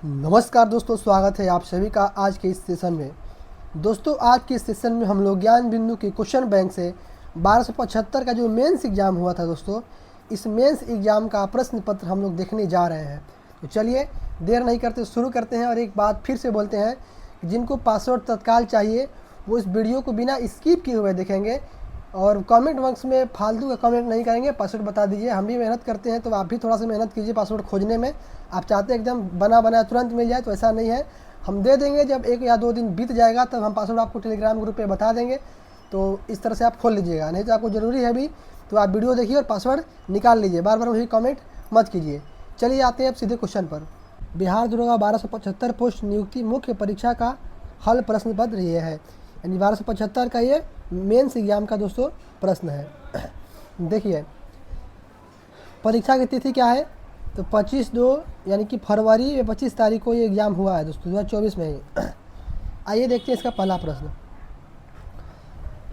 नमस्कार दोस्तों, स्वागत है आप सभी का आज के इस सेशन में। दोस्तों, आज के इस सेशन में हम लोग ज्ञान बिंदु के क्वेश्चन बैंक से 1275 का जो मेंस एग्ज़ाम हुआ था दोस्तों, इस मेंस एग्ज़ाम का प्रश्न पत्र हम लोग देखने जा रहे हैं। तो चलिए देर नहीं करते शुरू करते हैं। और एक बात फिर से बोलते हैं कि जिनको पासवर्ड तत्काल चाहिए वो इस वीडियो को बिना स्किप किए हुए देखेंगे और कमेंट बॉक्स में फालतू का कमेंट नहीं करेंगे, पासवर्ड बता दीजिए। हम भी मेहनत करते हैं तो आप भी थोड़ा सा मेहनत कीजिए पासवर्ड खोजने में। आप चाहते हैं एकदम बना बनाया तुरंत मिल जाए, तो ऐसा नहीं है। हम दे देंगे, जब 1 या 2 दिन बीत जाएगा तब हम पासवर्ड आपको टेलीग्राम ग्रुप पे बता देंगे। तो इस तरह से आप खोल लीजिएगा, नहीं तो आपको ज़रूरी है भी तो आप वीडियो देखिए और पासवर्ड निकाल लीजिए, बार बार वही कमेंट मत कीजिए। चलिए आते हैं अब सीधे क्वेश्चन पर। बिहार दरोगा 1275 पोस्ट नियुक्ति मुख्य परीक्षा का हल प्रश्न पत्र ये है, यानी 1275 का ये मेंस एग्जाम का दोस्तों प्रश्न है। देखिए परीक्षा की तिथि क्या है, तो 25/2 यानी कि फरवरी में 25 तारीख को ये एग्ज़ाम हुआ है दोस्तों, 2024 में ही। आइए देखते हैं इसका पहला प्रश्न।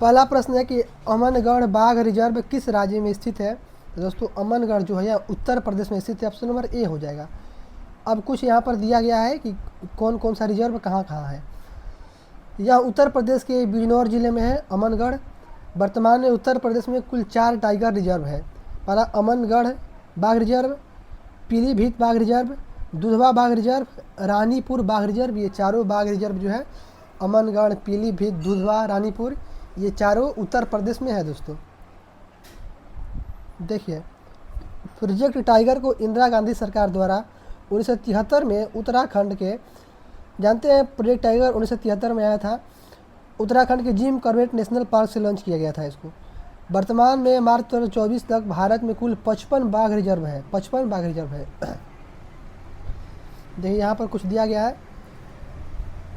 पहला प्रश्न है कि अमनगढ़ बाघ रिजर्व किस राज्य में स्थित है। तो दोस्तों अमनगढ़ जो है यह उत्तर प्रदेश में स्थित है, ऑप्शन नंबर ए हो जाएगा। अब कुछ यहाँ पर दिया गया है कि कौन कौन सा रिजर्व कहाँ कहाँ है। यह उत्तर प्रदेश के बिजनौर जिले में है अमनगढ़। वर्तमान में उत्तर प्रदेश में कुल 4 टाइगर रिजर्व है। पहला अमनगढ़ बाघ रिजर्व, पीलीभीत बाघ रिजर्व, दुधवा बाघ रिजर्व, रानीपुर बाघ रिजर्व। ये चारों बाघ रिजर्व जो है अमनगढ़, पीलीभीत, दुधवा, रानीपुर, ये चारों उत्तर प्रदेश में है दोस्तों। देखिए प्रोजेक्ट टाइगर को इंदिरा गांधी सरकार द्वारा 1973 में उत्तराखंड के, जानते हैं प्रोजेक्ट टाइगर 1973 में आया था, उत्तराखंड के जिम कॉर्बेट नेशनल पार्क से लॉन्च किया गया था इसको। वर्तमान में मार्च 2024 तक भारत में कुल 55 बाघ रिजर्व है, 55 बाघ रिजर्व है। देखिए यहाँ पर कुछ दिया गया है।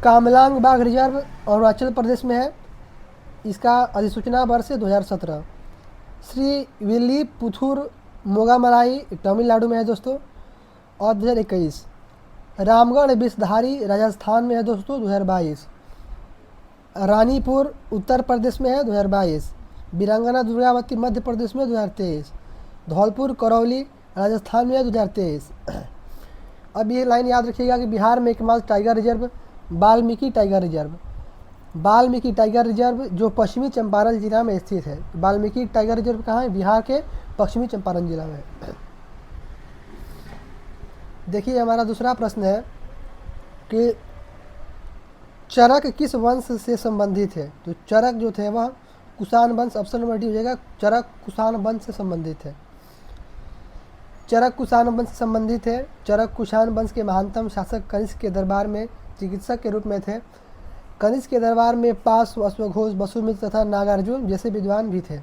कामलांग बाघ रिजर्व अरुणाचल प्रदेश में है, इसका अधिसूचना वर्ष है 2017। श्री विल्ली पुथुर मोगामलाई तमिलनाडु में है दोस्तों, और 2021। रामगढ़ विषधारी राजस्थान में है दोस्तों, 2022। रानीपुर उत्तर प्रदेश में है, 2022। वीरांगना दुर्गावती मध्य प्रदेश में 2023। धौलपुर करौली राजस्थान में है, 2023। अब ये लाइन याद रखिएगा कि बिहार में एकमात्र tiger reserve Valmiki tiger reserve, Valmiki tiger reserve जो पश्चिमी चंपारण जिला में स्थित है। वाल्मीकि टाइगर रिजर्व कहाँ है, बिहार के पश्चिमी चंपारण जिला में। देखिए हमारा दूसरा प्रश्न है कि चरक किस वंश से संबंधित है। तो चरक जो थे वह कुषाण वंश, ऑप्शन नंबर डी हो जाएगा। चरक कुषाण वंश से संबंधित है, चरक कुषाण वंश से संबंधित है। चरक कुषाण वंश के महानतम शासक कनिष्क के दरबार में चिकित्सक के रूप में थे। कनिष्क के दरबार में पास, अश्वघोष, वसुमित्र तथा नागार्जुन जैसे विद्वान भी थे।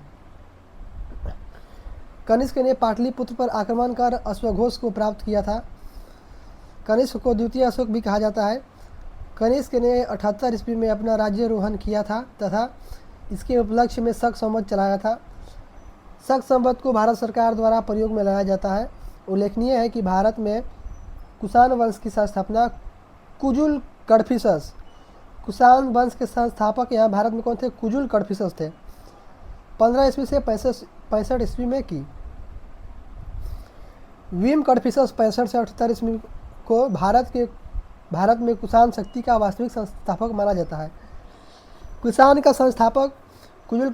कनिष्क ने पाटलिपुत्र पर आक्रमण कर अश्वघोष को प्राप्त किया था। कनिष्क को द्वितीय अशोक भी कहा जाता है। कनिष्क ने 78 ईस्वी में अपना राज्यारोहण किया था तथा इसके उपलक्ष्य में शक संवत चलाया था। शक संवत को भारत सरकार द्वारा प्रयोग में लाया जाता है। उल्लेखनीय है कि भारत में कुषाण वंश की संस्थापना कुजुल कडफिसस, कुषाण वंश के संस्थापक यहाँ भारत में कौन थे, कुजुल कडफिसस थे, 15 ईस्वी से 65 ईस्वी में की। विम कडफिसस 65 से 78 ईस्वी को भारत में कुषाण शक्ति का वास्तविक संस्थापक माना जाता है। कुषाण का संस्थापक कुजुल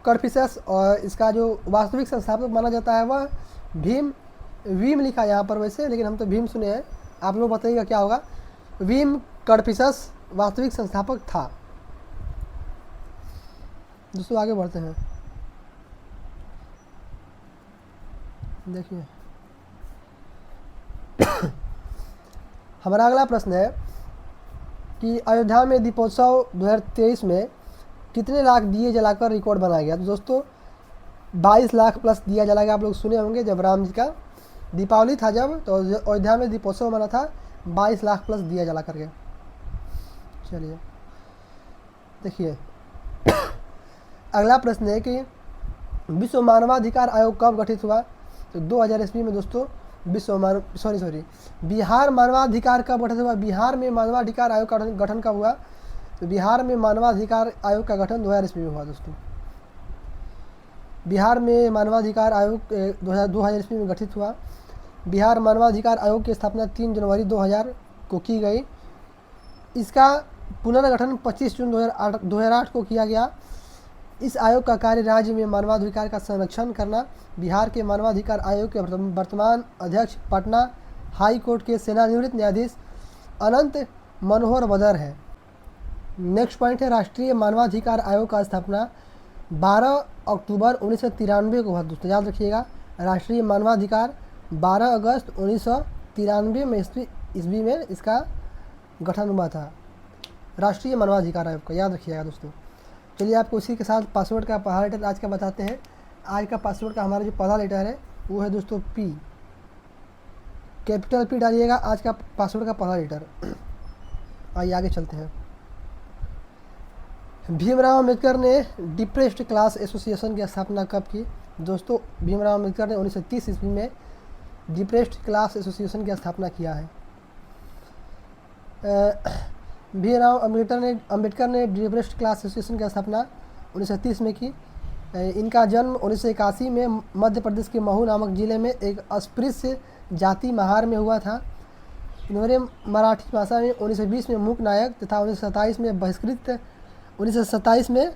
कडफिसस, और इसका जो वास्तविक संस्थापक माना जाता है वह वीम लिखा है यहाँ पर वैसे, लेकिन हम तो भीम सुने हैं, आप लोग बताइएगा क्या होगा। वीम कडफिसस वास्तविक संस्थापक था। दोस्तों आगे बढ़ते हैं। देखिए हमारा अगला प्रश्न है कि अयोध्या में दीपोत्सव 2023 में कितने लाख दिए जलाकर रिकॉर्ड बनाया गया। तो दोस्तों 22 लाख प्लस दिया जलाया। आप लोग सुने होंगे जब राम जी का दीपावली था जब, तो अयोध्या में दीपोत्सव मना था, 22 लाख प्लस दिया जला करके। चलिए देखिए अगला प्रश्न है कि विश्व मानवाधिकार आयोग कब गठित हुआ। तो 2000 ईस्वी में दोस्तों बिहार मानवाधिकार कब गठित हुआ। बिहार में मानवाधिकार आयोग का गठन कब हुआ। तो बिहार में मानवाधिकार आयोग का गठन 2000 ईस्वी में हुआ दोस्तों। बिहार में मानवाधिकार आयोग 2000 ईस्वी में गठित हुआ। बिहार मानवाधिकार आयोग की स्थापना 3 जनवरी 2000 को की गई। इसका पुनर्गठन 25 जून 2008 को किया गया। इस आयोग का कार्य राज्य में मानवाधिकार का संरक्षण करना। बिहार के मानवाधिकार आयोग के वर्तमान अध्यक्ष पटना हाई कोर्ट के सेवानिवृत्त न्यायाधीश अनंत मनोहर बदर है। नेक्स्ट पॉइंट है राष्ट्रीय मानवाधिकार आयोग का स्थापना 12 अक्टूबर 1993 को हुआ। दोस्तों याद रखिएगा, राष्ट्रीय मानवाधिकार 12 अगस्त 1993 में ईस्वी में इसका गठन हुआ था, राष्ट्रीय मानवाधिकार आयोग का, याद रखिएगा दोस्तों। चलिए आपको उसी के साथ पासवर्ड का पहला लेटर आज का बताते हैं। आज का पासवर्ड का हमारा जो पहला लेटर है वो है दोस्तों पी, कैपिटल पी डालिएगा आज का पासवर्ड का पहला लेटर। आइए आगे चलते हैं। भीमराव अम्बेडकर ने डिप्रेस्ड क्लास एसोसिएशन की स्थापना कब की? दोस्तों भीमराव अम्बेडकर ने 1930 ईस्वी में डिप्रेस्ड क्लास एसोसिएशन की स्थापना किया है। भीमराव अम्बेडकर ने डिप्रेस्ड क्लास एसोसिएशन की स्थापना 1930 में की। इनका जन्म 1981 में मध्य प्रदेश के महू नामक जिले में एक अस्पृश्य जाति महार में हुआ था। इन्होंने मराठी भाषा में 1920 में मूक नायक तथा 1927 में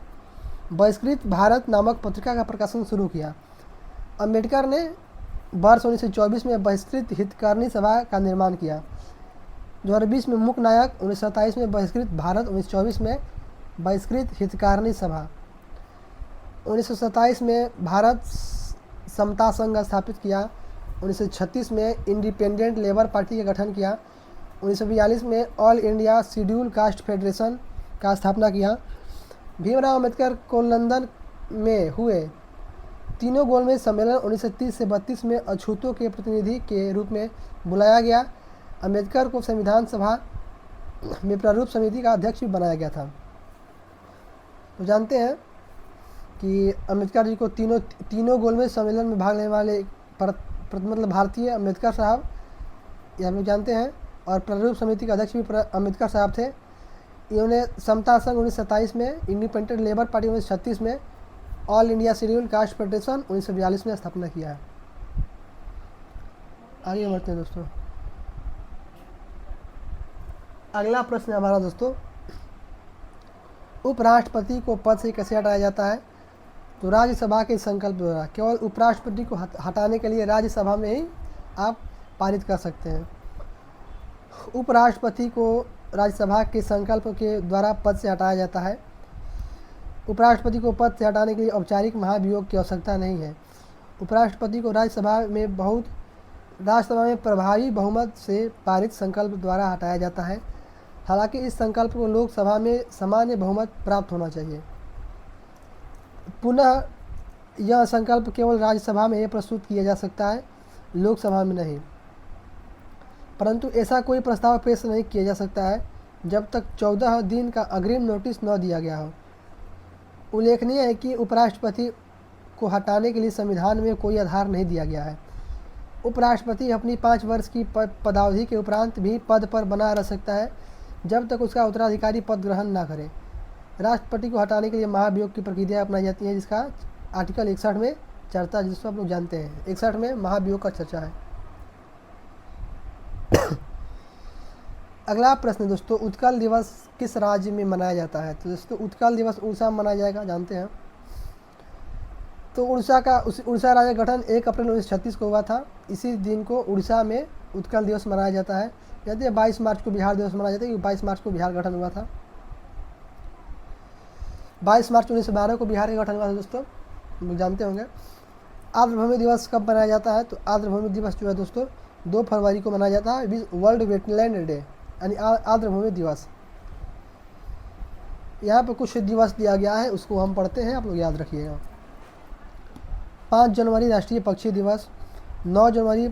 बहिष्कृत भारत नामक पत्रिका का प्रकाशन शुरू किया। अम्बेडकर ने वर्ष 1924 में बहिष्कृत हितकारिणी सभा का निर्माण किया। 2020 में मूक नायक, 1927 में बहिष्कृत भारत, 1924 में बहिष्कृत हितकारिणी सभा। 1927 में भारत समता संघ स्थापित किया। 1936 में इंडिपेंडेंट लेबर पार्टी का गठन किया। 1942 में all India schedule caste federation का स्थापना किया। भीमराव अम्बेडकर को लंदन में हुए तीनों गोलमेज सम्मेलन 1930 से 32 में अछूतों के प्रतिनिधि के रूप में बुलाया गया। अम्बेडकर को संविधान सभा में प्रारूप समिति का अध्यक्ष भी बनाया गया था। तो जानते हैं कि अम्बेडकर जी को तीनों गोलमेज सम्मेलन में भाग लेने वाले मतलब भारतीय अम्बेडकर साहब, ये हम लोग जानते हैं। और प्रारूप समिति के अध्यक्ष भी अम्बेडकर साहब थे। इन्होंने समता संघ 1927 में, इंडिपेंडेंट लेबर पार्टी 1936 में, all India schedule caste federation 1942 में स्थापना किया है। आगे बढ़ते हैं दोस्तों। अगला प्रश्न है हमारा दोस्तों, उपराष्ट्रपति को पद से कैसे हटाया जाता है? तो राज्यसभा के संकल्प द्वारा। केवल उपराष्ट्रपति को हटाने के लिए राज्यसभा में ही आप पारित कर सकते हैं। उपराष्ट्रपति को राज्यसभा के संकल्प के द्वारा पद से हटाया जाता है। उपराष्ट्रपति को पद से हटाने के लिए औपचारिक महाभियोग की आवश्यकता नहीं है। उपराष्ट्रपति को राज्यसभा में प्रभावी बहुमत से पारित संकल्प द्वारा हटाया जाता है। हालांकि इस संकल्प को लोकसभा में सामान्य बहुमत प्राप्त होना चाहिए। पुनः यह संकल्प केवल राज्यसभा में प्रस्तुत किया जा सकता है, लोकसभा में नहीं। परंतु ऐसा कोई प्रस्ताव पेश नहीं किया जा सकता है जब तक 14 दिन का अग्रिम नोटिस न दिया गया हो। उल्लेखनीय है कि उपराष्ट्रपति को हटाने के लिए संविधान में कोई आधार नहीं दिया गया है। उपराष्ट्रपति अपनी 5 वर्ष की पदावधि के उपरांत भी पद पर बना रह सकता है जब तक उसका उत्तराधिकारी पद ग्रहण न करे। राष्ट्रपति को हटाने के लिए महाभियोग की प्रक्रिया अपनाई जाती है, जिसका आर्टिकल 61 में चर्चा, जिसको आप लोग जानते हैं। 61 में महाभियोग का चर्चा है। अगला प्रश्न दोस्तों, उत्कल दिवस किस राज्य में मनाया जाता है? तो दोस्तों उत्कल दिवस उड़ीसा में मनाया जाएगा, जानते हैं। तो उड़ीसा राज्य गठन 1 अप्रैल 1936 को हुआ था। इसी दिन को उड़ीसा में उत्कल दिवस मनाया जाता है। कहते हैं 22 मार्च को बिहार दिवस मनाया जाता है, क्योंकि 22 मार्च को बिहार गठन हुआ था। 22 मार्च 1912 को बिहार का गठन हुआ था दोस्तों, लोग जानते होंगे। आर्द्रभूमि दिवस कब मनाया जाता है? तो आर्द्रभूमि दिवस जो है दोस्तों 2 फरवरी को मनाया जाता है, वर्ल्ड वेटलैंड डे, यानी आर्द्रभूमि दिवस। यहाँ पर कुछ दिवस दिया गया है, उसको हम पढ़ते हैं, आप लोग याद रखिएगा। 5 जनवरी राष्ट्रीय पक्षी दिवस, 9 जनवरी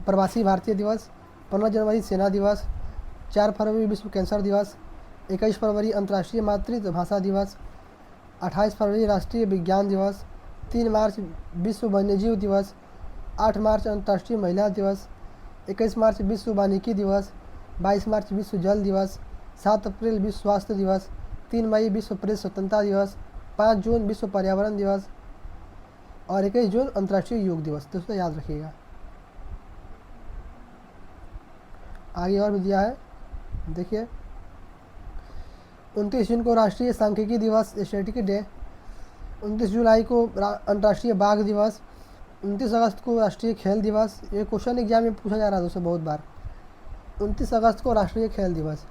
प्रवासी भारतीय दिवस, 15 जनवरी सेना दिवस, 4 फरवरी विश्व कैंसर दिवस, 21 फरवरी अंतर्राष्ट्रीय मातृत्व भाषा दिवस, 28 फरवरी राष्ट्रीय विज्ञान दिवस, 3 मार्च विश्व वन्यजीव दिवस, 8 मार्च अंतर्राष्ट्रीय महिला दिवस, 21 मार्च विश्व वानिकी दिवस, 22 मार्च विश्व जल दिवस, 7 अप्रैल विश्व स्वास्थ्य दिवस, 3 मई विश्व प्रेस स्वतंत्रता दिवस, 5 जून विश्व पर्यावरण दिवस और 21 जून अंतर्राष्ट्रीय योग दिवस। दोस्तों याद रखिएगा। आगे और भी दिया है, देखिए 29 जून को राष्ट्रीय सांख्यिकी दिवस स्टैटिस्टिक डे, 29 जुलाई को अंतर्राष्ट्रीय बाघ दिवस, 29 अगस्त को राष्ट्रीय खेल दिवस। ये क्वेश्चन एग्जाम में पूछा जा रहा है दोस्तों बहुत बार। 29 अगस्त को राष्ट्रीय खेल दिवस,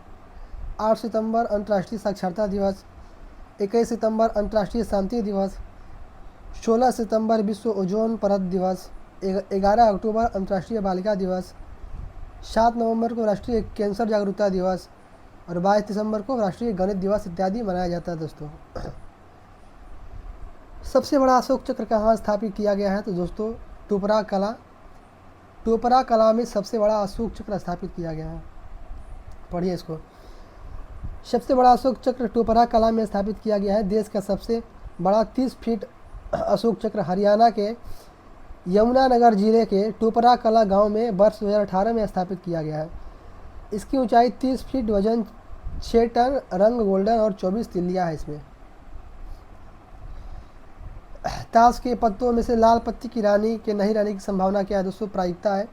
8 सितंबर अंतर्राष्ट्रीय साक्षरता दिवस, 21 सितंबर अंतर्राष्ट्रीय शांति दिवस, 16 सितंबर विश्व ओजोन परत दिवस, 11 अक्टूबर अंतर्राष्ट्रीय बालिका दिवस, 7 नवंबर को राष्ट्रीय कैंसर जागरूकता दिवस और 22 दिसंबर को राष्ट्रीय गणित दिवस इत्यादि मनाया जाता है दोस्तों। सबसे बड़ा अशोक चक्र कहाँ स्थापित किया गया है? तो दोस्तों टोपरा कला में सबसे बड़ा अशोक चक्र स्थापित किया गया है। पढ़िए इसको। सबसे बड़ा अशोक चक्र टोपरा कला में स्थापित किया गया है। देश का सबसे बड़ा 30 फीट अशोक चक्र हरियाणा के यमुनानगर जिले के टोपरा कला गांव में वर्ष 2018 में स्थापित किया गया है। इसकी ऊंचाई 30 फीट, वजन 6 टन, रंग गोल्डन और 24 तिल्लियाँ है इसमें। ताश के पत्तों में से लाल पत्ती की रानी के नहीं रहने की संभावना क्या है? दोस्तों प्रायिकता है।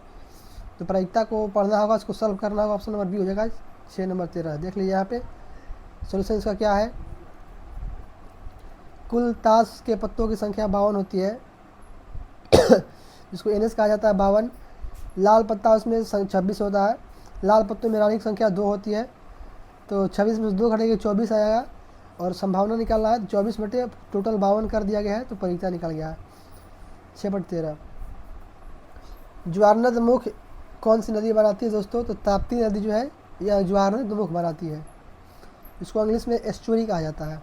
तो प्रायिकता को पढ़ना होगा, इसको सॉल्व करना होगा। ऑप्शन नंबर बी हो जाएगा 6 नंबर 13। देख लीजिए यहाँ पे सोल्यूशन इसका क्या है। कुल ताश के पत्तों की संख्या 52 होती है जिसको एनएस कहा जाता है 52। लाल पत्ता उसमें 26 होता है। लाल पत्तों में रानी की संख्या 2 होती है, तो 26 में 2 घटेगी 24 आएगा और संभावना निकालना है 24 बटे टोटल 52 कर दिया गया है, तो परिता निकल गया है 6/13। ज्वारनद मुख कौन सी नदी बनाती है दोस्तों? तो ताप्ती नदी जो है यह ज्वारनद मुख बनाती है। इसको इंग्लिश में एस्चुरी कहा जाता है।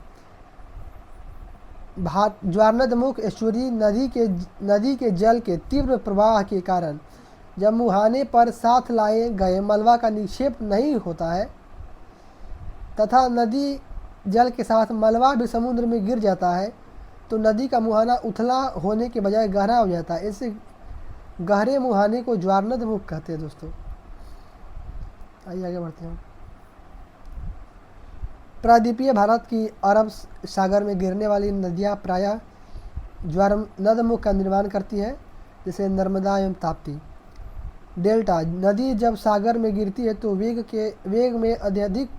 ज्वारनद मुख एस्चुरी नदी के जल के तीव्र प्रवाह के कारण जब मुहाने पर साथ लाए गए मलबा का निक्षेप नहीं होता है तथा नदी जल के साथ मलबा भी समुद्र में गिर जाता है, तो नदी का मुहाना उथला होने के बजाय गहरा हो जाता है। ऐसे गहरे मुहाने को ज्वारनद मुख कहते हैं दोस्तों। आइए आगे बढ़ते हैं। प्रायद्वीपीय भारत की अरब सागर में गिरने वाली नदियाँ प्रायः ज्वारनद मुख का निर्माण करती है, जैसे नर्मदा एवं ताप्ती। डेल्टा नदी जब सागर में गिरती है तो वेग में अत्यधिक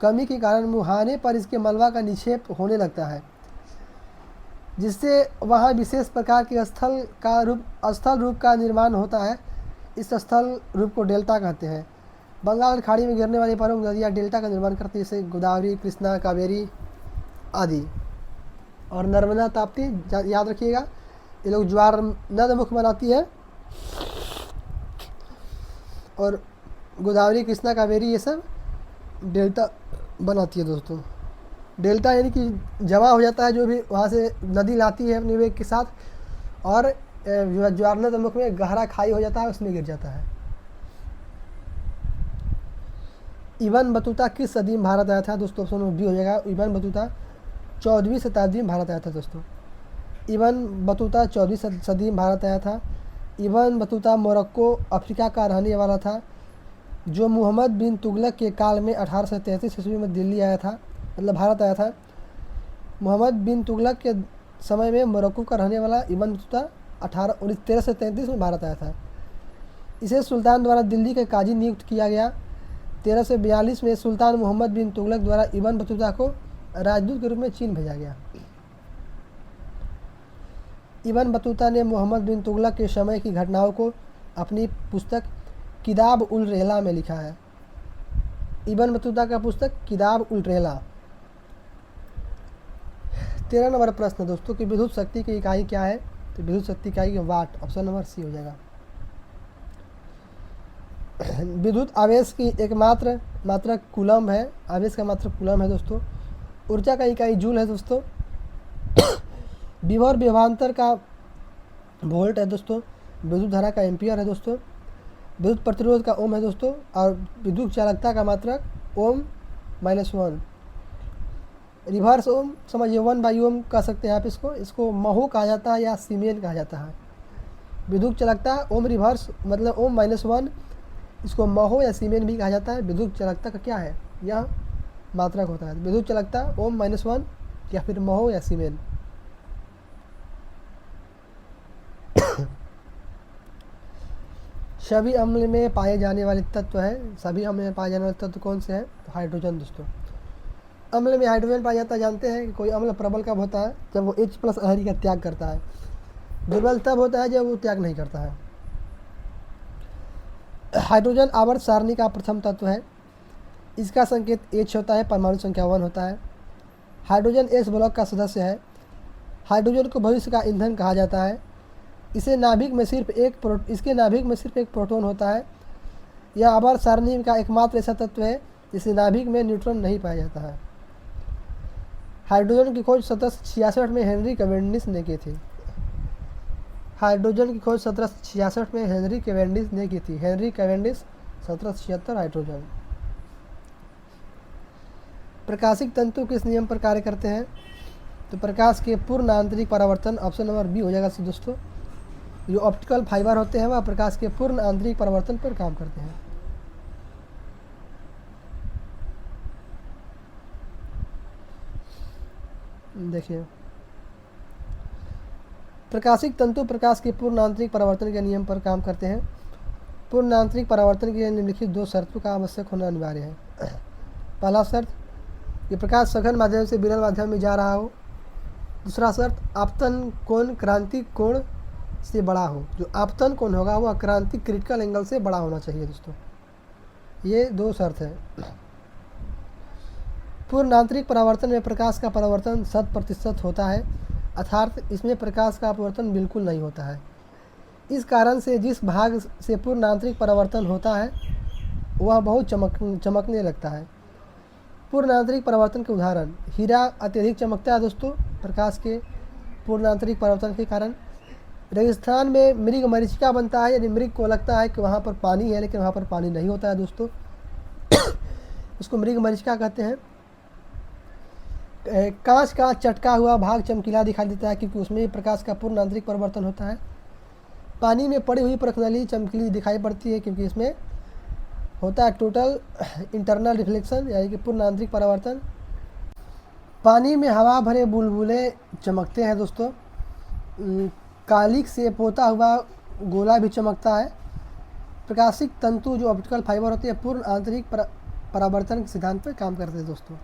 कमी के कारण मुहाने पर इसके मलबा का निक्षेप होने लगता है, जिससे वहाँ विशेष प्रकार के स्थल रूप का निर्माण होता है। इस स्थल रूप को डेल्टा कहते हैं। बंगाल की खाड़ी में गिरने वाली प्रमुख नदियाँ डेल्टा का निर्माण करती है, जैसे गोदावरी, कृष्णा, कावेरी आदि। और नर्मदा, ताप्ती याद रखिएगा, ये लोग ज्वारनद मुख बनाती है। और गोदावरी, कृष्णा, कावेरी ये सब डेल्टा बनाती है दोस्तों। डेल्टा यानी कि जमा हो जाता है जो भी वहाँ से नदी लाती है अपने वेग के साथ, और ज्वारनद मुख में गहरा खाई हो जाता है, उसमें गिर जाता है। इब्न बतूता किस सदी में भारत आया था? दोस्तों ऑप्शन नंबर बी हो जाएगा। इब्न बतूता 14वीं शताब्दी में भारत आया था दोस्तों। इब्न बतूता 14वीं सदी में भारत आया था। इब्न बतूता मोरक्को अफ्रीका का रहने वाला था, जो मोहम्मद बिन तुगलक के काल में 1833 ईस्वी में दिल्ली आया था, मतलब भारत आया था। मोहम्मद बिन तुगलक के समय में मोरक्को का रहने वाला इब्न बतूता 1333 में भारत आया था। इसे सुल्तान द्वारा दिल्ली के काजी नियुक्त किया गया। 1342 में सुल्तान मोहम्मद बिन तुगलक द्वारा इब्न बतूता को राजदूत के रूप में चीन भेजा गया। इब्न बतूता ने मोहम्मद बिन तुगलक के समय की घटनाओं को अपनी पुस्तक किताब उल रहला में लिखा है। इब्न बतूता का पुस्तक किताब उल रहला। 13 नंबर प्रश्न दोस्तों कि विद्युत शक्ति की इकाई क्या है? तो विद्युत शक्ति इकाई वाट, ऑप्शन नंबर सी हो जाएगा। विद्युत आवेश की एकमात्र मात्रक कूलम है। आवेश का मात्रक कूलम है दोस्तों। ऊर्जा का इकाई जूल है दोस्तों। विभव विभवांतर का वोल्ट है दोस्तों। विद्युत धारा का एम्पियर है दोस्तों। विद्युत प्रतिरोध का ओम है दोस्तों। और विद्युत चालकता का मात्रक ओम -1। रिवर्स ओम समझिए 1/ओम कह सकते हैं आप इसको महो कहा जाता है या सीमेन कहा जाता है। विद्युत चालकता ओम रिवर्स मतलब ओम -1, इसको महो या सीमेन भी कहा जाता है। विद्युत चालकता का क्या है? यह मात्रक होता है। विद्युत चालकता ओम -1 या फिर महो या सीमेन। सभी अम्ल में पाए जाने वाले तत्व है, सभी अम्ल में पाए जाने वाले तत्व कौन से हैं? तो हाइड्रोजन दोस्तों। अम्ल में हाइड्रोजन पाया जाता है, जानते हैं कि कोई अम्ल प्रबल कब होता है? जब वो H+ लहरी का त्याग करता है। दुर्बल तब होता है जब वो त्याग नहीं करता है। हाइड्रोजन आवर्त सारणी का प्रथम तत्व है। इसका संकेत H होता है, परमाणु संख्या 1 होता है। हाइड्रोजन S ब्लॉक का सदस्य है। हाइड्रोजन को भविष्य का ईंधन कहा जाता है। इसके नाभिक में सिर्फ एक प्रोटॉन होता है। यह आवर्त सारणी का एकमात्र ऐसा तत्व है जिसके नाभिक में न्यूट्रॉन नहीं पाया जाता है। हाइड्रोजन की खोज 1766 में हेनरी कैवेंडिश ने की थी। हाइड्रोजन की खोज 1766 में हेनरी कैवेंडिश ने की थी। Henry Cavendish 1776 hydrogen. प्रकाशिक तंतु किस नियम पर कार्य करते हैं? तो प्रकाश के पूर्ण आंतरिक परावर्तन, ऑप्शन नंबर बी हो जाएगा दोस्तों। जो ऑप्टिकल फाइबर होते हैं वह प्रकाश के पूर्ण आंतरिक परावर्तन पर काम करते हैं। देखिए, प्रकाशिक तंतु प्रकाश के पूर्ण आंतरिक परावर्तन के नियम पर काम करते हैं। पूर्ण आंतरिक परावर्तन के लिए निम्नलिखित 2 शर्तों का आवश्यक होना अनिवार्य है। पहला शर्त कि प्रकाश सघन माध्यम से विरल माध्यम में जा रहा हो। दूसरा शर्त, आपतन कोण क्रांतिक कोण से बड़ा हो। जो आपतन कोण होगा वह क्रांतिक क्रिटिकल एंगल से बड़ा होना चाहिए दोस्तों। ये 2 शर्त है। पूर्ण आंतरिक परावर्तन में प्रकाश का परावर्तन 100% होता है, अर्थात इसमें प्रकाश का अपवर्तन बिल्कुल नहीं होता है। इस कारण से जिस भाग से पूर्ण आंतरिक परावर्तन होता है वह बहुत चमकने लगता है। पूर्ण आंतरिक परावर्तन के उदाहरण, हीरा अत्यधिक चमकता है दोस्तों प्रकाश के पूर्ण आंतरिक परावर्तन के कारण। रेगिस्तान में मृग मरीचिका बनता है, यानी मृग को लगता है कि वहाँ पर पानी है लेकिन वहाँ पर पानी नहीं होता है दोस्तों। उसको मृग मरीचिका कहते हैं। कांच का चटका हुआ भाग चमकीला दिखाई देता है क्योंकि उसमें प्रकाश का पूर्ण आंतरिक परिवर्तन होता है। पानी में पड़ी हुई प्रखनली चमकीली दिखाई पड़ती है क्योंकि इसमें होता है टोटल इंटरनल रिफ्लेक्शन, यानी कि पूर्ण आंतरिक परावर्तन। पानी में हवा भरे बुलबुले चमकते हैं दोस्तों। कालिक से पोता हुआ गोला भी चमकता है। प्रकाशिक तंतु जो ऑप्टिकल फाइबर होते हैं पूर्ण आंतरिक परावर्तन के सिद्धांत पर काम करते हैं दोस्तों।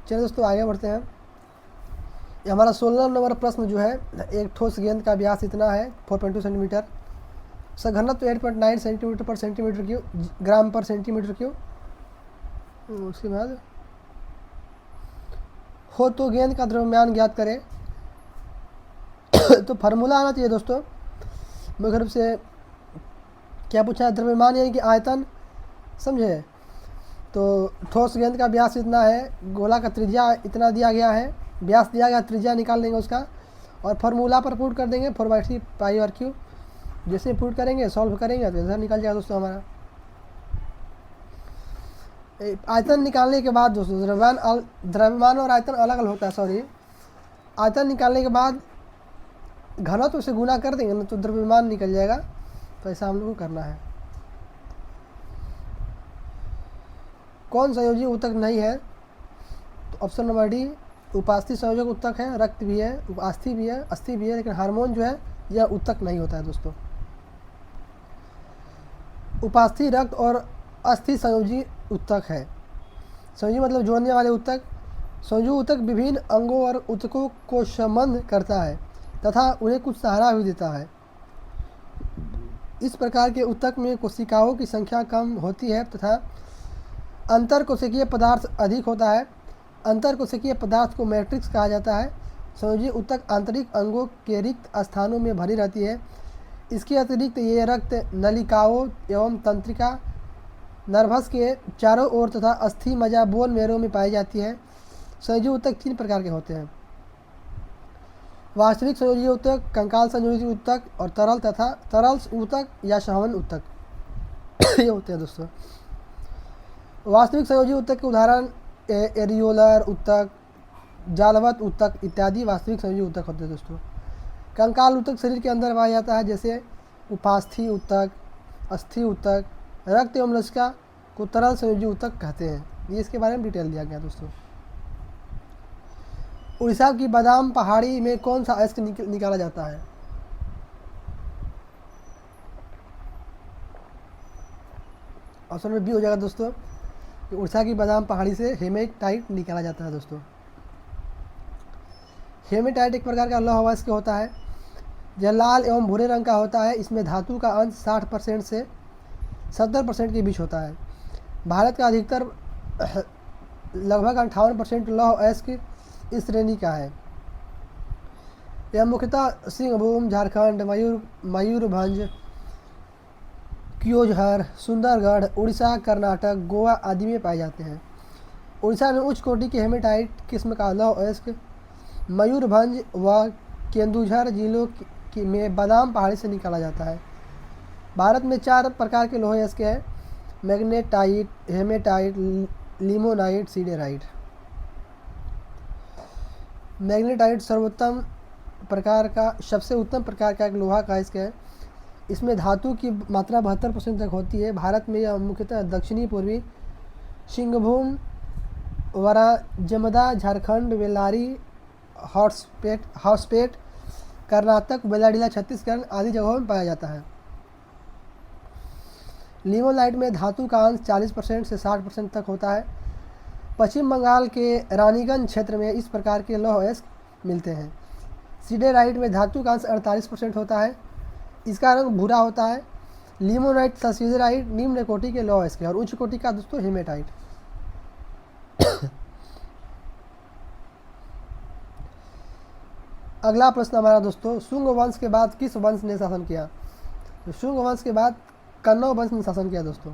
चलिए दोस्तों आगे बढ़ते हैं। ये हमारा 16 नंबर प्रश्न जो है, एक ठोस गेंद का व्यास इतना है 4.2 सेंटीमीटर, सघनत्व 8.9 सेंटीमीटर पर सेंटीमीटर क्यूब, ग्राम पर सेंटीमीटर क्यूब। उसके बाद हो तो गेंद का द्रव्यमान ज्ञात करें। तो फार्मूला आना चाहिए दोस्तों। मुख्य रूप से क्या पूछा है? द्रव्यमान यानी कि आयतन, समझे। तो ठोस गेंद का व्यास इतना है, गोला का त्रिज्या इतना दिया गया है, व्यास दिया गया, त्रिज्या निकाल लेंगे उसका और फार्मूला पर पुट कर देंगे 4/3 पाई आर क्यूब। जैसे पुट करेंगे सॉल्व करेंगे तो आंसर निकल जाएगा दोस्तों हमारा। आयतन निकालने के बाद दोस्तों द्रव्यमान और आयतन अलग अलग होता है, सॉरी। आयतन निकालने के बाद घनत्व से गुना कर देंगे ना तो द्रव्यमान निकल जाएगा। तो ऐसा हम लोग को करना है। कौन संयोजी ऊतक नहीं है? तो ऑप्शन नंबर डी, उपास्थि संयोजक ऊतक है। रक्त भी है, अस्थि भी है, अस्थि भी है, लेकिन हार्मोन जो है यह ऊतक नहीं होता है दोस्तों। उपास्थि रक्त और अस्थि संयोजी ऊतक है। संयोजी मतलब जोड़ने वाले ऊतक। संयोजी ऊतक विभिन्न अंगों और ऊतकों को संबद्ध करता है तथा उन्हें कुछ सहारा भी देता है। इस प्रकार के ऊतक में कोशिकाओं की संख्या कम होती है तथा अंतर कोशिकीय पदार्थ अधिक होता है। अंतर कोशिकीय पदार्थ को मैट्रिक्स कहा जाता है। संयोजी ऊतक आंतरिक अंगों के रिक्त स्थानों में भरी रहती है। इसके अतिरिक्त ये रक्त नलिकाओं एवं तंत्रिका नर्वस के चारों ओर तथा अस्थि मज्जा बोन मेरो में पाई जाती है। संयोजी ऊतक 3 प्रकार के होते हैं: वास्तविक संयोजी ऊतक, कंकाल संयोजी ऊतक और तरल ऊतक या संवहन ऊतक ये होते हैं दोस्तों। वास्तविक संयोजी ऊतक के उदाहरण एरियोलर ऊतक, जालवत ऊतक इत्यादि वास्तविक संयोजी ऊतक होते हैं दोस्तों। कंकाल ऊतक शरीर के अंदर पाया जाता है, जैसे उपास्थि ऊतक, अस्थि ऊतक। रक्त एवं लसिका को तरल संयोजी ऊतक कहते हैं। ये इसके बारे में डिटेल दिया गया दोस्तों। उड़ीसा की बादाम पहाड़ी में कौन सा अयस्क निकाला जाता है? ऑप्शन नंबर बी हो जाएगा दोस्तों कि उड़ीसा की बादाम पहाड़ी से हेमेटाइट निकाला जाता है दोस्तों। हेमेटाइट एक प्रकार का लौह अयस्क होता है, यह लाल एवं भूरे रंग का होता है। इसमें धातु का अंश 60% से 70% के बीच होता है। भारत का अधिकतर लगभग 58% लौह अयस्क इस श्रेणी का है। यह मुख्यतः सिंहभूम, झारखंड, मयूरभंज, क्योंझार, सुंदरगढ़, उड़ीसा, कर्नाटक, गोवा आदि में पाए जाते हैं। उड़ीसा में उच्च कोटि के हेमेटाइट किस्म का लौह अयस्क मयूरभंज व केंदुझर जिलों में बादाम पहाड़ी से निकाला जाता है। भारत में 4 प्रकार के लौह अयस्क हैं: magnetite, hematite, limonite, siderite. Magnetite सबसे उत्तम प्रकार का एक लोहा का अयस्क है। इसमें धातु की मात्रा 72% तक होती है। भारत में यह मुख्यतः दक्षिणी पूर्वी सिंहभूम, जमदा, झारखंड, बेल्लारी, हॉसपेट, कर्नाटक, बेलाडीला, छत्तीसगढ़ आदि जगहों में पाया जाता है। लिमोनाइट में धातु का अंश 40% से 60% तक होता है। पश्चिम बंगाल के रानीगंज क्षेत्र में इस प्रकार के लौह अयस्क मिलते हैं। सीडेराइट में धातु का अंश 48% होता है। इसका रंग भूरा होता है। लिमोनाइट तथा सीडेराइट निम्न कोटि के लौह अयस्क है और उच्च कोटि का दोस्तों हेमेटाइट। अगला प्रश्न हमारा दोस्तों, शुंग वंश के बाद किस वंश ने शासन किया? तो शुंग वंश के बाद कन्नौ वंश ने शासन किया दोस्तों।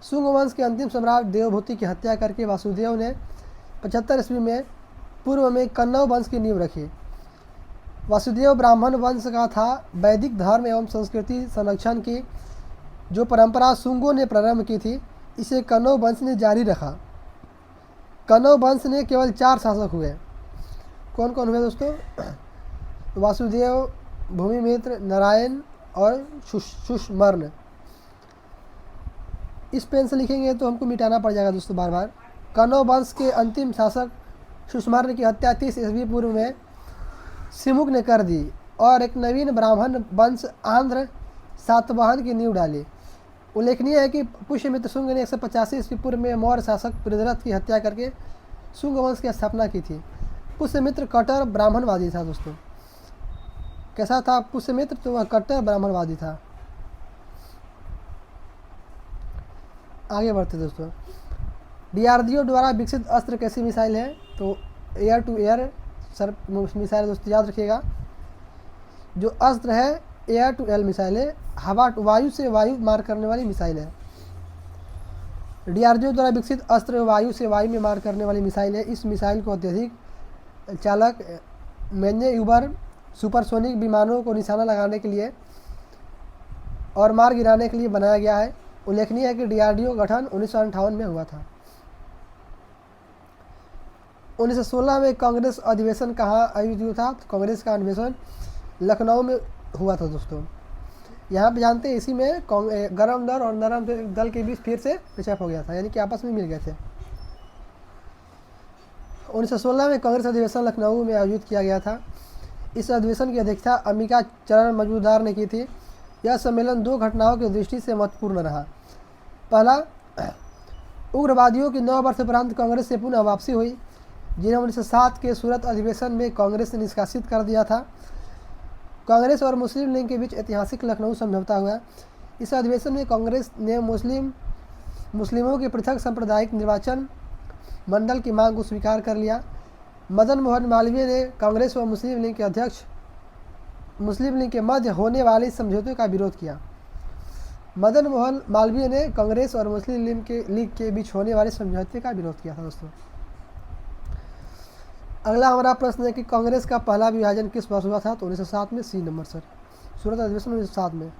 शुंग वंश के अंतिम सम्राट देवभूति की हत्या करके वासुदेव ने 75 ईस्वी में पूर्व में कन्नौ वंश की नींव रखी। वासुदेव ब्राह्मण वंश का था। वैदिक धर्म एवं संस्कृति संरक्षण की जो परंपरा शुंगों ने प्रारंभ की थी, इसे कन्नौ वंश ने जारी रखा। कन्नौ वंश ने केवल 4 शासक हुए। कौन कौन हुए दोस्तों? वासुदेव, भूमिमित्र, नारायण और सुषमर्ण। इस पेन से लिखेंगे तो हमको मिटाना पड़ जाएगा दोस्तों बार बार। कन्नौ वंश के अंतिम शासक सुषमर्ण की हत्या 30 ईस्वी पूर्व में सिमुक ने कर दी और एक नवीन ब्राह्मण वंश आंध्र सातवाहन की नींव डाली। उल्लेखनीय है कि पुष्यमित्र शुंग ने 185 ईस्वी पूर्व में मौर्य शासक पृथ्वीरथ की हत्या करके शुंग वंश की स्थापना की थी। पुष्यमित्र कट्टर ब्राह्मणवादी था दोस्तों। कैसा था पुष्यमित्र? तो वह कट्टर ब्राह्मणवादी था। आगे बढ़ते दोस्तों, डीआरडीओ द्वारा विकसित अस्त्र कैसी मिसाइल है? तो एयर टू एयर मिसाइल दोस्तों, याद रखिएगा। जो अस्त्र है एयर टू एयर मिसाइल है, वायु से वायु मार करने वाली मिसाइल है। डीआरडीओ द्वारा विकसित अस्त्र वायु से वायु में मार करने वाली मिसाइल है। इस मिसाइल को अत्यधिक चालक मैन्यूवर सुपरसोनिक विमानों को निशाना लगाने के लिए और मार गिराने के लिए बनाया गया है। उल्लेखनीय है कि डीआरडीओ गठन 1958 में हुआ था। 1916 में कांग्रेस अधिवेशन कहाँ आयोजित था? तो कांग्रेस का अधिवेशन लखनऊ में हुआ था दोस्तों। यहाँ पे जानते हैं इसी में गर्म दल और नरम दल के बीच फिर से पेचअप हो गया था, यानी कि आपस में मिल गए थे। 1916 में कांग्रेस अधिवेशन लखनऊ में आयोजित किया गया था। इस अधिवेशन की अध्यक्षता अंबिका चरण मजूमदार ने की थी। यह सम्मेलन 2 घटनाओं की दृष्टि से महत्वपूर्ण रहा। पहला, उग्रवादियों की 9 वर्ष उपरांत कांग्रेस से पुनः वापसी हुई, जिन्हें 1907 के सूरत अधिवेशन में कांग्रेस ने निष्कासित कर दिया था। कांग्रेस और मुस्लिम लीग के बीच ऐतिहासिक लखनऊ समझौता हुआ। इस अधिवेशन में कांग्रेस ने मुस्लिमों के पृथक सांप्रदायिक निर्वाचन मंडल की मांग को स्वीकार कर लिया। मदन मोहन मालवीय ने कांग्रेस व मुस्लिम लीग के मध्य होने वाले समझौते का विरोध किया। मदन मोहन मालवीय ने कांग्रेस और मुस्लिम लीग के बीच होने वाले समझौते का विरोध किया था दोस्तों। अगला हमारा प्रश्न है कि कांग्रेस का पहला विभाजन किस वर्ष हुआ था? तो 1907 में। सी नंबर सर, सूरत अधिवेशन 1907 में।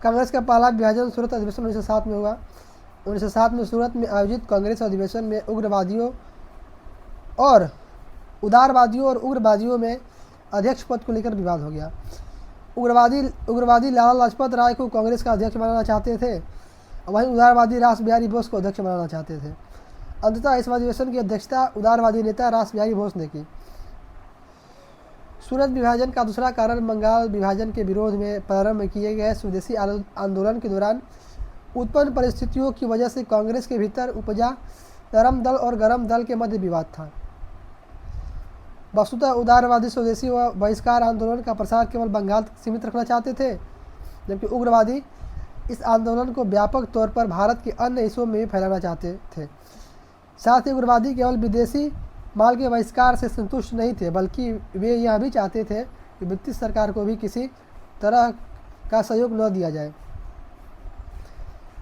कांग्रेस का पहला विभाजन सूरत अधिवेशन 1907 में हुआ। 1907 में सूरत में आयोजित कांग्रेस अधिवेशन में उग्रवादियों और उग्रवादियों में अध्यक्ष पद को लेकर विवाद हो गया। उग्रवादी लाला लाजपत राय को कांग्रेस का अध्यक्ष बनाना चाहते थे, वहीं उदारवादी रास बिहारी बोस को अध्यक्ष बनाना चाहते थे। अंततः इस अधिवेशन की अध्यक्षता उदारवादी नेता रास बिहारी बोस ने की। सूरत विभाजन का दूसरा कारण बंगाल विभाजन के विरोध में प्रारंभ में किए गए स्वदेशी आंदोलन के दौरान उत्पन्न परिस्थितियों की वजह से कांग्रेस के भीतर उपजा नरम दल और गरम दल के मध्य विवाद था। वस्तुतः उदारवादी स्वदेशी व बहिष्कार आंदोलन का प्रसार केवल बंगाल तक सीमित रखना चाहते थे, जबकि उग्रवादी इस आंदोलन को व्यापक तौर पर भारत के अन्य हिस्सों में भी फैलाना चाहते थे। साथ ही उग्रवादी केवल विदेशी माल के बहिष्कार से संतुष्ट नहीं थे, बल्कि वे यह भी चाहते थे कि ब्रिटिश सरकार को भी किसी तरह का सहयोग न दिया जाए।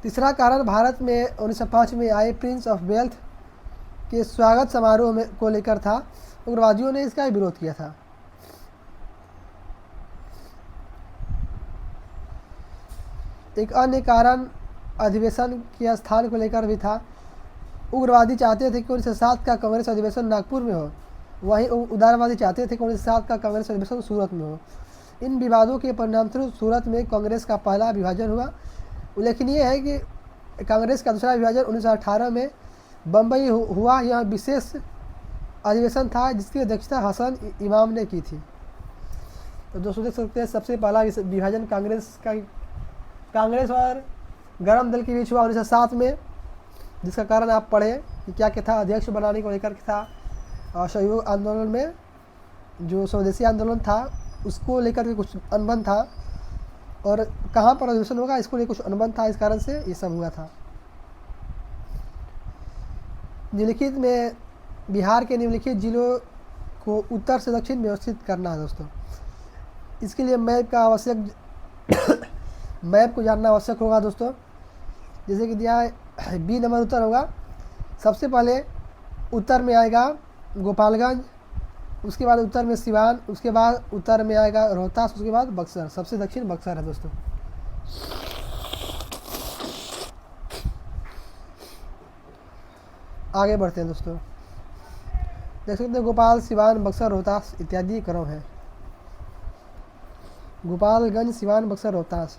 तीसरा कारण भारत में 1905 में आए प्रिंस ऑफ वेल्थ के स्वागत समारोह में को लेकर था। उग्रवादियों ने इसका विरोध किया था। एक अन्य कारण अधिवेशन के स्थान को लेकर भी था। उग्रवादी चाहते थे कि 1907 का कांग्रेस अधिवेशन नागपुर में हो, वहीं उदारवादी चाहते थे कि 1907 का कांग्रेस अधिवेशन सूरत में हो। इन विवादों के परिणामस्वरूप सूरत में कांग्रेस का पहला विभाजन हुआ। उल्लेखनीय है कि कांग्रेस का दूसरा विभाजन 1918 में बम्बई हुआ। यह विशेष अधिवेशन था जिसकी अध्यक्षता हसन इमाम ने की थी। तो दोस्तों देख सकते हैं सबसे पहला विभाजन कांग्रेस और गरम दल के बीच हुआ 1907 में, जिसका कारण आप पढ़े कि क्या क्या था। अध्यक्ष बनाने को लेकर था, असहयोग आंदोलन में जो स्वदेशी आंदोलन था उसको लेकर के कुछ अनबन था, और कहाँ पर अधिवेशन होगा इसको लेकर कुछ अनबन था, इस कारण से ये सब हुआ था। निम्नलिखित में बिहार के निम्नलिखित जिलों को उत्तर से दक्षिण व्यवस्थित करना है दोस्तों। इसके लिए मैप को जानना आवश्यक होगा दोस्तों। जैसे कि दिया है बी नंबर उत्तर होगा। सबसे पहले उत्तर में आएगा गोपालगंज, उसके बाद उत्तर में सिवान, उसके बाद उत्तर में आएगा रोहतास, उसके बाद बक्सर। सबसे दक्षिण बक्सर है दोस्तों। आगे बढ़ते हैं दोस्तों। देख सकते हैं गोपाल, सिवान, बक्सर, रोहतास इत्यादि क्रम है। गोपालगंज, सिवान, बक्सर, रोहतास,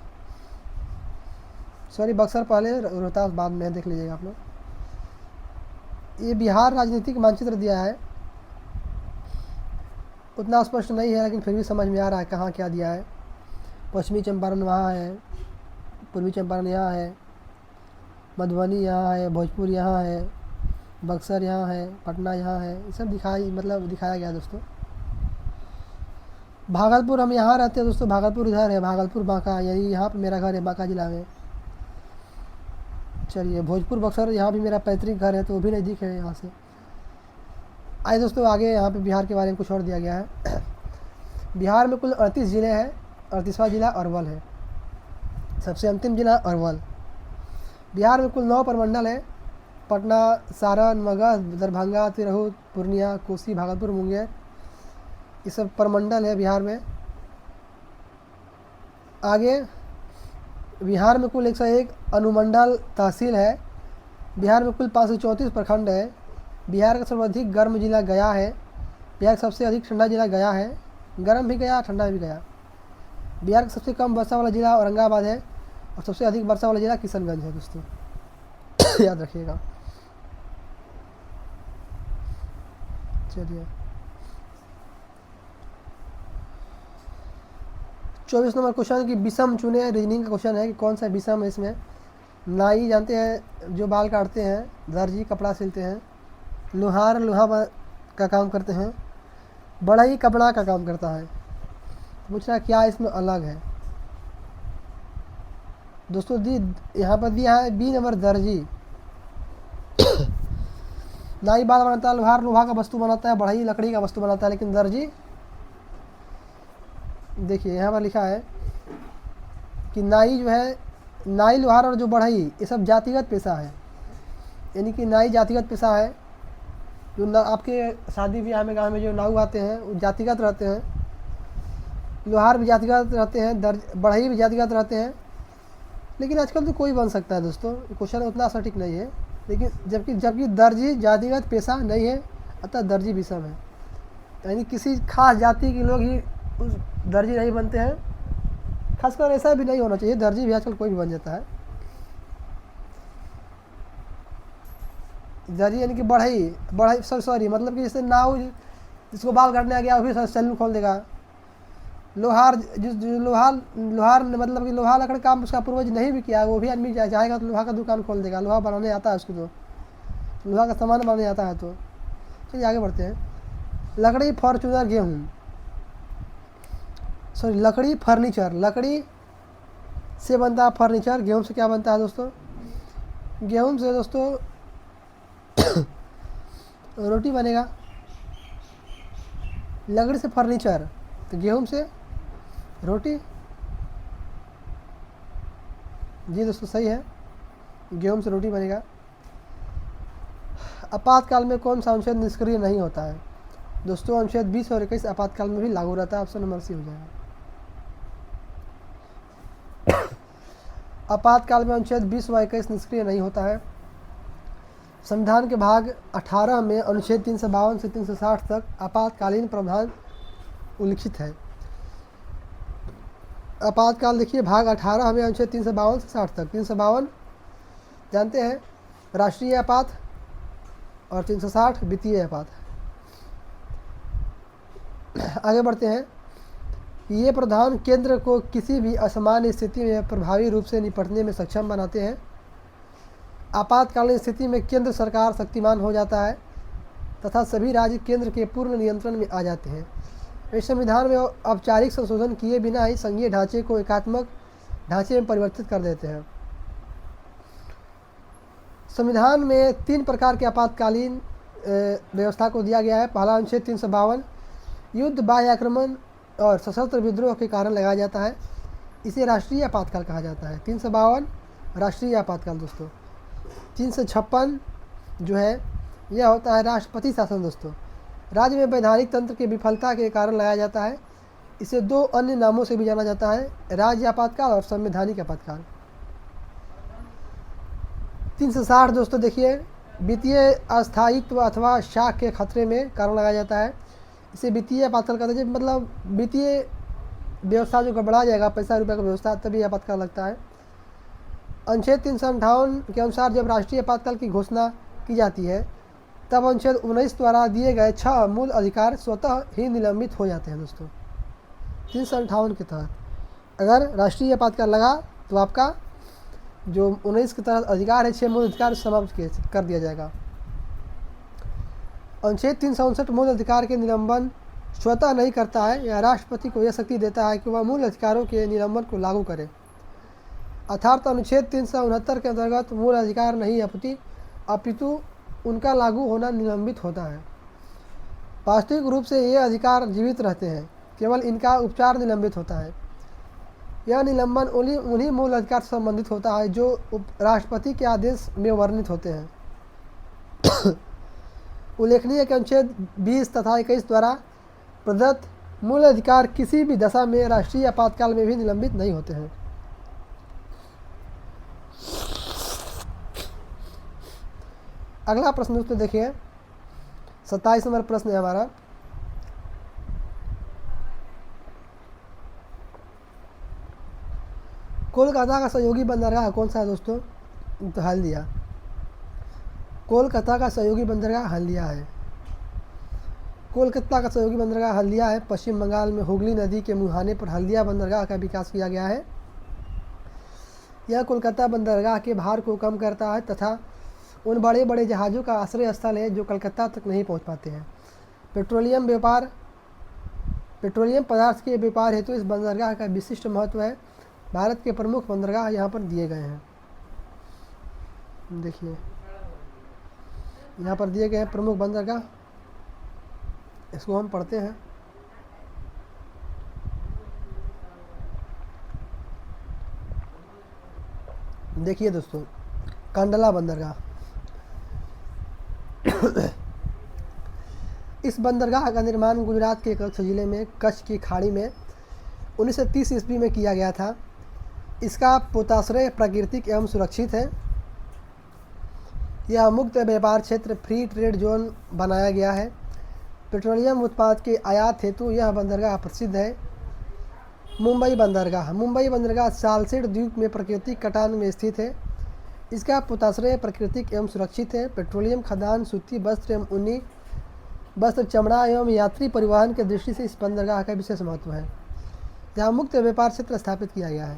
सॉरी बक्सर पहले रोहतास बाद में, देख लीजिएगा आप लोग। ये बिहार राजनीतिक मानचित्र दिया है, उतना स्पष्ट नहीं है लेकिन फिर भी समझ में आ रहा है कहाँ क्या दिया है। पश्चिमी चंपारण वहाँ है, पूर्वी चंपारण यहाँ है, मधुबनी यहाँ है, भोजपुर यहाँ है, बक्सर यहाँ है, पटना यहाँ है, ये सब दिखाया गया दोस्तों। भागलपुर हम यहाँ रहते हैं दोस्तों, भागलपुर इधर है, भागलपुर बांका, यही यहाँ पे मेरा घर है बांका जिला में। चलिए भोजपुर बक्सर यहाँ भी मेरा पैतृक घर है, तो वो भी नज़दीक है यहाँ से। आइए दोस्तों आगे यहाँ पे बिहार के बारे में कुछ और दिया गया है। बिहार में कुल 38 ज़िले हैं। 38वां जिला अरवल है, सबसे अंतिम जिला अरवल। बिहार में कुल 9 प्रमंडल है। पटना, सारण, मगध, दरभंगा, तिरहुत, पूर्णिया, कोसी, भागलपुर, मुंगेर, ये सब प्रमंडल है बिहार में। आगे बिहार में कुल 101 अनुमंडल तहसील है। बिहार में कुल 534 प्रखंड है। बिहार का सर्वाधिक गर्म जिला गया है। बिहार का सबसे अधिक ठंडा जिला गया है, गर्म भी गया ठंडा भी गया। बिहार का सबसे कम वर्षा वाला जिला औरंगाबाद है, और सबसे अधिक वर्षा वाला जिला किशनगंज है दोस्तों। याद रखिएगा। चलिए 24 नंबर क्वेश्चन की विषम चुने, रीजनिंग का क्वेश्चन है कि कौन सा विषम है इसमें। नाई जानते हैं जो बाल काटते हैं, दर्जी कपड़ा सिलते हैं, लोहार लोहा का काम करते हैं, बढ़ई कपड़ा का काम करता है। पूछ रहा क्या इसमें अलग है दोस्तों। यहाँ पर दिया है बी नंबर दर्जी। नाई बाल बनाता है, लोहार लोहा का वस्तु बनाता है, बढ़ई लकड़ी का वस्तु बनाता है, लेकिन दर्जी देखिए यहाँ पर लिखा है कि नाई जो है, नाई लोहार और जो बढ़ई ये सब जातिगत पेशा है। यानी कि नाई जातिगत पेशा है। जो आपके शादी ब्याह में गाँव में जो नाऊ आते हैं वो जातिगत रहते हैं, लोहार भी जातिगत रहते हैं, बढ़ई भी जातिगत रहते हैं। लेकिन आजकल तो कोई बन सकता है दोस्तों, क्वेश्चन उतना सटीक नहीं है। लेकिन जबकि दर्जी जातिगत पेशा नहीं है, अतः दर्जी विषम है। यानी किसी खास जाति के लोग ही उस दर्जी नहीं बनते हैं। खासकर ऐसा भी नहीं होना चाहिए, दर्जी भी आजकल कोई भी बन जाता है। दर्जी यानी कि बढ़ई सॉरी मतलब कि जैसे नाव जिसको बाल काटने आ गया वो भी सैलून खोल देगा। लोहार जो लोहार मतलब कि लोहा लकड़ काम उसका पूर्वज नहीं भी किया, वो भी आदमी जाएगा तो लोहा का दुकान खोल देगा। लोहा बनाने आता है उसको, तो लोहा का सामान बनाने आता है। तो चलिए आगे बढ़ते हैं। लकड़ी फॉर्चूनर गेहूँ, सॉरी लकड़ी फर्नीचर, लकड़ी से बनता है फर्नीचर। गेहूँ से क्या बनता है दोस्तों? गेहूँ से दोस्तों रोटी बनेगा। लकड़ी से फर्नीचर तो गेहूँ से रोटी। जी दोस्तों सही है, गेहूँ से रोटी बनेगा। आपातकाल में कौन सा अनुच्छेद निष्क्रिय नहीं होता है? दोस्तों अनुच्छेद 20 और 21 आपातकाल में भी लागू रहता है। ऑप्शन नंबर सी हो जाएगा। आपातकाल में अनुच्छेद 20 व 21 निष्क्रिय नहीं होता है। संविधान के भाग 18 में अनुच्छेद 352 से 360 तक आपातकालीन प्रावधान उल्लिखित है। आपातकाल देखिए भाग 18 में अनुच्छेद 352 से 60 तक। 352 जानते हैं राष्ट्रीय आपात और 360 वित्तीय आपात। आगे बढ़ते हैं। ये प्रावधान केंद्र को किसी भी असामान्य स्थिति में प्रभावी रूप से निपटने में सक्षम बनाते हैं। आपातकालीन स्थिति में केंद्र सरकार शक्तिमान हो जाता है तथा सभी राज्य केंद्र के पूर्ण नियंत्रण में आ जाते हैं। इस संविधान में औपचारिक संशोधन किए बिना ही संघीय ढांचे को एकात्मक ढांचे में परिवर्तित कर देते हैं। संविधान में 3 प्रकार के आपातकालीन व्यवस्था को दिया गया है। पहला अनुच्छेद 352 युद्ध, बाह्य आक्रमण और सशस्त्र विद्रोह के कारण लगाया जाता है, इसे राष्ट्रीय आपातकाल कहा जाता है। 352 राष्ट्रीय आपातकाल दोस्तों। 356 जो है यह होता है राष्ट्रपति शासन दोस्तों। राज्य में वैधानिक तंत्र की विफलता के कारण लगाया जाता है, इसे 2 अन्य नामों से भी जाना जाता है, राज्य आपातकाल और संवैधानिक आपातकाल। 360 दोस्तों देखिए वित्तीय अस्थायित्व अथवा शाख के खतरे में कारण लगाया जाता है, इसे वित्तीय आपातकाल कहते हैं। मतलब वित्तीय व्यवस्था जो गड़बड़ा जाएगा, पैसा रुपये का व्यवस्था, तभी आपातकाल लगता है। अनुच्छेद 358 के अनुसार जब राष्ट्रीय आपातकाल की घोषणा की जाती है तब अनुच्छेद 19 द्वारा दिए गए 6 मूल अधिकार स्वतः ही निलंबित हो जाते हैं दोस्तों। 358 के तहत अगर राष्ट्रीय आपातकाल लगा तो आपका जो 19 के तहत अधिकार है, 6 मूल अधिकार समाप्त कर दिया जाएगा। अनुच्छेद 359 मूल अधिकार के निलंबन स्वतः नहीं करता है, या राष्ट्रपति को यह शक्ति देता है कि वह मूल अधिकारों के निलंबन को लागू करे। अर्थात अनुच्छेद 369 के अंतर्गत मूल अधिकार नहीं अपितु उनका लागू होना निलंबित होता है। वास्तविक रूप से ये अधिकार जीवित रहते हैं, केवल इनका उपचार निलंबित होता है। यह निलंबन उन्हीं मूल अधिकार से संबंधित होता है जो राष्ट्रपति के आदेश में वर्णित होते हैं। उल्लेखनीय है कि अनुच्छेद 20 तथा 21 द्वारा प्रदत्त मूल अधिकार किसी भी दशा में राष्ट्रीय आपातकाल में भी निलंबित नहीं होते हैं। अगला प्रश्न दोस्तों देखिए 27 नंबर प्रश्न है हमारा। कोलकाता का सहयोगी बंदरगाह कौन सा है दोस्तों? तो हल्दिया। कोलकाता का सहयोगी बंदरगाह हल्दिया है। कोलकाता का सहयोगी बंदरगाह हल्दिया है। पश्चिम बंगाल में हुगली नदी के मुहाने पर हल्दिया बंदरगाह का विकास किया गया है। यह कोलकाता बंदरगाह के भार को कम करता है तथा उन बड़े बड़े जहाज़ों का आश्रय स्थल है जो कलकत्ता तक नहीं पहुंच पाते हैं। पेट्रोलियम पदार्थ के व्यापार हेतु इस बंदरगाह का विशिष्ट महत्व है। भारत के प्रमुख बंदरगाह यहाँ पर दिए गए हैं। देखिए यहाँ पर दिए गए हैं प्रमुख बंदरगाह, इसको हम पढ़ते हैं। देखिए दोस्तों कांडला बंदरगाह। इस बंदरगाह का निर्माण गुजरात के कच्छ जिले में कच्छ की खाड़ी में 1930 ईस्वी में किया गया था। इसका पोताश्रय प्राकृतिक एवं सुरक्षित है। यह मुक्त व्यापार क्षेत्र फ्री ट्रेड जोन बनाया गया है। पेट्रोलियम उत्पाद के आयात हेतु यह बंदरगाह प्रसिद्ध है। मुंबई बंदरगाह सालसेट द्वीप में प्राकृतिक कटान में स्थित है। इसका पोताश्रय प्राकृतिक एवं सुरक्षित है। पेट्रोलियम खदान, सूती वस्त्र एवं ऊनी वस्त्र, चमड़ा एवं यात्री परिवहन की दृष्टि से इस बंदरगाह का विशेष महत्व है। यहाँ मुक्त व्यापार क्षेत्र स्थापित किया गया है।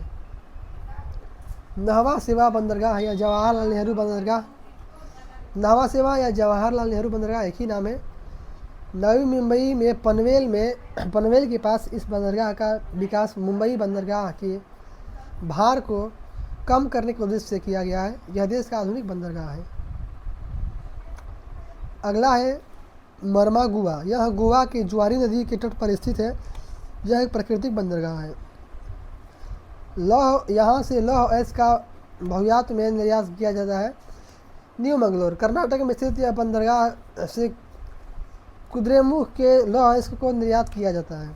नहवा सेवा बंदरगाह या जवाहरलाल नेहरू बंदरगाह, नहवा सेवा या जवाहरलाल नेहरू बंदरगाह एक ही नाम है। नवी मुंबई में पनवेल के पास इस बंदरगाह का विकास मुंबई बंदरगाह के भार को कम करने के उद्देश्य से किया गया है। यह देश का आधुनिक बंदरगाह है। अगला है मरमा गोवा। यह गोवा के जुआरी नदी के तट पर स्थित है। यह एक प्राकृतिक बंदरगाह है। यहाँ से लौह अयस्क का बहुयात में निर्यात किया जाता है। न्यू मंगलोर कर्नाटक में स्थित यह बंदरगाह से कुद्रेमुख के लौह अयस्क को निर्यात किया जाता है।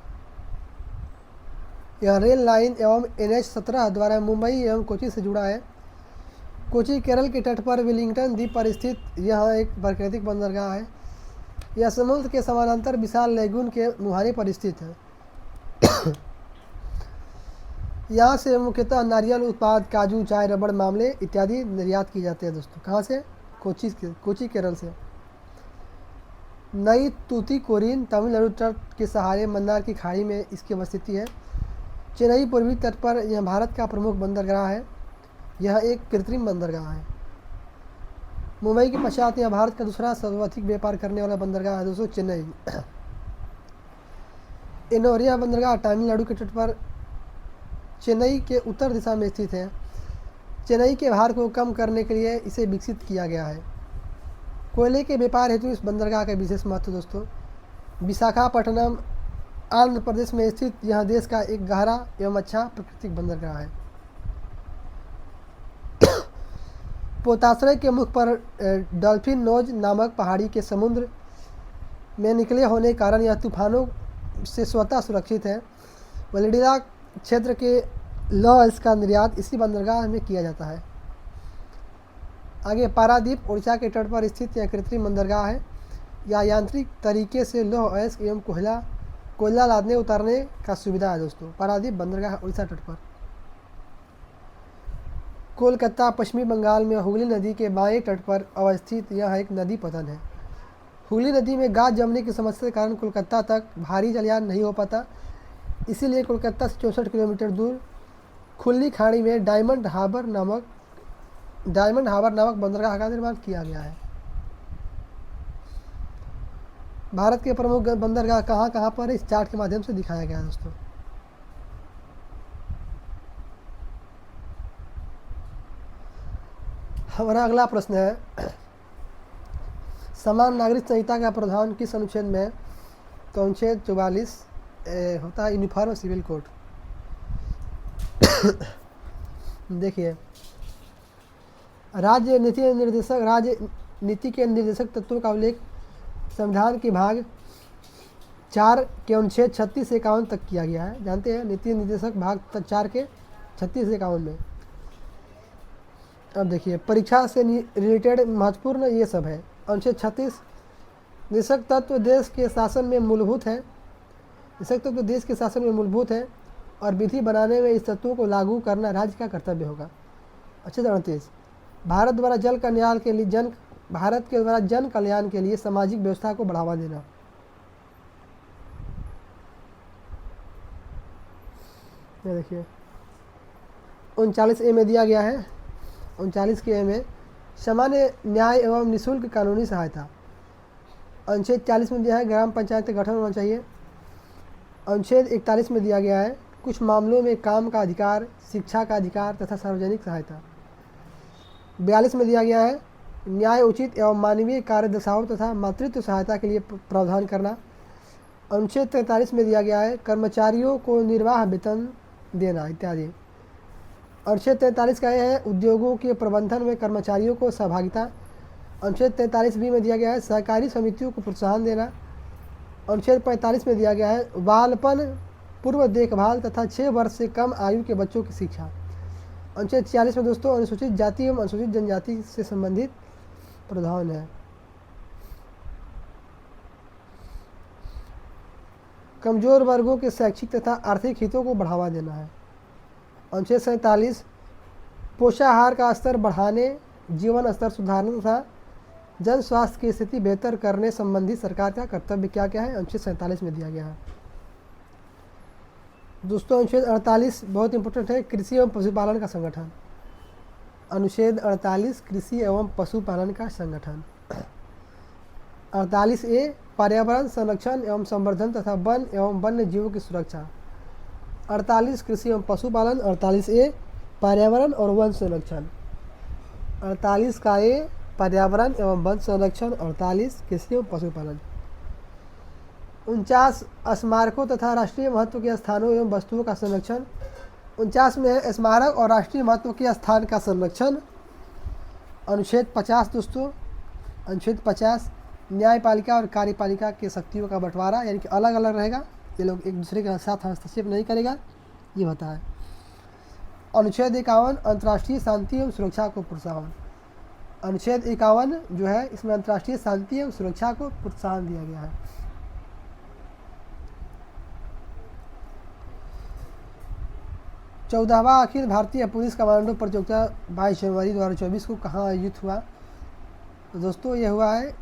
यह रेल लाइन एवं NH-17 द्वारा मुंबई एवं कोची से जुड़ा है। कोची केरल के तट पर वेलिंगटन द्वीप पर स्थित यह एक प्राकृतिक बंदरगाह है। यह समुद्र के समानांतर विशाल लेगून के मुहाने पर स्थित है। यहाँ से मुख्यतः नारियल उत्पाद, काजू, चाय, रबड़, मामले इत्यादि निर्यात किए जाते हैं। दोस्तों कहाँ से? कोची केरल से। नई तूतीकोरिन तमिलनाडु तट के सहारे मन्नार की खाड़ी में इसकी अवस्थिति है। चेन्नई पूर्वी तट पर यह भारत का प्रमुख बंदरगाह है। यह एक कृत्रिम बंदरगाह है। मुंबई के पश्चात यह भारत का दूसरा सर्वाधिक व्यापार करने वाला बंदरगाह है। दोस्तों चेन्नई। एनोरिया बंदरगाह तमिलनाडु के तट पर चेन्नई के उत्तर दिशा में स्थित है। चेन्नई के भार को कम करने के लिए इसे विकसित किया गया है। कोयले के व्यापार हेतु इस बंदरगाह का विशेष महत्व। दोस्तों विशाखापट्टनम आंध्र प्रदेश में स्थित यह देश का एक गहरा एवं अच्छा प्राकृतिक बंदरगाह है। पोताश्रय के मुख पर डॉल्फिन नोज नामक पहाड़ी के समुद्र में निकले होने के कारण यह तूफानों से स्वतः सुरक्षित है। वलीडा क्षेत्र के लौह अयस्क का निर्यात इसी बंदरगाह में किया जाता है। आगे पारादीप उड़ीसा के तट पर स्थित यह कृत्रिम बंदरगाह है। यह यांत्रिक तरीके से लौह अयस्क एवं कोयला लादने उतारने का सुविधा है। दोस्तों पारादीप बंदरगाह उड़ीसा तट पर। कोलकाता पश्चिमी बंगाल में हुगली नदी के बाएं तट पर अवस्थित यह एक नदी पतन है। हुगली नदी में गाद जमने की समस्या के कारण कोलकाता तक भारी जलयान नहीं हो पाता। इसीलिए कोलकाता से 64 किलोमीटर दूर खुली खाड़ी में डायमंड हार्बर नामक बंदरगाह का निर्माण किया गया है। भारत के प्रमुख बंदरगाह कहाँ कहाँ पर इस चार्ट के माध्यम से दिखाया गया है। दोस्तों हमारा अगला प्रश्न है समान नागरिक संहिता का प्रावधान किस अनुच्छेद में? तो अनुच्छेद 44 होता है यूनिफॉर्म सिविल कोड। देखिए राज्य नीति के निर्देशक तत्वों का उल्लेख संविधान के भाग 4 के अनुच्छेद 36 से 51 तक किया गया है। जानते हैं नीति निर्देशक भाग 4 के 36 से 51 में। अब देखिए परीक्षा से रिलेटेड महत्वपूर्ण ये सब है। अनुच्छेद 36 निर्देशक तत्व देश के शासन में मूलभूत है। निर्देशक तत्व देश के शासन में मूलभूत है और विधि बनाने में इस तत्वों को लागू करना राज्य का कर्तव्य होगा। अनुच्छेद 38 भारत द्वारा जन कल्याण के लिए सामाजिक व्यवस्था को बढ़ावा देना। ये देखिए 39A में दिया गया है। 39 के में सामान्य न्याय एवं निःशुल्क कानूनी सहायता। अनुच्छेद 40 में दिया है ग्राम पंचायत का गठन होना चाहिए। अनुच्छेद 41 में दिया गया है कुछ मामलों में काम का अधिकार, शिक्षा का अधिकार तथा सार्वजनिक सहायता। 42 में दिया गया है न्याय उचित एवं मानवीय कार्य दशाओं तथा मातृत्व सहायता के लिए प्रावधान करना। अनुच्छेद 43 में दिया गया है कर्मचारियों को निर्वाह वेतन देना इत्यादि। अनुच्छेद 43 का यह है उद्योगों के प्रबंधन में कर्मचारियों को सहभागिता। अनुच्छेद 43B में दिया गया है सहकारी समितियों को प्रोत्साहन देना। अनुच्छेद 45 में दिया गया है बालपन पूर्व देखभाल तथा 6 वर्ष से कम आयु के बच्चों की शिक्षा। अनुच्छेद 46 में दोस्तों अनुसूचित जाति एवं अनुसूचित जनजाति से संबंधित प्रावधान है। कमजोर वर्गों के शैक्षिक तथा आर्थिक हितों को बढ़ावा देना है। अनुच्छेद 47 पोषाहार का स्तर बढ़ाने, जीवन स्तर सुधारने तथा जन स्वास्थ्य की स्थिति बेहतर करने संबंधी सरकार का कर्तव्य क्या क्या है, अनुच्छेद 47 में दिया गया है। दोस्तों अनुच्छेद 48 बहुत इंपॉर्टेंट है, कृषि एवं पशुपालन का संगठन। अनुच्छेद 48 कृषि एवं पशुपालन का संगठन। 48A पर्यावरण संरक्षण एवं संवर्धन तथा वन एवं वन्य जीवों की सुरक्षा। 48 कृषि एवं पशुपालन। 48A पर्यावरण और वन संरक्षण। 48 का ए पर्यावरण एवं वन संरक्षण। 48 कृषि एवं पशुपालन। 49 स्मारकों तथा राष्ट्रीय महत्व के स्थानों एवं वस्तुओं का संरक्षण। 49 में है स्मारक और राष्ट्रीय महत्व के स्थान का संरक्षण। अनुच्छेद 50 दोस्तों, अनुच्छेद 50 न्यायपालिका और कार्यपालिका की शक्तियों का बंटवारा, यानी कि अलग अलग रहेगा, ये लोग एक दूसरे के साथ हस्तक्षेप नहीं करेगा, ये होता है। अनुच्छेद 51 अंतर्राष्ट्रीय शांति एवं सुरक्षा को प्रोत्साहन। अनुच्छेद 51 जो है इसमें अंतर्राष्ट्रीय शांति एवं सुरक्षा को प्रोत्साहन दिया गया है। चौदहवां अखिल भारतीय पुलिस कमांडो प्रतियोगिता 22 जनवरी 2024 को कहाँ आयोजित हुआ? तो दोस्तों ये हुआ है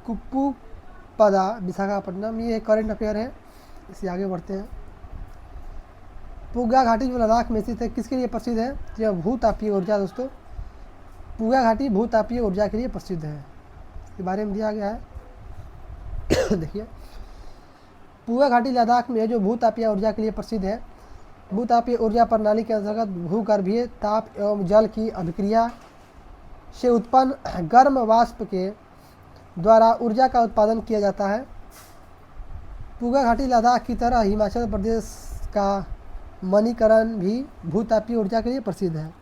कुप्पूपदा, विशाखापट्टनम। ये करंट अफेयर है, इससे आगे बढ़ते हैं। पूगा घाटी जो लद्दाख में स्थित है किसके लिए प्रसिद्ध है? यह भूतापीय ऊर्जा। दोस्तों पूगा घाटी भूतापीय ऊर्जा के लिए प्रसिद्ध है, इसके बारे में दिया गया है। देखिए पूगा घाटी लद्दाख में जो भूतापीय ऊर्जा के लिए प्रसिद्ध है। भूतापीय ऊर्जा प्रणाली के अंतर्गत भूगर्भीय ताप एवं जल की अभिक्रिया से उत्पन्न गर्म वाष्प के द्वारा ऊर्जा का उत्पादन किया जाता है। पूगा घाटी लद्दाख की तरह हिमाचल प्रदेश का मणिकरण भी भूतापीय ऊर्जा के लिए प्रसिद्ध है।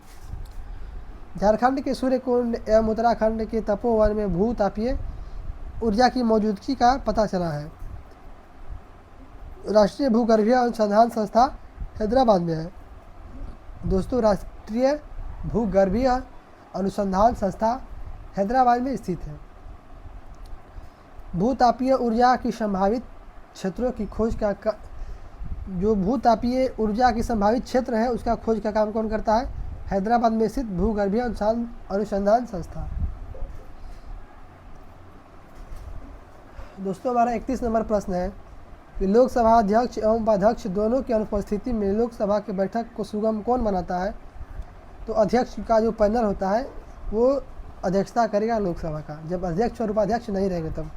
झारखंड के सूर्यकुंड एवं उत्तराखंड के तपोवन में भूतापीय ऊर्जा की मौजूदगी का पता चला है। राष्ट्रीय भूगर्भीय अनुसंधान संस्था हैदराबाद में है। दोस्तों राष्ट्रीय भूगर्भीय अनुसंधान संस्था हैदराबाद में स्थित है। भूतापीय ऊर्जा की संभावित क्षेत्रों की खोज का जो भूतापीय ऊर्जा की संभावित क्षेत्र है उसका खोज का काम कौन करता है? हैदराबाद में स्थित भूगर्भीय अनुसंधान संस्था। दोस्तों हमारा 31 नंबर प्रश्न है कि लोकसभा अध्यक्ष एवं उपाध्यक्ष दोनों की अनुपस्थिति में लोकसभा की बैठक को सुगम कौन बनाता है? तो अध्यक्ष का जो पैनल होता है वो अध्यक्षता करेगा लोकसभा का, जब अध्यक्ष और उपाध्यक्ष नहीं रहेंगे तब।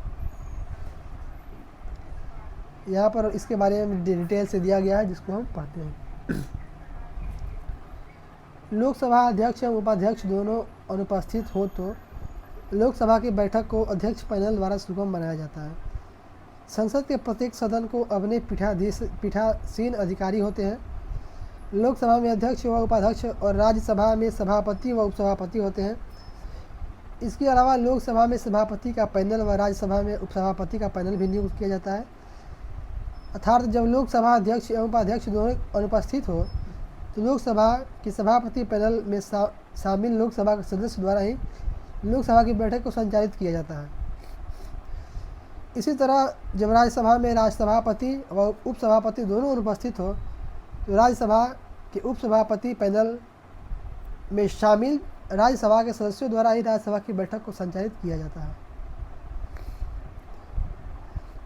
यहाँ पर इसके बारे में डिटेल से दिया गया है जिसको हम पढ़ते हैं। लोकसभा अध्यक्ष एवं उपाध्यक्ष दोनों अनुपस्थित हो तो लोकसभा की बैठक को अध्यक्ष पैनल द्वारा सुगम बनाया जाता है। संसद के प्रत्येक सदन को अपने पीठासीन अधिकारी होते हैं। लोकसभा में अध्यक्ष व उपाध्यक्ष और राज्यसभा में सभापति व उपसभापति होते हैं। इसके अलावा लोकसभा में सभापति का पैनल व राज्यसभा में उपसभापति का पैनल भी नियुक्त किया जाता है। अर्थात जब लोकसभा अध्यक्ष एवं उपाध्यक्ष दोनों अनुपस्थित हो तो लोकसभा के सभापति पैनल में शामिल लोकसभा के सदस्य द्वारा ही लोकसभा की बैठक को संचालित किया जाता है। इसी तरह जब राज्यसभा में राज्यसभापति व उपसभापति दोनों अनुपस्थित हो तो राज्यसभा के उपसभापति पैनल में शामिल राज्यसभा के सदस्यों द्वारा ही राज्यसभा की बैठक को संचालित किया जाता है।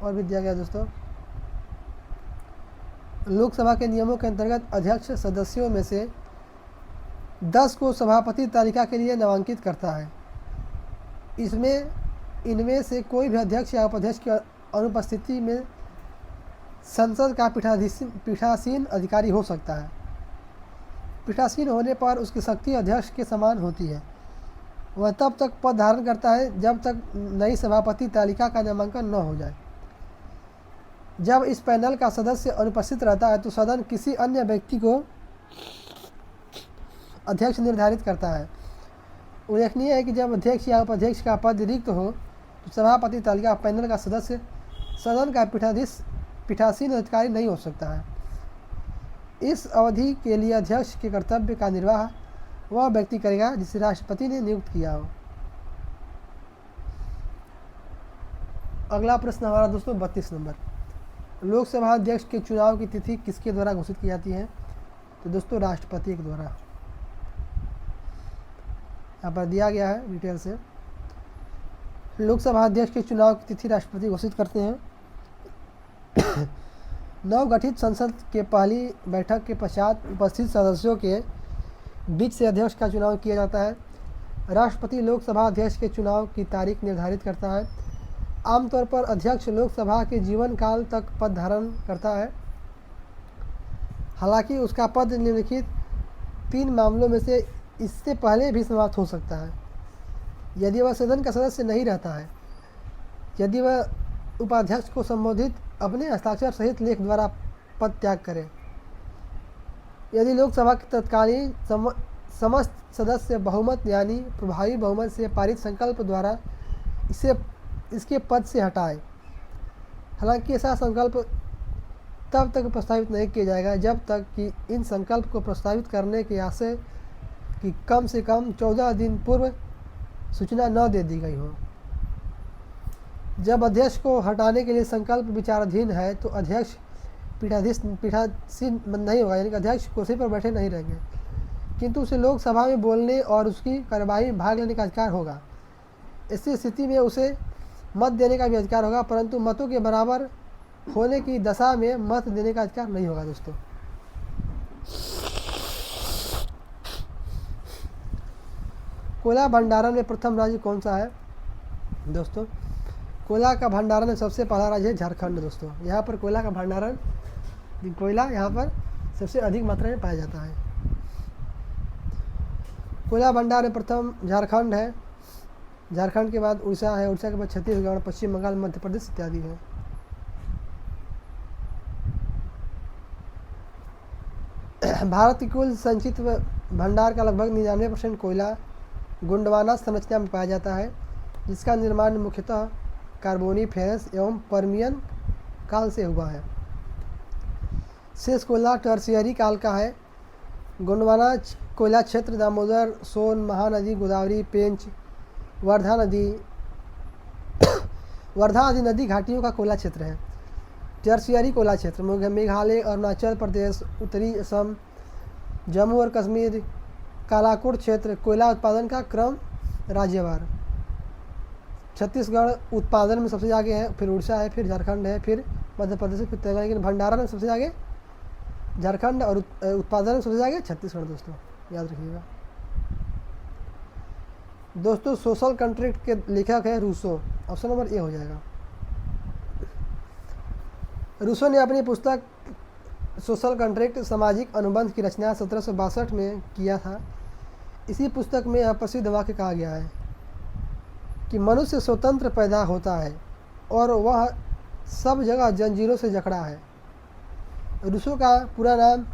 और भी दिया गया दोस्तों, लोकसभा के नियमों के अंतर्गत अध्यक्ष सदस्यों में से 10 को सभापति तालिका के लिए नामांकित करता है। इनमें से कोई भी अध्यक्ष या उपाध्यक्ष की अनुपस्थिति में संसद का पीठासीन अधिकारी हो सकता है। पीठासीन होने पर उसकी शक्ति अध्यक्ष के समान होती है। वह तब तक पद धारण करता है जब तक नई सभापति तालिका का नामांकन न हो जाए। जब इस पैनल का सदस्य अनुपस्थित रहता है तो सदन किसी अन्य व्यक्ति को अध्यक्ष निर्धारित करता है। उल्लेखनीय है कि जब अध्यक्ष या उपाध्यक्ष का पद रिक्त हो तो सभापति तालिका पैनल का सदस्य सदन का पीठासीन अधिकारी नहीं हो सकता है। इस अवधि के लिए अध्यक्ष के कर्तव्य का निर्वाह वह व्यक्ति करेगा जिसे राष्ट्रपति ने नियुक्त किया हो। अगला प्रश्न हमारा दोस्तों 32 नंबर, लोकसभा अध्यक्ष के चुनाव की तिथि किसके द्वारा घोषित की जाती है? तो दोस्तों राष्ट्रपति के द्वारा। यहाँ पर दिया गया है डिटेल से। लोकसभा अध्यक्ष के चुनाव की तिथि राष्ट्रपति घोषित करते हैं। नवगठित संसद के पहली बैठक के पश्चात उपस्थित सदस्यों के बीच से अध्यक्ष का चुनाव किया जाता है। राष्ट्रपति लोकसभा अध्यक्ष के चुनाव की तारीख निर्धारित करता है। आमतौर पर अध्यक्ष लोकसभा के जीवन काल तक पद धारण करता है। हालांकि उसका पद निम्नलिखित 3 मामलों में से इससे पहले भी समाप्त हो सकता है। यदि वह सदन का सदस्य नहीं रहता है, यदि वह उपाध्यक्ष को संबोधित अपने हस्ताक्षर सहित लेख द्वारा पद त्याग करे, यदि लोकसभा के तत्कालीन समस्त सदस्य बहुमत यानी प्रभावी बहुमत से पारित संकल्प द्वारा इसके पद से हटाए। हालांकि ऐसा संकल्प तब तक प्रस्तावित नहीं किया जाएगा जब तक कि इन संकल्प को प्रस्तावित करने के आशय की कम से कम 14 दिन पूर्व सूचना न दे दी गई हो। जब अध्यक्ष को हटाने के लिए संकल्प विचाराधीन है तो अध्यक्ष पीठासीन नहीं होगा, यानी कि अध्यक्ष कुर्सी पर बैठे नहीं रहेंगे, किंतु उसे लोकसभा में बोलने और उसकी कार्यवाही में भाग लेने का अधिकार होगा। ऐसी स्थिति में उसे मत देने का भी अधिकार होगा, परंतु मतों के बराबर होने की दशा में मत देने का अधिकार नहीं होगा। दोस्तों, कोयला भंडारण में प्रथम राज्य कौन सा है? दोस्तों, कोयला का भंडारण में सबसे पहला राज्य है झारखंड। दोस्तों, यहाँ पर कोयला का भंडारण, कोयला यहाँ पर सबसे अधिक मात्रा में पाया जाता है। कोयला भंडार में प्रथम झारखंड है। झारखंड के बाद उड़ीसा है, उड़ीसा के बाद छत्तीसगढ़, पश्चिम बंगाल, मध्य प्रदेश इत्यादि है। भारत की कुल संचित भंडार का लगभग 99% कोयला गोंडवाना संरचना में पाया जाता है, जिसका निर्माण मुख्यतः कार्बोनीफेरस एवं पर्मियन काल से हुआ है। शेष कोयला टर्शियरी काल का है। गोंडवाना कोयला क्षेत्र दामोदर, सोन, महानदी, गोदावरी, पेंच, वर्धा आदि नदी घाटियों का कोयला क्षेत्र है। टर्शियरी कोयला क्षेत्र मेघालय, अरुणाचल प्रदेश, उत्तरी असम, जम्मू और कश्मीर, कालाकोट क्षेत्र कोयला उत्पादन का क्रम राज्यवार। छत्तीसगढ़ उत्पादन में सबसे आगे है, फिर उड़ीसा है, फिर झारखंड है, फिर मध्य प्रदेश, फिर तेलंगाना, लेकिन भंडारण में सबसे आगे झारखंड और उत्पादन में सबसे आगे छत्तीसगढ़। दोस्तों, याद रखिएगा। दोस्तों, सोशल कंट्रैक्ट के लेखक है रूसो। ऑप्शन नंबर ए हो जाएगा। रूसो ने अपनी पुस्तक सोशल कंट्रैक्ट सामाजिक अनुबंध की रचना 1762 में किया था। इसी पुस्तक में यह प्रसिद्ध वाक्य कहा गया है कि मनुष्य स्वतंत्र पैदा होता है और वह सब जगह जंजीरों से जकड़ा है। रूसो का पूरा नाम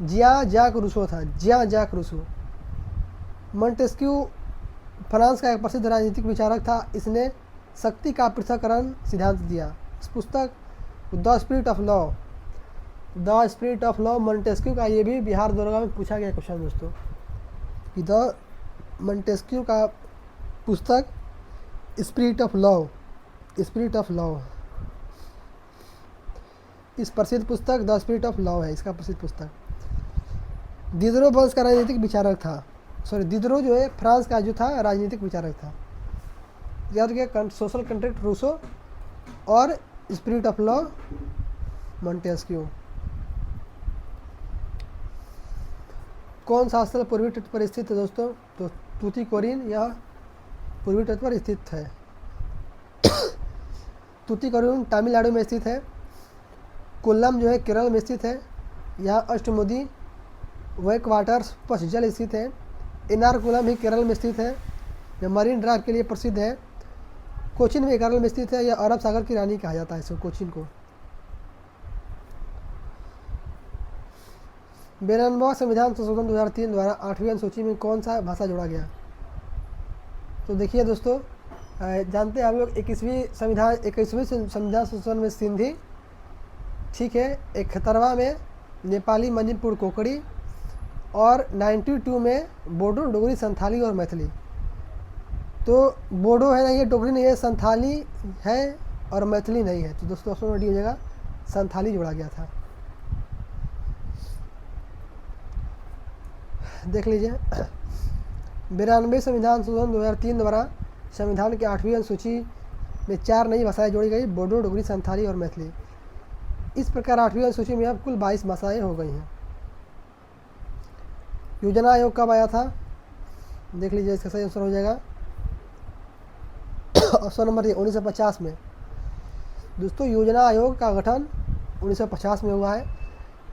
जियां जाक रूसो था। जियां जाक रूसो मोंटेस्क्यू फ्रांस का एक प्रसिद्ध राजनीतिक विचारक था। इसने शक्ति का पृथक्करण सिद्धांत दिया। इस पुस्तक the spirit of law Montesquieu का, ये भी बिहार दरोगा में पूछा गया क्वेश्चन दोस्तों, कि द मोंटेस्क्यू का पुस्तक स्पिरिट ऑफ लॉ, इस प्रसिद्ध पुस्तक द स्पिरिट ऑफ लॉ है इसका प्रसिद्ध पुस्तक। दिदरो वंश का राजनीतिक विचारक था। दिदरो जो है फ्रांस का जो था राजनीतिक विचारक था। याद रखिए, सोशल कंट्रैक्ट रूसो और स्पिरिट ऑफ लॉ मोंटेस्क्यू। कौन सा स्थल पूर्वी तट पर स्थित है दोस्तों? तो तूतीकोरिन यह पूर्वी तट पर स्थित है। तूतीकोरिन तमिलनाडु में स्थित है। कोल्लम जो है केरल में स्थित है। यहाँ अष्टमुदी वेकवाटर्स पशजल स्थित है। एर्नाकुलम भी केरल में स्थित है, यह मरीन ड्राइव के लिए प्रसिद्ध है। कोचीन भी केरल में स्थित है। यह अरब सागर की रानी कहा जाता है इसको, कोचीन को। 92वां संविधान संशोधन 2003 द्वारा 8वीं अनुसूची में कौन सा भाषा जोड़ा गया? तो देखिए दोस्तों, जानते हैं हम लोग 21वीं संविधान संशोधन में सिंधी, ठीक है, 71वां में नेपाली, मणिपुर, कोकड़ी, और 92 में बोडो, डोगरी, संथाली और मैथिली। तो बोडो है नहीं है, डोगरी नहीं है, संथाली है और मैथिली नहीं है। तो दोस्तों ऑप्शन नंबर डी हो जाएगा, संथाली जोड़ा गया था। देख लीजिए, 92 संविधान संशोधन 2003 द्वारा संविधान की 8वीं अनुसूची में 4 नई भाषाएं जोड़ी गई, बोडो, डोगरी, संथाली और मैथिली। इस प्रकार 8वीं अनुसूची में अब कुल 22 भाषाएं हो गई हैं। योजना आयोग कब आया था? देख लीजिए, इसका सही आंसर हो जाएगा ऑप्शन नंबर ए 1950 में। दोस्तों, योजना आयोग का गठन 1950 में हुआ है।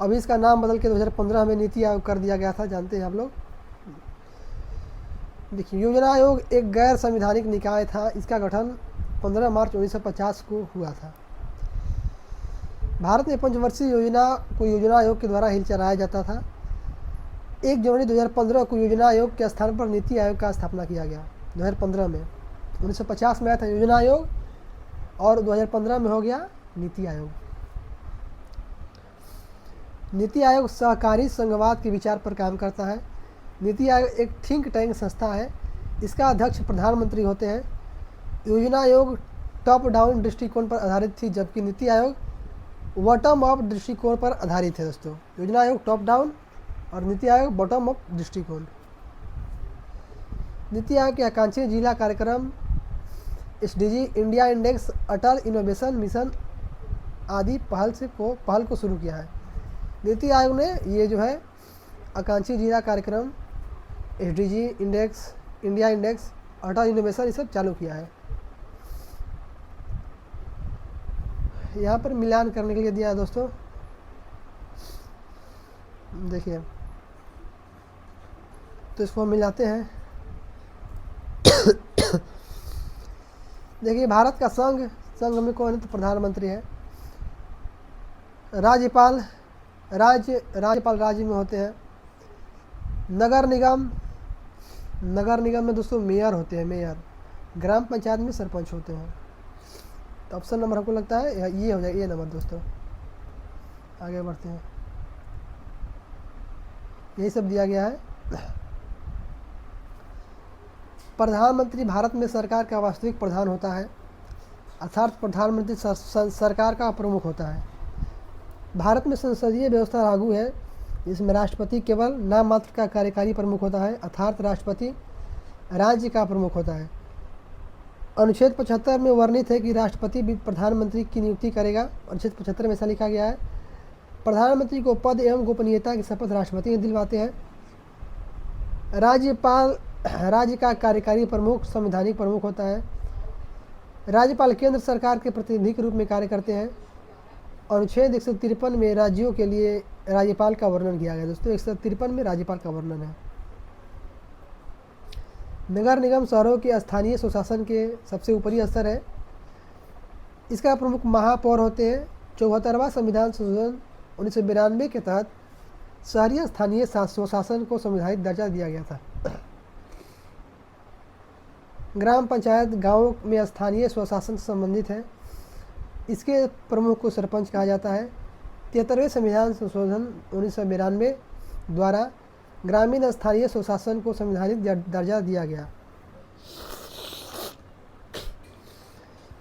अभी इसका नाम बदल के 2015 में नीति आयोग कर दिया गया था, जानते हैं आप लोग। देखिए, योजना आयोग एक गैर संवैधानिक निकाय था। इसका गठन 15 मार्च 1950 को हुआ था। भारत में पंचवर्षीय योजना को योजना आयोग के द्वारा ही चलाया जाता था। 1 जनवरी 2015 को योजना आयोग के स्थान पर नीति आयोग का स्थापना किया गया। 2015 में, 1950 में आया था योजना आयोग और 2015 में हो गया नीति आयोग। नीति आयोग सहकारी संघवाद के विचार पर काम करता है। नीति आयोग एक थिंक टैंक संस्था है। इसका अध्यक्ष प्रधानमंत्री होते हैं। योजना आयोग टॉप डाउन दृष्टिकोण पर आधारित थी, जबकि नीति आयोग बॉटम अप दृष्टिकोण पर आधारित है। दोस्तों, योजना आयोग टॉप डाउन और नीति आयोग बॉटम अप दृष्टिकोण। नीति आयोग के आकांक्षी जिला कार्यक्रम एसडीजी, इंडिया इंडेक्स, अटल इनोवेशन मिशन आदि पहल को शुरू किया है। नीति आयोग ने ये जो है आकांक्षी जिला कार्यक्रम एसडीजी, इंडेक्स, इंडिया इंडेक्स, अटल इनोवेशन ये सब चालू किया है। यहाँ पर मिलान करने के लिए दिया है दोस्तों। देखिए, तो इसको हम मिलाते हैं। देखिए, भारत का संघ में कौन है? तो प्रधानमंत्री है। राज्यपाल राज्य में होते हैं। नगर निगम में दोस्तों मेयर होते हैं, मेयर। ग्राम पंचायत में सरपंच होते हैं। तो ऑप्शन नंबर हमको लगता है ये हो जाएगा, ये नंबर। दोस्तों, आगे बढ़ते हैं। यही सब दिया गया है। प्रधानमंत्री भारत में सरकार का वास्तविक प्रधान होता है, अर्थात प्रधानमंत्री सरकार का प्रमुख होता है। भारत में संसदीय व्यवस्था लागू है, जिसमें राष्ट्रपति केवल नाम मात्र का कार्यकारी प्रमुख होता है, अर्थात राष्ट्रपति राज्य का प्रमुख होता है। अनुच्छेद 75 में वर्णित है कि राष्ट्रपति प्रधानमंत्री की नियुक्ति करेगा। अनुच्छेद 75 में ऐसा लिखा गया है। प्रधानमंत्री को पद एवं गोपनीयता की शपथ राष्ट्रपति दिलवाते हैं। राज्यपाल राज्य का कार्यकारी प्रमुख संवैधानिक प्रमुख होता है। राज्यपाल केंद्र सरकार के प्रतिनिधि के रूप में कार्य करते हैं। अनुच्छेद 153 में राज्यों के लिए राज्यपाल का वर्णन किया गया। दोस्तों, 153 में राज्यपाल का वर्णन है। नगर निगम शहरों के स्थानीय स्वशासन के सबसे ऊपरी स्तर है। इसका प्रमुख महापौर होते हैं। 74वां संविधान संशोधन 1992 के तहत शहरी स्थानीय स्वशासन को संवैधानिक दर्जा दिया गया था। ग्राम पंचायत गाँव में स्थानीय स्वशासन से संबंधित है। इसके प्रमुख को सरपंच कहा जाता है। 73वें संविधान संशोधन 1992 द्वारा ग्रामीण स्थानीय स्वशासन को संवैधानिक दर्जा दिया गया।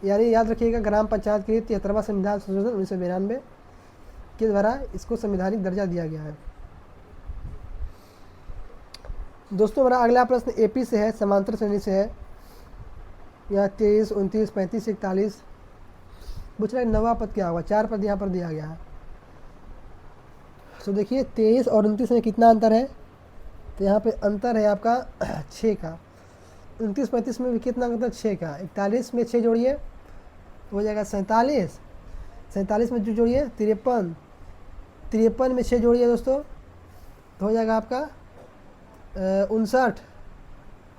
यानी याद रखिएगा, ग्राम पंचायत के लिए 73वां संविधान संशोधन 1992 के द्वारा इसको संवैधानिक दर्जा दिया गया है। दोस्तों, हमारा अगला प्रश्न एपी से है, समांतर श्रेणी से है। यहाँ 23, 29, 35, 41 पूछ रहा है नवा पद क्या होगा। 4 पद यहाँ पर दिया गया है। तो देखिए, 23 और 29 में कितना अंतर है? तो यहाँ पे अंतर है आपका 6 का। 29, 35 में भी कितना अंतर? 6 का। 41 में 6 जोड़िए तो हो जाएगा 47। 47 में जो जोड़िए 53। 53 में 6 जोड़िए दोस्तों तो हो जाएगा आपका 59।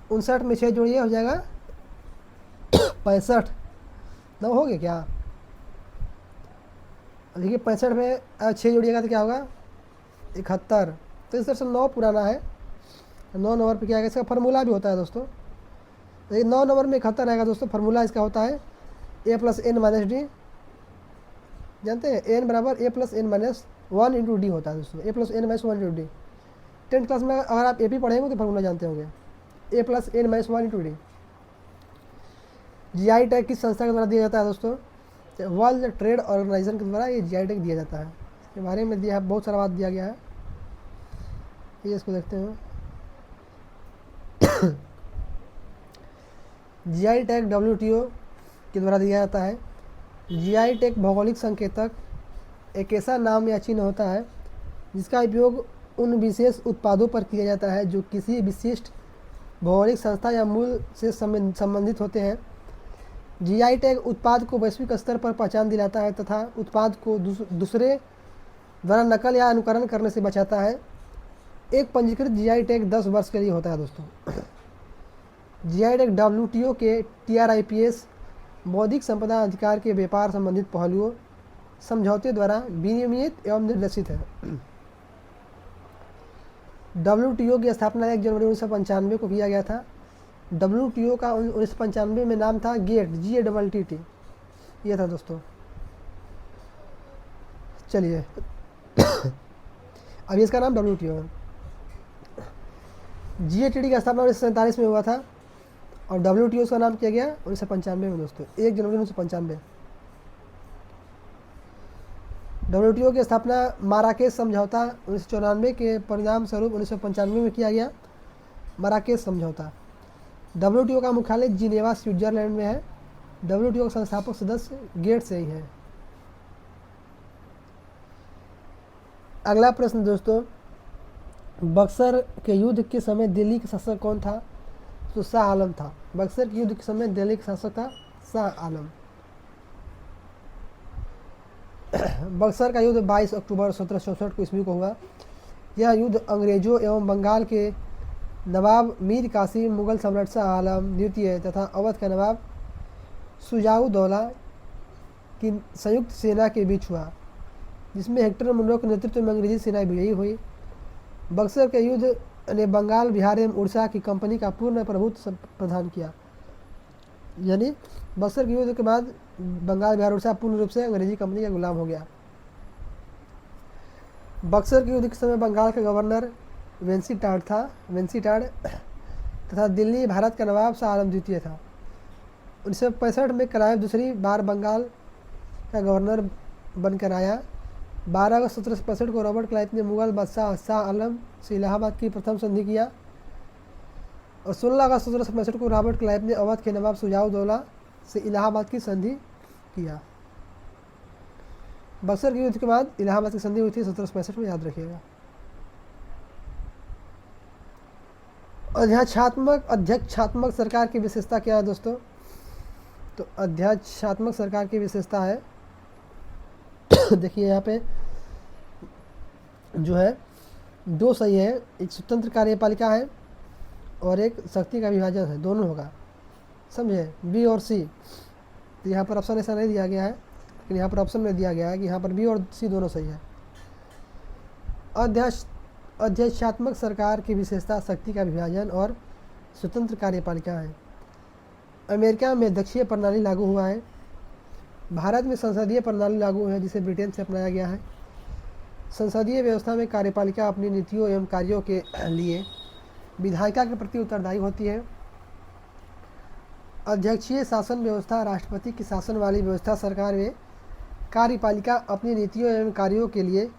59 में 6 जोड़िए हो जाएगा 65। नौ हो गया क्या? देखिए, 65 में 6 जोड़िएगा तो क्या होगा? 71। तो इस तरह से 9 पुराना है। 9 नंबर पे क्या है? इसका फार्मूला भी होता है दोस्तों। देखिए, 9 नंबर में 71 आएगा दोस्तों। फार्मूला इसका होता है a + n - d। जानते हैं, n बराबर a + n - 1 × d होता है दोस्तों। a + n - 1 × d। 10th class में अगर आप AP पढ़ेंगे तो फार्मूला जानते होंगे, a + n - 1 × d। GI tag किस संस्था के द्वारा दिया जाता है दोस्तों? वर्ल्ड ट्रेड ऑर्गेनाइजेशन के द्वारा ये GI टैग दिया जाता है। इसके बारे में दिया है, बहुत सारा बात दिया गया है। ये इसको देखते हैं। जीआई टैग डब्ल्यूटीओ के द्वारा दिया जाता है। जीआई टैग भौगोलिक संकेतक एक ऐसा नाम या चिन्ह होता है जिसका उपयोग उन विशेष उत्पादों पर किया जाता है जो किसी विशिष्ट भौगोलिक संस्था या मूल से संबंधित होते हैं। जीआई टैग उत्पाद को वैश्विक स्तर पर पहचान दिलाता है तथा उत्पाद को दूसरे द्वारा नकल या अनुकरण करने से बचाता है। एक पंजीकृत जीआई टैग 10 वर्ष के लिए होता है दोस्तों। जीआई टैग डब्ल्यूटीओ के टीआरआईपीएस बौद्धिक संपदा अधिकार के व्यापार संबंधित पहलुओं समझौते द्वारा विनियमित एवं निर्देशित है। डब्ल्यूटीओ की स्थापना 1 जनवरी 1995 को किया गया था। डब्ल्यूटीओ का 1995 में नाम था गेट, GATT। ये था दोस्तों। चलिए अब इसका नाम डब्ल्यूटीओ है। GATT की स्थापना 1947 में हुआ था और डब्ल्यूटीओ का नाम किया गया 1995 में दोस्तों, 1 जनवरी 1995। डब्ल्यूटीओ की स्थापना माराकेश समझौता 1994 के परिणाम स्वरूप 1995 में किया गया। माराकेश समझौता। डब्ल्यूटीओ का मुख्यालय जिनेवा स्विट्जरलैंड में है। डब्ल्यूटीओ का संस्थापक सदस्य गेट से ही है। अगला प्रश्न दोस्तों, बक्सर के युद्ध के समय दिल्ली का शासक कौन था? तो शाह आलम था। बक्सर के युद्ध के समय दिल्ली का शासक था शाह आलम। बक्सर का युद्ध 22 अक्टूबर 1764 को ईस्वी को हुआ। यह युद्ध अंग्रेजों एवं बंगाल के नवाब मीर कासिम, मुगल सम्राट शाह आलम द्वितीय तथा अवध का नवाब शुजाउद्दौला की संयुक्त सेना के बीच हुआ, जिसमें हेक्टर मुनरो के नेतृत्व में अंग्रेजी सेना विजयी हुई। बक्सर के युद्ध ने बंगाल, बिहार एवं उड़ीसा की कंपनी का पूर्ण प्रभुत्व प्रदान किया। यानी बक्सर के युद्ध के बाद बंगाल, बिहार, उड़ीसा पूर्ण रूप से अंग्रेजी कंपनी का गुलाम हो गया। बक्सर के युद्ध के समय बंगाल का गवर्नर वेंसीटाड था, तथा दिल्ली भारत का नवाब शाह आलम द्वितीय था। 1965 में क्लाइव दूसरी बार बंगाल का गवर्नर बनकर आया। 12 अगस्त 1765 को रॉबर्ट क्लाइव ने मुगल बादशाह शाह आलम से इलाहाबाद की प्रथम संधि किया और 16 अगस्त 1765 को रॉबर्ट क्लाइव ने अवध के नवाब शुजाउद्दौला से इलाहाबाद की संधि किया। बक्सर के युद्ध के बाद इलाहाबाद की संधि हुई थी 1765 में, याद रखिएगा। अध्यक्षात्मक सरकार की विशेषता क्या है दोस्तों? तो अध्यक्षात्मक सरकार की विशेषता है देखिए यहाँ पे जो है 2 सही है, एक स्वतंत्र कार्यपालिका है और एक शक्ति का विभाजन है, दोनों होगा, समझे? बी और सी। तो यहाँ पर ऑप्शन ऐसा नहीं दिया गया है, लेकिन यहाँ पर ऑप्शन में दिया गया है कि यहाँ पर बी और सी दोनों सही है। अध्यक्षात्मक सरकार की विशेषता शक्ति का विभाजन और स्वतंत्र कार्यपालिका है। अमेरिका में दक्षीय प्रणाली लागू हुआ है। भारत में संसदीय प्रणाली लागू है, जिसे ब्रिटेन से अपनाया गया है। संसदीय व्यवस्था में कार्यपालिका अपनी नीतियों एवं कार्यों के लिए विधायिका के प्रति उत्तरदायी होती है। अध्यक्षीय शासन व्यवस्था राष्ट्रपति की शासन वाली व्यवस्था। सरकार में कार्यपालिका अपनी नीतियों एवं कार्यों के लिए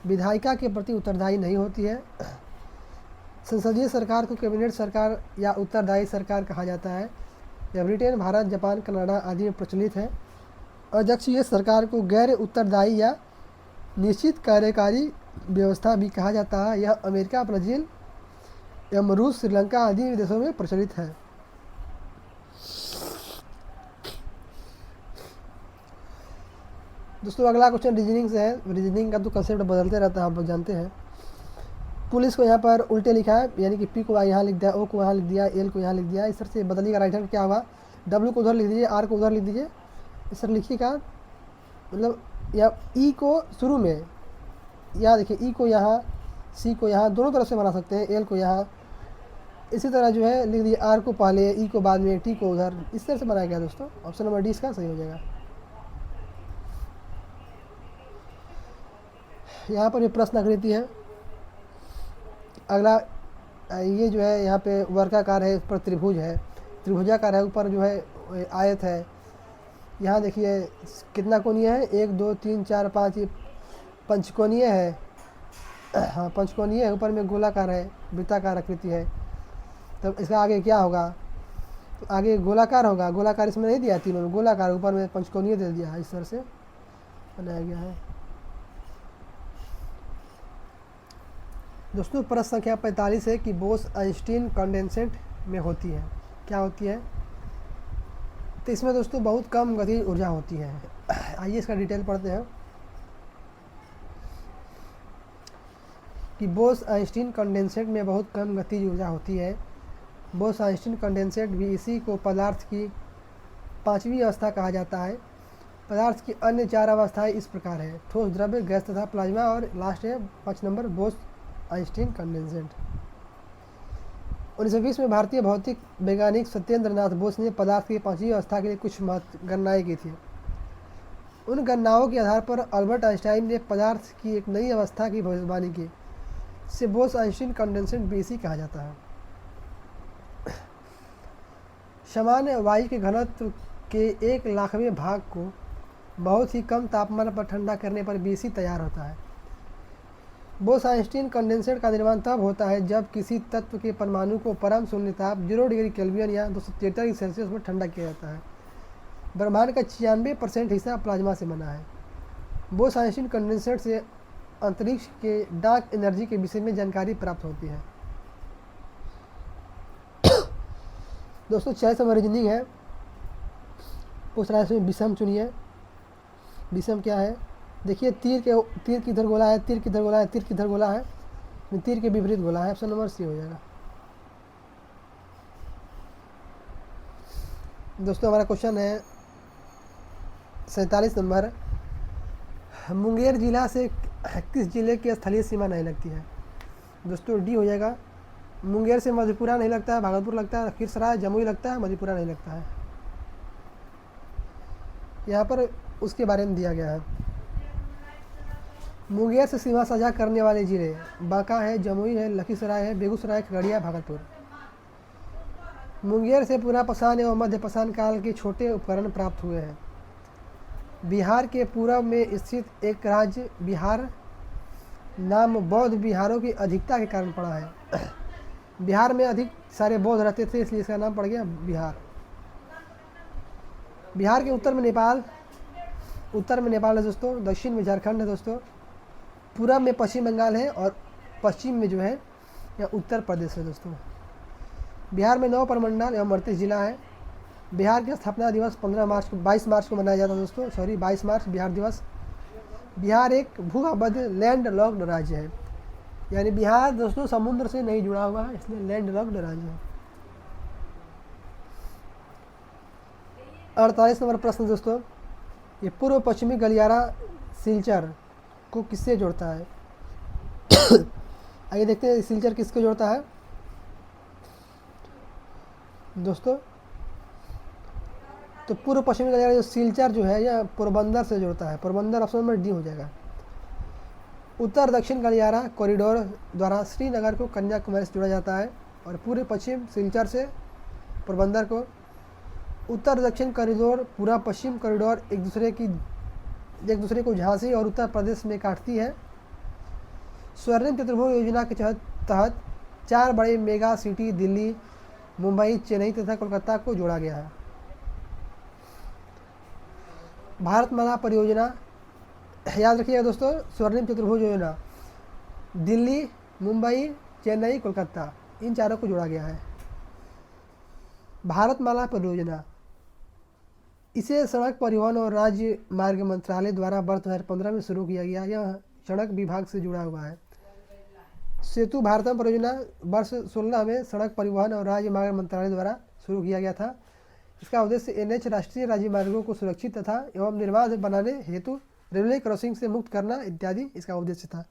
विधायिका के प्रति उत्तरदायी नहीं होती है। संसदीय सरकार को कैबिनेट सरकार या उत्तरदायी सरकार कहा जाता है। यह ब्रिटेन, भारत, जापान, कनाडा आदि में प्रचलित है। अध्यक्षीय सरकार को गैर उत्तरदायी या निश्चित कार्यकारी व्यवस्था भी कहा जाता है। यह अमेरिका, ब्राज़ील एवं रूस, श्रीलंका आदि देशों में प्रचलित है। दोस्तों अगला क्वेश्चन रीजनिंग से है। रीजनिंग का तो कंसेप्ट बदलते रहता है, आप लोग जानते हैं। पुलिस को यहाँ पर उल्टे लिखा है, यानी कि पी को यहाँ लिख दिया, ओ को यहाँ लिख दिया, एल को यहाँ लिख दिया। इस तरह से बदलिएगा। राइट हैंड क्या होगा? डब्ल्यू को उधर लिख दीजिए, आर को उधर लिख दीजिए। इस तरह लिखिएगा, मतलब या ई को शुरू में, या देखिए ई को यहाँ, सी को यहाँ, दोनों तरफ से बना सकते हैं। एल को यहाँ, इसी तरह जो है लिख दीजिए, आर को पहले, ई को बाद में, टी को उधर। इस तरह से बनाया गया दोस्तों। ऑप्शन नंबर डी इसका सही हो जाएगा। यहाँ पर ये प्रश्न आकृति है। अगला ये जो है यहाँ पे वर्गाकार है, इस पर त्रिभुज है, त्रिभुजाकार है, ऊपर जो है आयत है। यहाँ देखिए कितना कोणीय है? 1 2 3 4 5, ये पंचकोणीय है। हाँ पंचकोणीय है, ऊपर में गोलाकार है, वृत्ताकार आकृति है। तब इसका आगे क्या होगा? आगे गोलाकार होगा, गोलाकार इसमें नहीं दिया, तीनों में गोलाकार, ऊपर में पंचकोणीय दे दिया है, इस तरह से बनाया गया है। दोस्तों प्रश्न संख्या 45 है कि बोस आइंस्टीन कंडेंसेट में होती है, क्या होती है? तो इसमें दोस्तों बहुत कम गतिज ऊर्जा होती है। आइए इसका डिटेल पढ़ते हैं कि बोस आइंस्टीन कंडेंसेट में बहुत कम गतिज ऊर्जा होती है। बोस आइंस्टीन कंडेंसेट भी इसी को पदार्थ की पांचवी अवस्था कहा जाता है। पदार्थ की अन्य 4 अवस्थाएं इस प्रकार है: ठोस, द्रव्य, गैस तथा प्लाज्मा, और लास्ट है 5 नंबर बोस आइंस्टीन कंडेंसेट। 1920 में भारतीय भौतिक वैज्ञानिक सत्येंद्र नाथ बोस ने पदार्थ की पांचवी अवस्था के लिए कुछ गणनाएं की थी। उन गणनाओं के आधार पर अल्बर्ट आइंस्टाइन ने पदार्थ की एक नई अवस्था की भविष्यवाणी की। इसे बोस आइंस्टीन कंडेंसेट बीसी कहा जाता है। सामान्य वायु के घनत्व के 1,00,000वें भाग को बहुत ही कम तापमान पर ठंडा करने पर बीसी तैयार होता है। बोस आइंस्टीन कंडेंसेट का निर्माण तब होता है जब किसी तत्व के परमाणु को परम शून्य ताप 0 डिग्री केल्विन या 273 डिग्री सेल्सियस पर ठंडा किया जाता है। ब्रह्मांड का 96% हिस्सा प्लाज्मा से बना है। बोस आइंस्टीन कंडेंसेट से अंतरिक्ष के डार्क एनर्जी के विषय में जानकारी प्राप्त होती है। दोस्तों चॉइस ऑफ रीजनिंग है, पूछ रहा है इसमें विषम चुनिए। विषम क्या है? देखिए तीर किधर गोला है, तीर किधर गोला है, तीर किधर गोला है, तीर के विपरीत गोला है। ऑप्शन नंबर सी हो जाएगा। दोस्तों हमारा क्वेश्चन है 47 नंबर, मुंगेर जिला से किस जिले की स्थलीय सीमा नहीं लगती है? दोस्तों डी हो जाएगा। मुंगेर से मधेपुरा नहीं लगता है, भागलपुर लगता है, लखीसराय, जमुई लगता है, मधेपुरा नहीं लगता है। यहाँ पर उसके बारे में दिया गया है। मुंगेर से सीमा साझा करने वाले जिले बांका है, जमुई है, लखीसराय है, बेगूसराय, खगड़िया, भागलपुर। मुंगेर से पुनः पसान एवं मध्य पसान काल के छोटे उपकरण प्राप्त हुए हैं। बिहार के पूर्व में स्थित एक राज्य बिहार नाम बौद्ध बिहारों की अधिकता के कारण पड़ा है। बिहार में अधिक सारे बौद्ध रहते थे, इसलिए इसका नाम पड़ गया बिहार। बिहार के उत्तर में नेपाल है दोस्तों, दक्षिण में झारखंड है दोस्तों, पूरब में पश्चिम बंगाल है, और पश्चिम में जो है या उत्तर प्रदेश है दोस्तों। बिहार में 9 प्रमंडल एवं 38 जिला है। बिहार की स्थापना दिवस 22 मार्च को मनाया जाता है दोस्तों, 22 मार्च बिहार दिवस। बिहार एक भूभाबद्ध लैंड लॉक्ड राज्य है, यानी बिहार दोस्तों समुद्र से नहीं जुड़ा हुआ है, इसलिए लैंड लॉक्ड राज्य है। 48 नंबर प्रश्न दोस्तों, ये पूर्व पश्चिमी गलियारा सिलचर को किससे जोड़ता है? आइए देखते हैं सिलचर किसको जोड़ता है दोस्तों। तो पूर्व पश्चिमी गलियारा जो सिलचर जो है यह पोरबंदर से जोड़ता है। पोरबंदर ऑप्शन नंबर डी हो जाएगा। उत्तर दक्षिण गलियारा कॉरिडोर द्वारा श्रीनगर को कन्याकुमारी से जोड़ा जाता है, और पूर्व पश्चिम सिलचर से पोरबंदर को। उत्तर दक्षिण कॉरिडोर पूरा पश्चिम कॉरिडोर एक दूसरे को झांसी और उत्तर प्रदेश में काटती है। स्वर्णिम चतुर्भुज योजना के तहत 4 बड़े मेगा सिटी दिल्ली, मुंबई, चेन्नई तथा कोलकाता को जोड़ा गया है। भारतमाला परियोजना, याद रखिएगा दोस्तों, स्वर्णिम चतुर्भुज योजना दिल्ली, मुंबई, चेन्नई, कोलकाता इन चारों को जोड़ा गया है। भारतमाला परियोजना इसे सड़क परिवहन और राज्य मार्ग मंत्रालय द्वारा वर्ष 2015 में शुरू किया गया। यह सड़क विभाग से जुड़ा हुआ है। सेतु भारतम परियोजना वर्ष 16 में सड़क परिवहन और राज्य मार्ग मंत्रालय द्वारा शुरू किया गया था। इसका उद्देश्य एनएच राष्ट्रीय राज्य मार्गों को सुरक्षित तथा एवं निर्बाध बनाने हेतु रेलवे क्रॉसिंग से मुक्त करना इत्यादि इसका उद्देश्य था।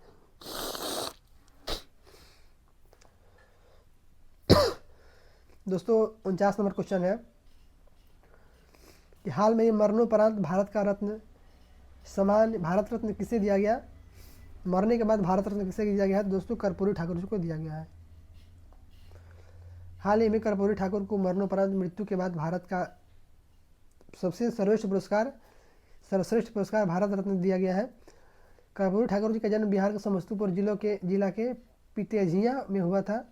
दोस्तों 49 नंबर क्वेश्चन है कि हाल में मरणोपरांत भारत का रत्न सम्मान भारत रत्न किसे दिया गया? मरने के बाद भारत रत्न किसे दिया गया है? दोस्तों कर्पूरी ठाकुर जी को दिया गया है। हाल ही में कर्पूरी ठाकुर को मरणोपरांत मृत्यु के बाद भारत का सबसे सर्वश्रेष्ठ पुरस्कार भारत रत्न दिया गया है। कर्पूरी ठाकुर जी का जन्म बिहार के समस्तीपुर जिला के पितेजिया में हुआ था।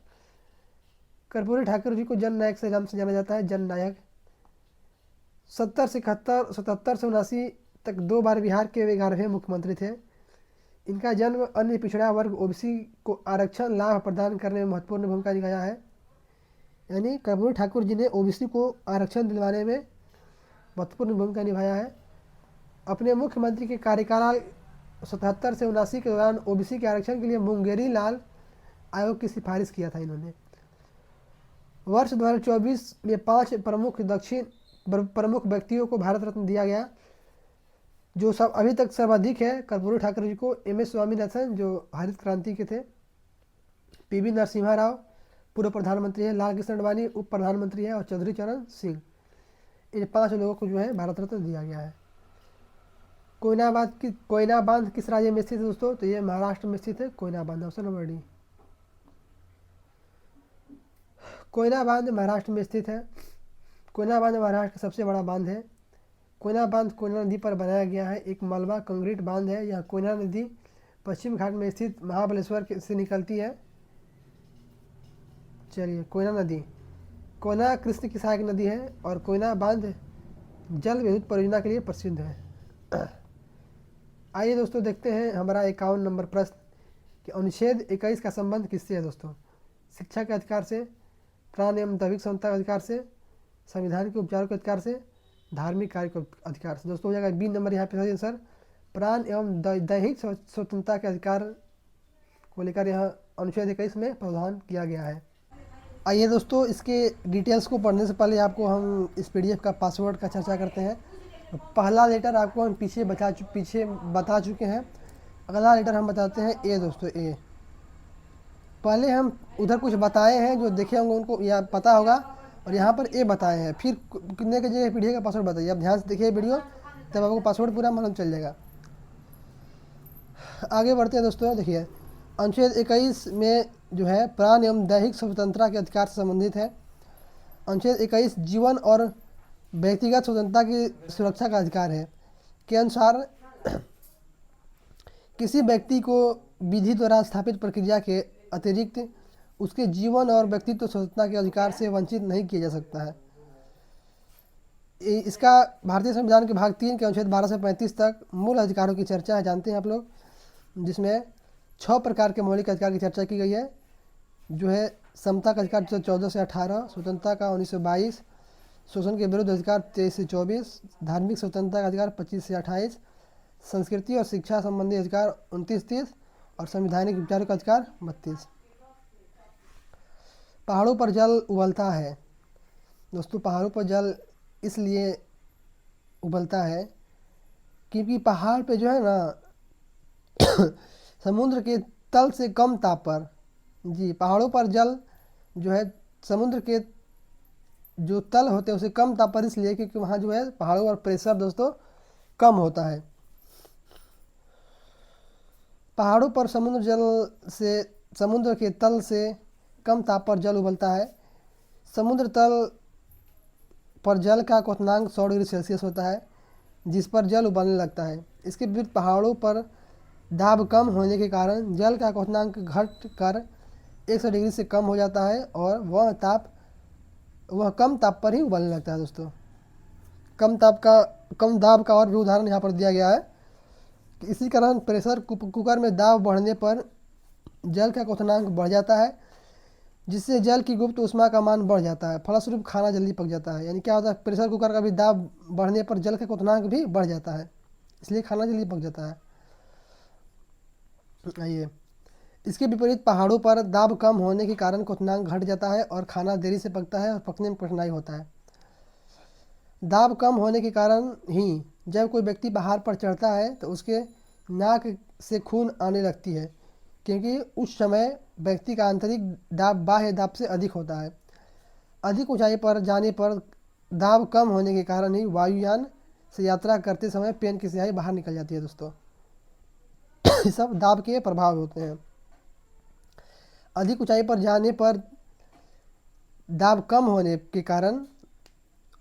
कर्पूरी ठाकुर जी को जन नायक से नाम से जाना जाता है, जन नायक। 70 से 71, 77 से 79 तक 2 बार बिहार के वे 11वें मुख्यमंत्री थे। इनका जन्म अन्य पिछड़ा वर्ग ओबीसी को आरक्षण लाभ प्रदान करने में महत्वपूर्ण भूमिका निभाया है। यानी कर्पूरी ठाकुर जी ने ओबीसी को आरक्षण दिलवाने में महत्वपूर्ण भूमिका निभाया है। अपने मुख्यमंत्री के कार्यकाल 77 से 79 के दौरान ओबीसी के आरक्षण के लिए मुंगेरी लाल आयोग की सिफारिश किया था इन्होंने। वर्ष 2024 में 5 प्रमुख व्यक्तियों को भारत रत्न दिया गया। जो सब अभी तक सर्वाधिक है, कर्पूरी ठाकुर जी को MS स्वामीनाथन जो हरित क्रांति के थे, PV नरसिम्हा राव पूर्व प्रधानमंत्री है, लाल कृष्ण आडवाणी उप प्रधानमंत्री है और चौधरी चरण सिंह, इन 5 लोगों को जो है भारत रत्न दिया गया है। कोयना बांध किस राज्य में स्थित है दोस्तों? तो ये महाराष्ट्र में स्थित है कोयना बांध, ऑप्शन नंबर डी। कोयना बांध महाराष्ट्र में स्थित है। कोयना बांध महाराष्ट्र का सबसे बड़ा बांध है। कोयना बांध कोयना नदी पर बनाया गया है, एक मलबा कंक्रीट बांध है। यह कोयना नदी पश्चिम घाट में स्थित महाबलेश्वर से निकलती है। चलिए, कोयना नदी कोयना कृष्ण की सहायक नदी है और कोयना बांध जल विद्युत परियोजना के लिए प्रसिद्ध है। आइए दोस्तों देखते हैं हमारा 51 नंबर प्रश्न कि अनुच्छेद 21 का संबंध किससे है दोस्तों? शिक्षा के अधिकार से, प्राण एवं दैविक स्वतंत्रता के अधिकार से, संविधान के उपचारों के अधिकार से, धार्मिक कार्य के अधिकार से। दोस्तों हो जाएगा बी नंबर यहाँ पे सही आंसर, प्राण एवं दैहिक स्वतंत्रता के अधिकार को लेकर यह अनुच्छेद 21 में प्रावधान किया गया है। आइए दोस्तों, इसके डिटेल्स को पढ़ने से पहले आपको हम इस PDF का पासवर्ड का चर्चा करते हैं। पहला लेटर आपको हम पीछे बता चुके हैं। अगला लेटर हम बताते हैं ए दोस्तों, ए। पहले हम उधर कुछ बताए हैं, जो देखे होंगे उनको यह पता होगा, और यहाँ पर ए बताए हैं। फिर कितने के जगह PDF का पासवर्ड बताइए। अब ध्यान से देखिए वीडियो, तब आपको पासवर्ड पूरा मालूम चल जाएगा। आगे बढ़ते हैं दोस्तों। देखिए, अनुच्छेद 21 में जो है प्राण एवं दैहिक स्वतंत्रता के अधिकार से संबंधित है। अनुच्छेद 21 जीवन और व्यक्तिगत स्वतंत्रता की सुरक्षा का अधिकार है के अनुसार किसी व्यक्ति को विधि द्वारा स्थापित प्रक्रिया के अतिरिक्त उसके जीवन और व्यक्तित्व स्वतंत्रता के अधिकार से वंचित नहीं किया जा सकता है। इसका भारतीय संविधान के भाग 3 के अनुच्छेद 12 से 35 तक मूल अधिकारों की चर्चा है, जानते हैं आप लोग, जिसमें 6 प्रकार के मौलिक अधिकार की चर्चा की गई है। जो है समता का अधिकार 14 से 18, स्वतंत्रता का 1922, शोषण के विरुद्ध अधिकार 23 से 24, धार्मिक स्वतंत्रता का अधिकार 25 से 28, संस्कृति और शिक्षा संबंधी अधिकार 29-30 और संवैधानिक उपचारों का अधिकार 32। पहाड़ों पर जल उबलता है दोस्तों। पहाड़ों पर जल इसलिए उबलता है क्योंकि पहाड़ पे जो है ना समुद्र के तल से कम ताप पर, जी, पहाड़ों पर जल जो है समुद्र के जो तल होते हैं उसे कम ताप पर इसलिए क्योंकि वहाँ जो है पहाड़ों पर प्रेशर दोस्तों कम होता है। पहाड़ों पर समुद्र के तल से कम ताप पर जल उबलता है। समुद्र तल पर जल का क्वथनांक 100 डिग्री सेल्सियस होता है, जिस पर जल उबलने लगता है। इसके विपरीत पहाड़ों पर दाब कम होने के कारण जल का क्वथनांक घट कर 100 डिग्री से कम हो जाता है और वह कम ताप पर ही उबलने लगता है दोस्तों। कम दाब का और भी उदाहरण यहाँ पर दिया गया है कि इसी कारण प्रेशर कुकर में दाब बढ़ने पर जल का क्वथनांक बढ़ जाता है, जिससे जल की गुप्त ऊष्मा का मान बढ़ जाता है, फलस्वरूप खाना जल्दी पक जाता है। यानी क्या होता है, प्रेशर कुकर का भी दाब बढ़ने पर जल का क्वथनांक भी बढ़ जाता है, इसलिए खाना जल्दी पक जाता है। आइए, इसके विपरीत पहाड़ों पर दाब कम होने के कारण क्वथनांक घट जाता है और खाना देरी से पकता है और पकने में कठिनाई होता है। दाब कम होने के कारण ही जब कोई व्यक्ति पहाड़ पर चढ़ता है तो उसके नाक से खून आने लगती है, क्योंकि उस समय व्यक्ति का आंतरिक दाब बाह्य दाब से अधिक होता है। अधिक ऊंचाई पर जाने पर दाब कम होने के कारण ही वायुयान से यात्रा करते समय पेन की स्याही बाहर निकल जाती है दोस्तों। ये सब दाब के प्रभाव होते हैं। अधिक ऊंचाई पर जाने पर दाब कम होने के कारण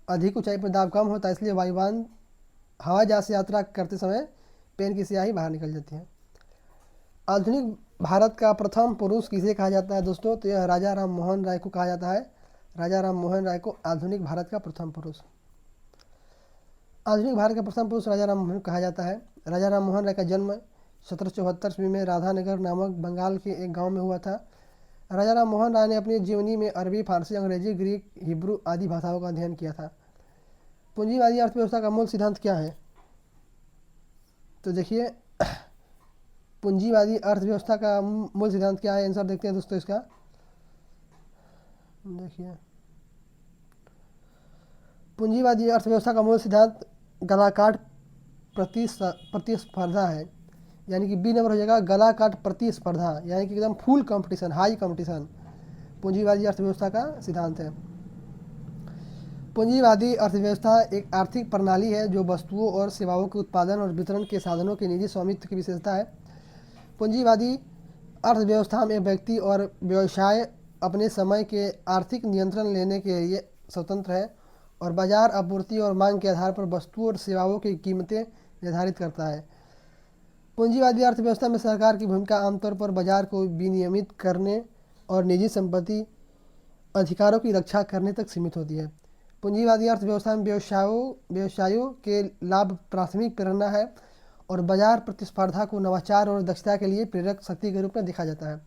अधिक ऊंचाई पर दाब कम होता है, इसलिए वायुयान हवाई जहाज से यात्रा करते समय पेन की स्याही बाहर निकल जाती है। आधुनिक भारत का प्रथम पुरुष किसे कहा जाता है दोस्तों? तो यह राजा राम मोहन राय को कहा जाता है। राजा राम मोहन राय को आधुनिक भारत का प्रथम पुरुष, आधुनिक भारत का प्रथम पुरुष राजा राम मोहन कहा जाता है। राजा राम मोहन राय का जन्म 1774 ईस्वी में राधानगर नामक बंगाल के एक गांव में हुआ था। राजा राम मोहन राय ने अपनी जीवनी में अरबी, फारसी, अंग्रेजी, ग्रीक, हिब्रू आदि भाषाओं का अध्ययन किया था। पूंजीवादी अर्थव्यवस्था का मूल सिद्धांत क्या है? तो देखिए, पूंजीवादी अर्थव्यवस्था का मूल सिद्धांत क्या है? आंसर देखते हैं दोस्तों इसका। देखिए, पूंजीवादी अर्थव्यवस्था का मूल सिद्धांत गला काट प्रतिस्पर्धा है। यानी कि बी नंबर हो जाएगा, गला काट प्रतिस्पर्धा, यानी कि एकदम फुल कंपटीशन, हाई कंपटीशन पूंजीवादी अर्थव्यवस्था का सिद्धांत है। पूंजीवादी अर्थव्यवस्था एक आर्थिक प्रणाली है जो वस्तुओं और सेवाओं के उत्पादन और वितरण के साधनों के निजी स्वामित्व की विशेषता है। पूंजीवादी अर्थव्यवस्था में व्यक्ति और व्यवसाय अपने समय के आर्थिक नियंत्रण लेने के लिए स्वतंत्र है और बाजार आपूर्ति और मांग के आधार पर वस्तुओं और सेवाओं की कीमतें निर्धारित करता है। पूंजीवादी अर्थव्यवस्था में सरकार की भूमिका आमतौर पर बाजार को विनियमित करने और निजी संपत्ति अधिकारों की रक्षा करने तक सीमित होती है। पूंजीवादी अर्थव्यवस्था में व्यवसायों के लाभ प्राथमिक प्रेरणा है और बाजार प्रतिस्पर्धा को नवाचार और दक्षता के लिए प्रेरक शक्ति के रूप में देखा जाता है।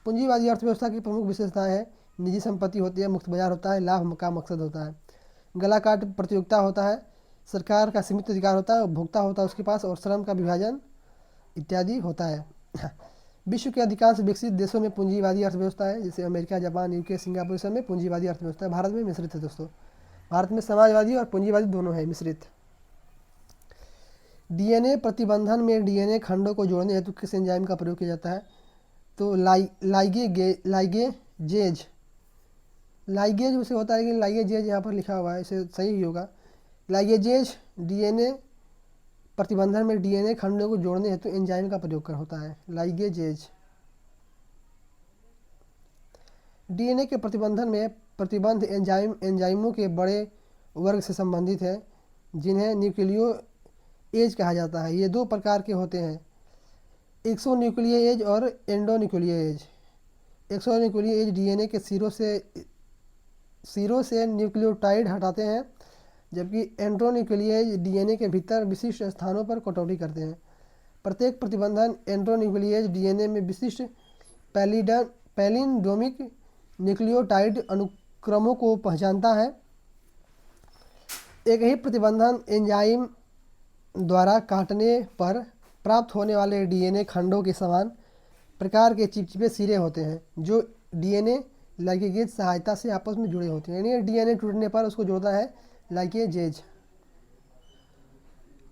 पूंजीवादी अर्थव्यवस्था की प्रमुख विशेषताएं हैं, निजी संपत्ति होती है, मुक्त बाजार होता है, लाभ का मकसद होता है, गला काट प्रतियोगिता होता है, सरकार का सीमित अधिकार होता है, उपभोक्ता होता है उसके पास, और श्रम का विभाजन इत्यादि होता है। विश्व के अधिकांश विकसित देशों में पूंजीवादी अर्थव्यवस्था है, जैसे अमेरिका, जापान, यूके, सिंगापुर, सब में पूंजीवादी अर्थव्यवस्था है। भारत में मिश्रित है दोस्तों, भारत में समाजवादी और पूंजीवादी दोनों है, मिश्रित। डीएनए प्रतिबंधन में डीएनए खंडों को जोड़ने हेतु किस एंजाइम का प्रयोग किया जाता है? तो लाइगेजेज, लाइगेज उसे होता है, लेकिन लाइगेजेज यहाँ पर लिखा हुआ है, इसे सही ही होगा। लाइगेजेज डीएनए प्रतिबंधन में डीएनए खंडों को जोड़ने हेतु एंजाइम का प्रयोग कर होता है, लाइगेजेज। डीएनए के प्रतिबंधन में प्रतिबंध एंजाइमों के बड़े वर्ग से संबंधित है जिन्हें न्यूक्लियोएज कहा जाता है। ये दो प्रकार के होते हैं, एक्सोन्यूक्लियोएज और एंडोन्यूक्लियोएज। एक्सोन्यूक्लियोएज डीएनए के सिरों से न्यूक्लियोटाइड हटाते हैं, जबकि एंड्रोन्यूक्लियोएज डीएनए के भीतर विशिष्ट स्थानों पर कटौती करते हैं। प्रत्येक प्रतिबंधन एंड्रोन्यूक्लियोएज डीएनए में विशिष्ट पैलिंडोमिक न्यूक्लियोटाइड अनुक्रमों को पहचानता है। एक ही प्रतिबंधन एंजाइम द्वारा काटने पर प्राप्त होने वाले डीएनए खंडों के समान प्रकार के चिपचिपे सिरे होते हैं जो डीएनए लाइगेज सहायता से आपस में जुड़े होते हैं। यानी डीएनए टूटने पर उसको जोड़ता है लाइगेजेज।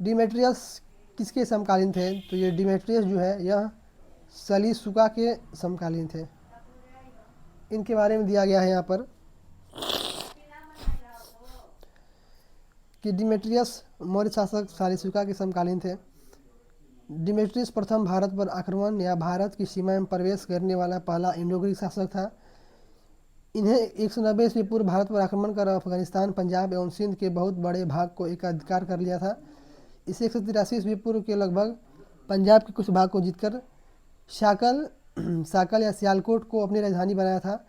डिमेट्रियस किसके समकालीन थे? तो ये डिमेट्रियस जो है यह सलीसुका के समकालीन थे। इनके बारे में दिया गया है यहाँ पर कि डिमेट्रियस मौर्य शासक सलीसुका के समकालीन थे। डिमेट्रियस प्रथम भारत पर आक्रमण या भारत की सीमा में प्रवेश करने वाला पहला इंडो ग्रीक शासक था। इन्हें 190 ईस्वी पूर्व भारत पर आक्रमण कर अफगानिस्तान, पंजाब एवं सिंध के बहुत बड़े भाग को एकाधिकार कर लिया था। इसे 183 ईस्वी पूर्व के लगभग पंजाब के कुछ भाग को जीतकर साकल या सियालकोट को अपनी राजधानी बनाया था।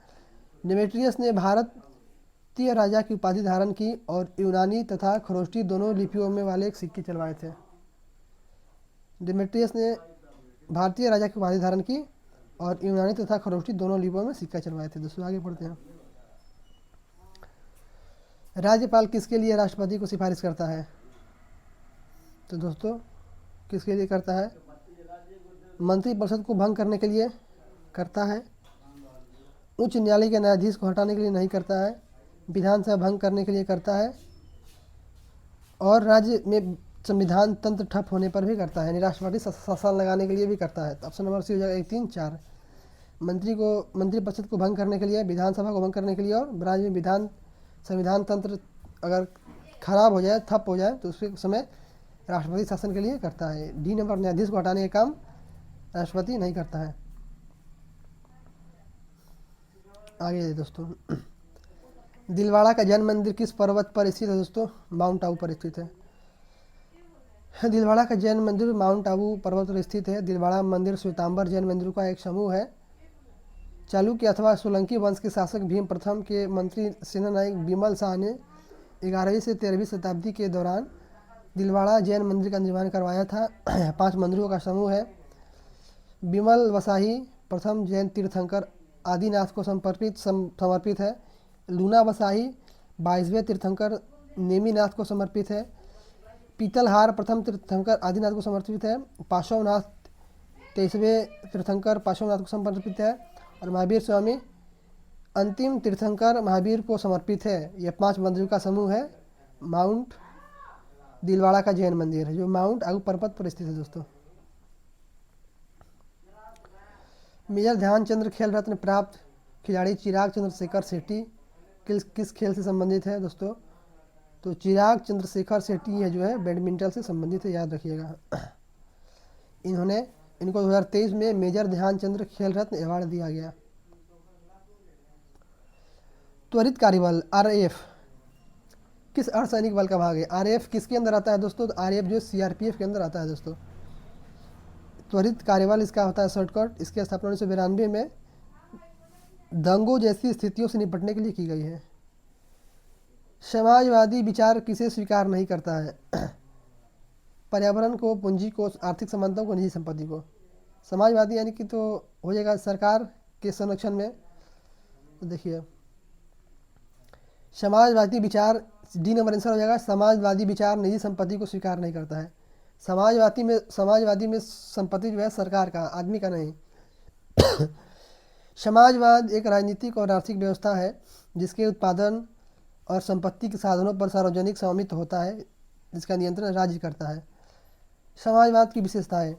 डिमेट्रियस ने भारतीय राजा की उपाधि धारण की और यूनानी तथा खरोष्टी दोनों लिपियों में वाले सिक्के चलवाए थे। डिमेट्रियस ने भारतीय राजा की उपाधि धारण की और यूनानी तथा खरोष्टी दोनों लिपियों में सिक्का चलवाए थे। दोस्तों आगे पढ़ते हैं। राज्यपाल किसके लिए राष्ट्रपति को सिफारिश करता है? तो दोस्तों किसके लिए करता है? मंत्रिपरिषद को भंग करने के लिए करता है, उच्च न्यायालय के न्यायाधीश को हटाने के लिए नहीं करता है, विधानसभा भंग करने के लिए करता है, और राज्य में संविधान तंत्र ठप होने पर भी करता है। यानी राष्ट्रपति शासन लगाने के लिए भी करता है। तो ऑप्शन नंबर सी हो जाएगा 1, 3, 4। मंत्रिपरिषद को भंग करने के लिए, विधानसभा को भंग करने के लिए, और राज्य में संविधान तंत्र अगर खराब हो जाए, ठप हो जाए, तो उस समय राष्ट्रपति शासन के लिए करता है। डी नंबर न्यायाधीश को हटाने का काम राष्ट्रपति नहीं करता है। आगे दोस्तों, दिलवाड़ा का जैन मंदिर किस पर्वत पर स्थित है? दोस्तों माउंट आबू पर स्थित है। दिलवाड़ा का जैन मंदिर माउंट आबू पर्वत पर स्थित है। दिलवाड़ा मंदिर श्वेतांबर जैन मंदिरों का एक समूह है। चालुक्य अथवा सोलंकी वंश के शासक भीम प्रथम के मंत्री सेनानायक बिमल शाह ने 11वीं से 13वीं शताब्दी के दौरान दिलवाड़ा जैन मंदिर का निर्माण करवाया था। 5 मंदिरों का समूह है। बिमल वसाही प्रथम जैन तीर्थंकर आदिनाथ को समर्पित है। लूना वसाही 22वें तीर्थंकर नेमिनाथ को समर्पित है। पीतलहार प्रथम तीर्थंकर आदिनाथ को समर्पित है। पार्श्वनाथ 23वें तीर्थंकर पार्श्वनाथ को समर्पित है। और महावीर स्वामी अंतिम तीर्थंकर महावीर को समर्पित है। यह 5 मंदिरों का समूह है माउंट दिलवाड़ा का जैन मंदिर, जो माउंट आबू पर्वत पर स्थित है दोस्तों। मेजर ध्यानचंद्र खेल रत्न प्राप्त खिलाड़ी चिराग चंद्रशेखर शेट्टी किस खेल से संबंधित है दोस्तों? तो चिराग चंद्रशेखर शेट्टी है जो है बैडमिंटन से संबंधित है, याद रखिएगा। इनको 2023 में मेजर ध्यानचंद्र खेल रत्न अवार्ड दिया गया। त्वरित कार्यबल आरएएफ किस अर्धसैनिक बल का भाग है? आरएएफ किसके अंदर आता है दोस्तों? तो आरएएफ जो सीआरपीएफ के अंदर आता है दोस्तों। त्वरित कार्यबल इसका होता है शॉर्टकट। इसकी स्थापना 1992 में दंगों जैसी स्थितियों से निपटने के लिए की गई है। समाजवादी विचार किसे स्वीकार नहीं करता है? पर्यावरण को, पूंजी को, आर्थिक संबंधों को, निजी संपत्ति को। समाजवादी यानी कि तो हो जाएगा सरकार के संरक्षण में। तो देखिए समाजवादी विचार डी नंबर आंसर हो जाएगा। समाजवादी विचार निजी संपत्ति को स्वीकार नहीं करता है। समाजवादी में संपत्ति जो है सरकार का, आदमी का नहीं। समाजवाद एक राजनीतिक और आर्थिक व्यवस्था है जिसके उत्पादन और संपत्ति के साधनों पर सार्वजनिक स्वामित्व होता है, जिसका नियंत्रण राज्य करता है। समाजवाद की विशेषताएं: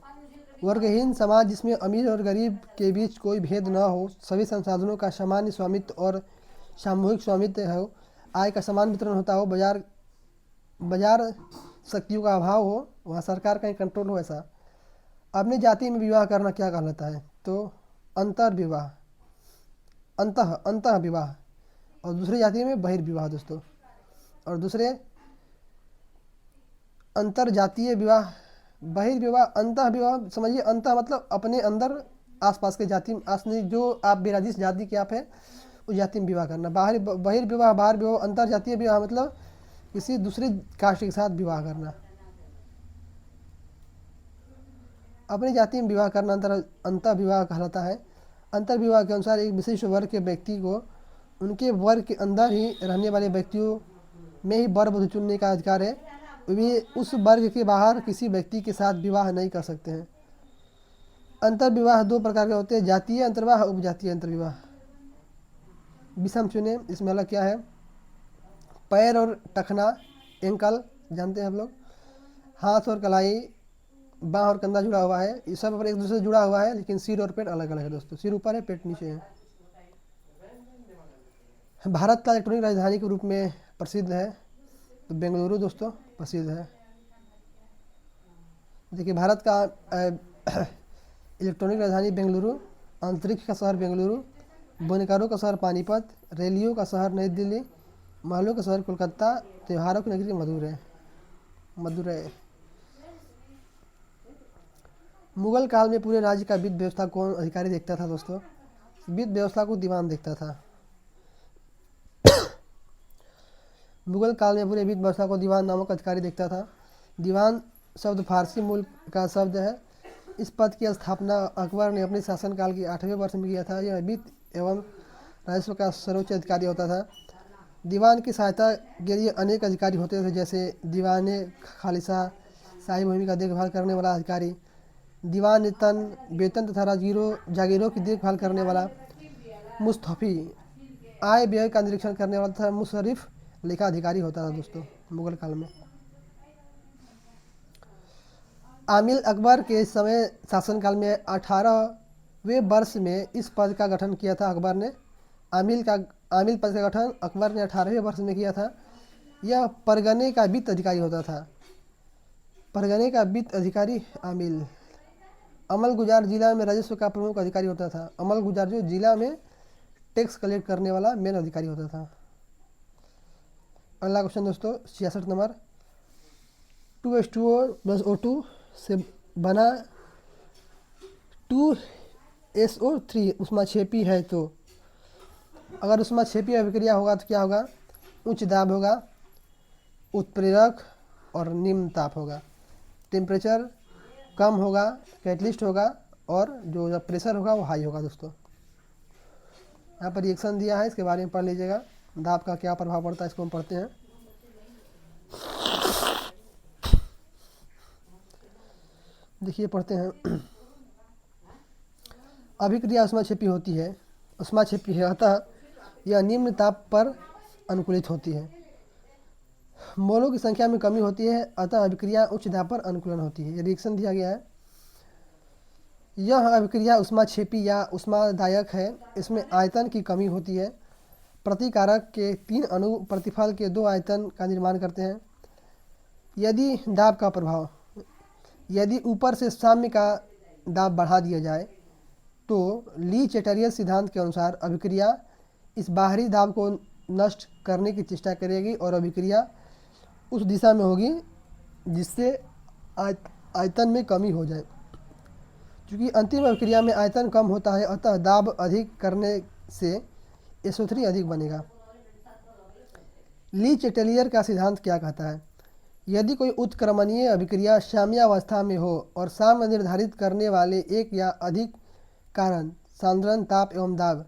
वर्गहीन समाज जिसमें अमीर और गरीब के बीच कोई भेद न हो, सभी संसाधनों का सामान्य स्वामित्व और सामूहिक स्वामित्व हो, आय का समान वितरण होता हो, बाजार शक्तियों का अभाव हो, वहाँ सरकार का ही कंट्रोल हो। ऐसा अपनी जाति में विवाह करना क्या कहलाता है? तो अंतर्विवाह, अंतः विवाह, और दूसरी जाति में बहिर्विवाह दोस्तों। और दूसरे अंतरजातीय विवाह, बहिर्विवाह, अंतः विवाह समझिए। अंतः मतलब अपने अंदर आसपास के जाति में, जो आप बेराजिश जाति के आप हैं उस जाति में विवाह करना। बहिर्विवाह, बाहर विवाह। अंतरजातीय विवाह मतलब किसी दूसरे कास्ट के साथ विवाह करना। अपनी जाति में विवाह करना अंतः विवाह कहलाता है। अंतर विवाह के अनुसार एक विशिष्ट वर्ग के व्यक्ति को उनके वर्ग के अंदर ही रहने वाले व्यक्तियों में ही वर वधू चुनने का अधिकार है। वे उस वर्ग के बाहर किसी व्यक्ति के साथ विवाह नहीं कर सकते हैं। अंतर विवाह 2 प्रकार के होते हैं, जातीय अंतर्विवाह, उपजातीय अंतर्विवाह। विषम चुने, इसमें अलग क्या है? पैर और टखना, एंकल जानते हैं हम लोग, हाथ और कलाई, बाँह और कंधा जुड़ा हुआ है। ये सब एक दूसरे से जुड़ा हुआ है, लेकिन सिर और पेट अलग अलग है दोस्तों। सिर ऊपर है, पेट नीचे है। भारत का इलेक्ट्रॉनिक राजधानी के रूप में प्रसिद्ध है, तो बेंगलुरु दोस्तों प्रसिद्ध है। देखिए भारत का इलेक्ट्रॉनिक राजधानी बेंगलुरु, अंतरिक्ष का शहर बेंगलुरु, बुनकरों का शहर पानीपत, रेलियों का शहर नई दिल्ली, महलों का शहर कोलकाता, त्योहारों की नगरी मदुरै। मुगल काल में पूरे राज्य का वित्त व्यवस्था कौन अधिकारी देखता था दोस्तों? वित्त व्यवस्था को दीवान देखता था। मुगल काल में पूरे वित्त व्यवस्था को दीवान नामक अधिकारी देखता था। दीवान शब्द फारसी मूल का शब्द है। इस पद की स्थापना अकबर ने अपने शासनकाल के 8वें वर्ष में किया था। यह वित्त एवं राजस्व का सर्वोच्च अधिकारी होता था। दीवान की सहायता के लिए अनेक अधिकारी होते थे, जैसे दीवान खालिसा, शाही भूमि का देखभाल करने वाला अधिकारी, दीवान वेतन तथा जागीरों की देखभाल करने वाला, मुस्तफी आय व्यय का निरीक्षण करने वाला तथा मुशर्रिफ लेखा अधिकारी होता था दोस्तों मुगल काल में। आमिल अकबर के समय शासनकाल में 18वें वर्ष में इस पद का गठन किया था अकबर ने। आमिल पद का गठन अकबर ने 18वें वर्ष में किया था। यह परगने का वित्त अधिकारी होता था। परगने का वित्त अधिकारी आमिल। अमल गुजार जिला में राजस्व का प्रमुख अधिकारी होता था। अमल गुजार जो जिला में टैक्स कलेक्ट करने वाला मेन अधिकारी होता था। अगला क्वेश्चन दोस्तों 66 नंबर, 2H2O प्लस O2 से बना 2SO3 ऊष्माक्षेपी है, तो अगर ऊष्माक्षेपी अभिक्रिया होगा तो क्या होगा? उच्च दाब होगा, उत्प्रेरक और निम्न ताप होगा। टेम्परेचर कम होगा, कैटलिस्ट होगा, और जो प्रेशर होगा वो हाई होगा। दोस्तों यहाँ पर रिएक्शन दिया है, इसके बारे में पढ़ लीजिएगा। दाब का क्या प्रभाव पड़ता है इसको हम पढ़ते हैं। देखिए पढ़ते हैं। अभिक्रिया ऊष्माक्षेपी होती है, ऊष्माक्षेपी है, अतः यह निम्न ताप पर अनुकूलित होती है। मोलों की संख्या में कमी होती है, अतः अभिक्रिया उच्च दाब पर अनुकूलन होती है। ये रिएक्शन दिया गया है। यह अभिक्रिया ऊष्माक्षेपी या ऊष्मादायक है। इसमें आयतन की कमी होती है। प्रतिकारक के 3 अणु प्रतिफल के 2 आयतन का निर्माण करते हैं। यदि दाब का प्रभाव, यदि ऊपर से साम्य का दाब बढ़ा दिया जाए तो ली चैटरियस सिद्धांत के अनुसार अभिक्रिया इस बाहरी दाब को नष्ट करने की चेष्टा करेगी और अभिक्रिया उस दिशा में होगी जिससे आयतन में कमी हो जाए। क्योंकि अंतिम अभिक्रिया में आयतन कम होता है, अतः दाब अधिक करने से SO3 अधिक बनेगा। ली चैटेलियर का सिद्धांत क्या कहता है? यदि कोई उत्क्रमणीय अभिक्रिया साम्यावस्था में हो और साम्य निर्धारित करने वाले एक या अधिक कारण सांद्रण, ताप एवं दाब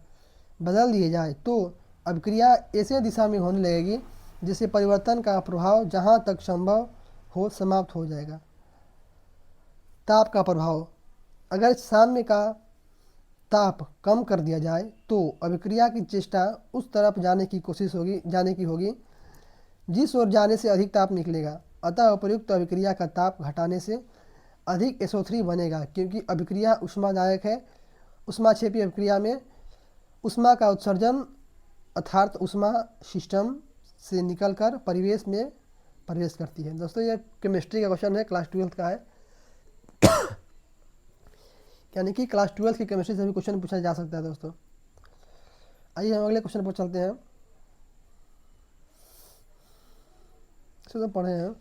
बदल दिए जाए तो अभिक्रिया ऐसे दिशा में होने लगेगी जिससे परिवर्तन का प्रभाव जहाँ तक संभव हो समाप्त हो जाएगा। ताप का प्रभाव, अगर साम्य का ताप कम कर दिया जाए तो अभिक्रिया की चेष्टा उस तरफ जाने की होगी जिस ओर जाने से अधिक ताप निकलेगा। अतः उपर्युक्त अभिक्रिया का ताप घटाने से अधिक SO3 बनेगा। क्योंकि अभिक्रिया ऊष्मादायक है, ऊष्माक्षेपी अभिक्रिया में ऊष्मा का उत्सर्जन अर्थात ऊष्मा सिस्टम से निकलकर परिवेश में प्रवेश करती है। दोस्तों ये केमिस्ट्री का क्वेश्चन है, क्लास 12 का है। यानी कि क्लास 12 की केमिस्ट्री से भी क्वेश्चन पूछा जा सकता है। दोस्तों आइए हम अगले क्वेश्चन पर चलते हैं। इसको तो पढ़े हैं।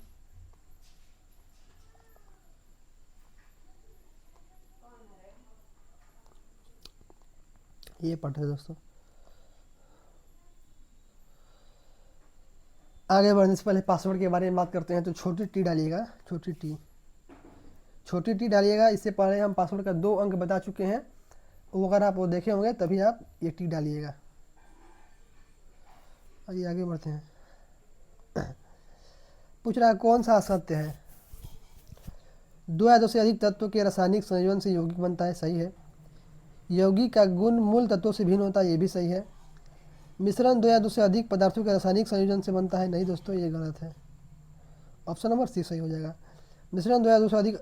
ये पढ़ रहे हैं दोस्तों। आगे बढ़ने से पहले पासवर्ड के बारे में बात करते हैं। तो छोटी टी डालिएगा, छोटी टी डालिएगा। इससे पहले हम पासवर्ड का 2 अंक बता चुके हैं, वो अगर आप वो देखे होंगे तभी आप ये टी डालिएगा। आइए आगे बढ़ते हैं। पूछ रहा है कौन सा असत्य है? 2 या 2 से अधिक तत्वों के रासायनिक संयोजन से यौगिक बनता है, सही है। यौगिक का गुण मूल तत्वों से भिन्न होता है, ये भी सही है। मिश्रण 2 या 2 से अधिक पदार्थों के रासायनिक संयोजन से बनता है, नहीं दोस्तों ये गलत है। ऑप्शन नंबर सी सही हो जाएगा। मिश्रण 2 या 2 से अधिक